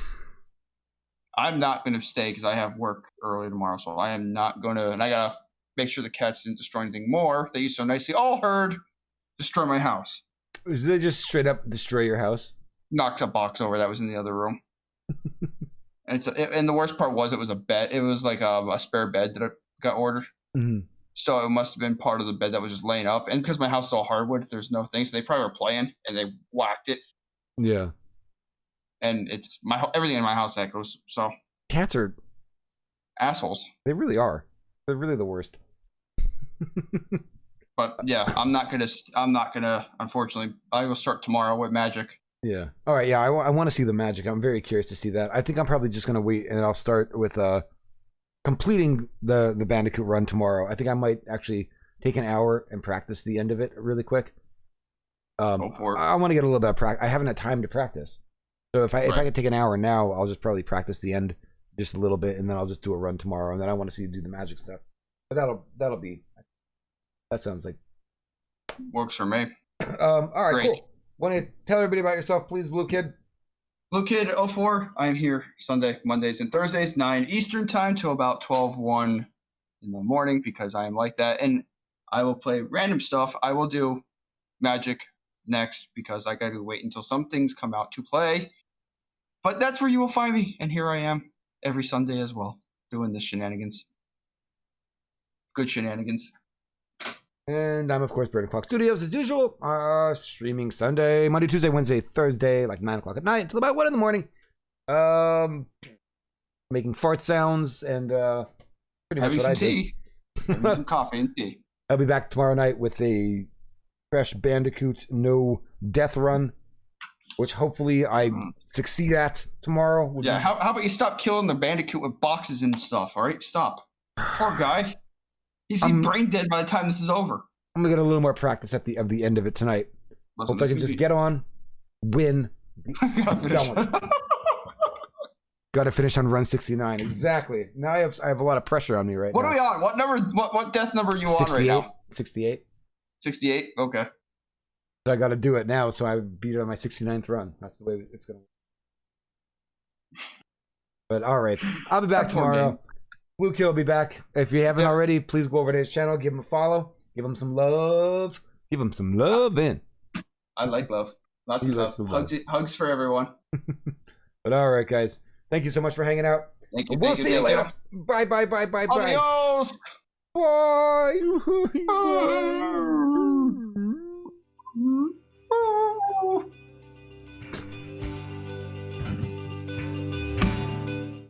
not going to stay because I have work early tomorrow, so I am not going to. And I got to make sure the cats didn't destroy anything more. They so nicely all heard destroy my house. Did they just straight up destroy your house? Knocked a box over that was in the other room. And the worst part was it was a bed. It was like a spare bed that I got ordered. Mm-hmm. So it must have been part of the bed that was just laying up. And because my house is all hardwood, there's no thing. So they probably were playing and they whacked it. Yeah. And it's everything in my house echoes. So cats are assholes. They really are. They're really the worst. But yeah, I'm not gonna. Unfortunately, I will start tomorrow with Magic. Yeah. All right. Yeah, I want to see the Magic. I'm very curious to see that. I think I'm probably just gonna wait, and I'll start with completing the Bandicoot run tomorrow. I think I might actually take an hour and practice the end of it really quick. Go for it. I want to get a little bit of practice. I haven't had time to practice, so if I could take an hour now, I'll just probably practice the end just a little bit, and then I'll just do a run tomorrow, and then I want to see you do the Magic stuff. But that'll be. That sounds like works for me. All right, great. Cool. Want to tell everybody about yourself, please, Blue Kid? Blue Kid 04. I'm here Sunday, Mondays, and Thursdays, 9 Eastern time till about 12:01 in the morning because I am like that. And I will play random stuff. I will do Magic next because I got to wait until some things come out to play. But that's where you will find me. And here I am every Sunday as well, doing the shenanigans. Good shenanigans. And I'm, of course, Bird Clock Studios, as usual. Streaming Sunday, Monday, Tuesday, Wednesday, Thursday, like 9 o'clock at night until about 1 in the morning. Making fart sounds and pretty much what I do. Having some coffee and tea. I'll be back tomorrow night with a Crash Bandicoot No Death Run, which hopefully I succeed at tomorrow. Yeah, how about you stop killing the Bandicoot with boxes and stuff, all right? Stop. Poor guy. He's brain dead by the time this is over. I'm gonna get a little more practice at the end of it tonight. Hope I can just get on, win. Got to finish on run 69. Exactly. Now I have a lot of pressure on me right now. What are we on? What number? What death number are you on right now? 68. 68. Okay. So I got to do it now, so I beat it on my 69th run. That's the way it's gonna. But all right, I'll be back tomorrow. Blue Kill will be back. If you haven't already, please go over to his channel, give him a follow, give him some love, give him some love in. I like love. Lots of love. Hugs for everyone. But all right, guys. Thank you so much for hanging out. We'll see you later. Bye. Adios. Bye.